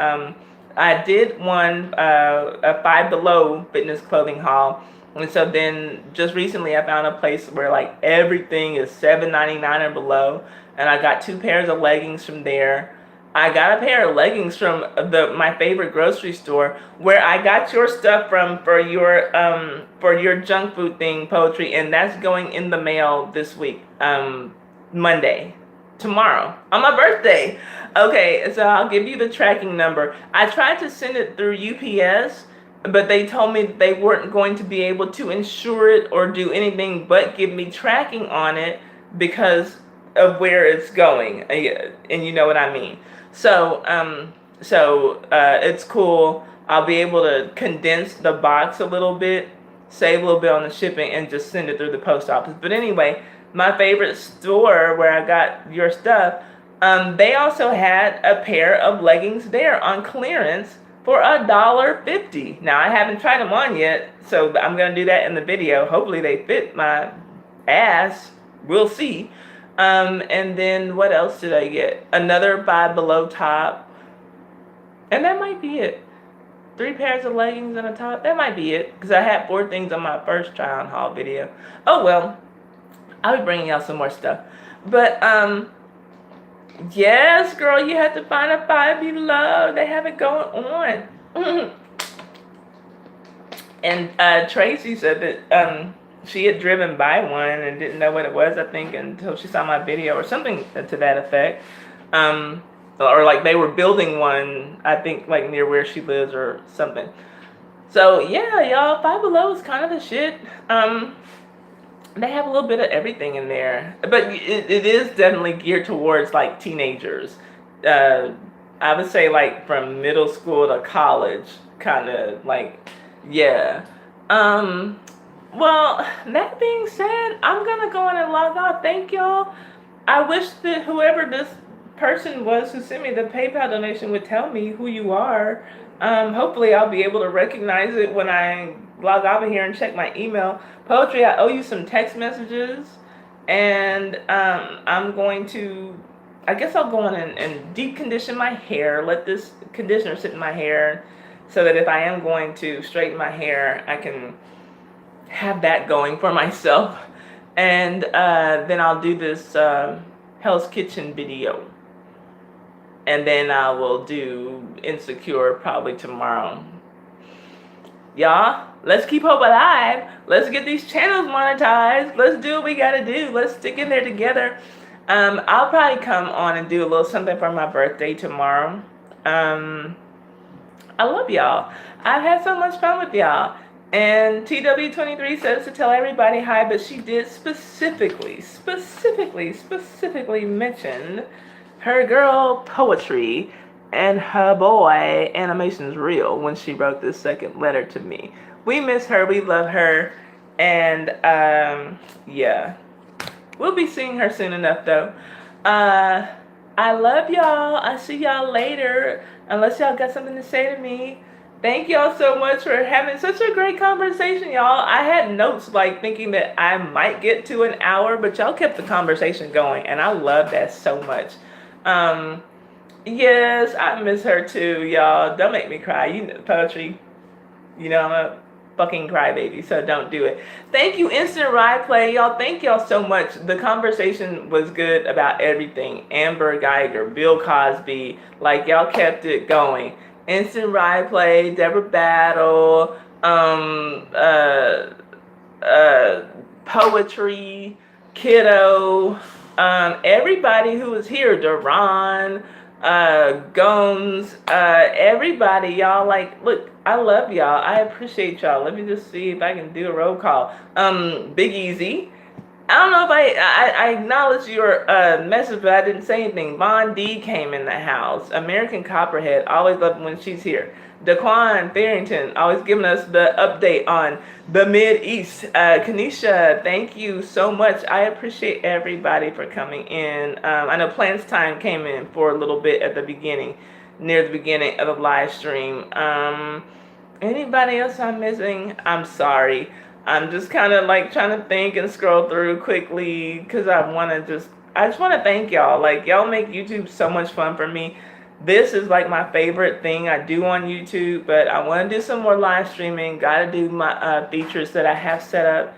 I did a Five Below fitness clothing haul. And so then just recently I found a place where everything is $7.99 or below. And I got 2 pairs of leggings from there. I got a pair of leggings from my favorite grocery store where I got your stuff from for your junk food thing, Poetry, and that's going in the mail this week, Monday, tomorrow, on my birthday. Okay, so I'll give you the tracking number. I tried to send it through UPS, but they told me they weren't going to be able to insure it or do anything but give me tracking on it because of where it's going, and you know what I mean. So it's cool. I'll be able to condense the box a little bit, save a little bit on the shipping, and just send it through the post office. But anyway, my favorite store where I got your stuff, they also had a pair of leggings there on clearance for $1.50. Now I haven't tried them on yet, so I'm gonna do that in the video. Hopefully they fit my ass. We'll see. And then what else did I get? Another Five Below top, and that might be it. 3 pairs of leggings and a top. That might be it, because I had 4 things on my first try on haul video. Oh well, I'll be bringing y'all some more stuff. But yes, girl, you have to find a Five Below. They have it going on. And Tracy said that she had driven by one and didn't know what it was, I think, until she saw my video or something to that effect. Or like they were building one, I think, like near where she lives or something. So yeah, y'all, Five Below is kind of the shit. They have a little bit of everything in there, but it is definitely geared towards like teenagers. Uh, I would say like from middle school to college, kind of like, yeah. Um, well, that being said, I'm gonna go in and log off. Thank y'all. I wish that whoever this person was who sent me the PayPal donation would tell me who you are. Hopefully, I'll be able to recognize it when I log off of here and check my email. Poetry, I owe you some text messages, and I'm going to. I guess I'll go on and deep condition my hair. Let this conditioner sit in my hair, so that if I am going to straighten my hair, I can have that going for myself. And then I'll do this Hell's Kitchen video. And then I will do Insecure probably tomorrow. Y'all, let's keep hope alive. Let's get these channels monetized. Let's do what we gotta do. Let's stick in there together. I'll probably come on and do a little something for my birthday tomorrow. I love y'all. I've had so much fun with y'all. And TW23 says to tell everybody hi, but she did specifically mention her girl Poetry and her boy Animations Real when she wrote this second letter to me. We miss her, we love her, and yeah. We'll be seeing her soon enough though. I love y'all. I see y'all later. Unless y'all got something to say to me. Thank y'all so much for having such a great conversation, y'all. I had notes like thinking that I might get to an hour, but y'all kept the conversation going, and I love that so much. Yes, I miss her too, y'all. Don't make me cry. You know, Poetry. You know, I'm a fucking crybaby, so don't do it. Thank you, Instant Ride Play, y'all. Thank y'all so much. The conversation was good about everything. Amber Geiger, Bill Cosby, like y'all kept it going. Instant Ride Play, Deborah Battle, Poetry, Kiddo, everybody who was here, Duran, Gomes, everybody, y'all, like, look, I love y'all. I appreciate y'all. Let me just see if I can do a roll call. Big Easy. I don't know if I acknowledged your message, but I didn't say anything. Von D came in the house. American Copperhead, always love when she's here. Daquan Farrington, always giving us the update on the Mid-East. Kanisha, thank you so much. I appreciate everybody for coming in. I know Plans Time came in for a little bit at the beginning, near the beginning of the live stream. Anybody else I'm missing? I'm sorry. I'm just kind of like trying to think and scroll through quickly because I just want to thank y'all. Like, y'all make YouTube so much fun for me. This is like my favorite thing I do on YouTube, but I want to do some more live streaming. Got to do my features that I have set up.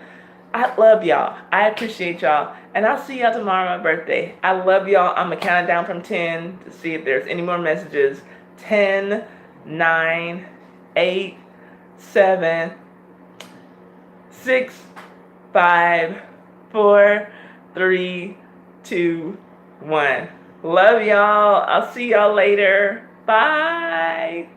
I love y'all. I appreciate y'all. And I'll see y'all tomorrow on my birthday. I love y'all. I'm going to count it down from 10 to see if there's any more messages. 10, 9, 8, 7, 6, 5, 4, 3, 2, 1. Love y'all. I'll see y'all later. Bye.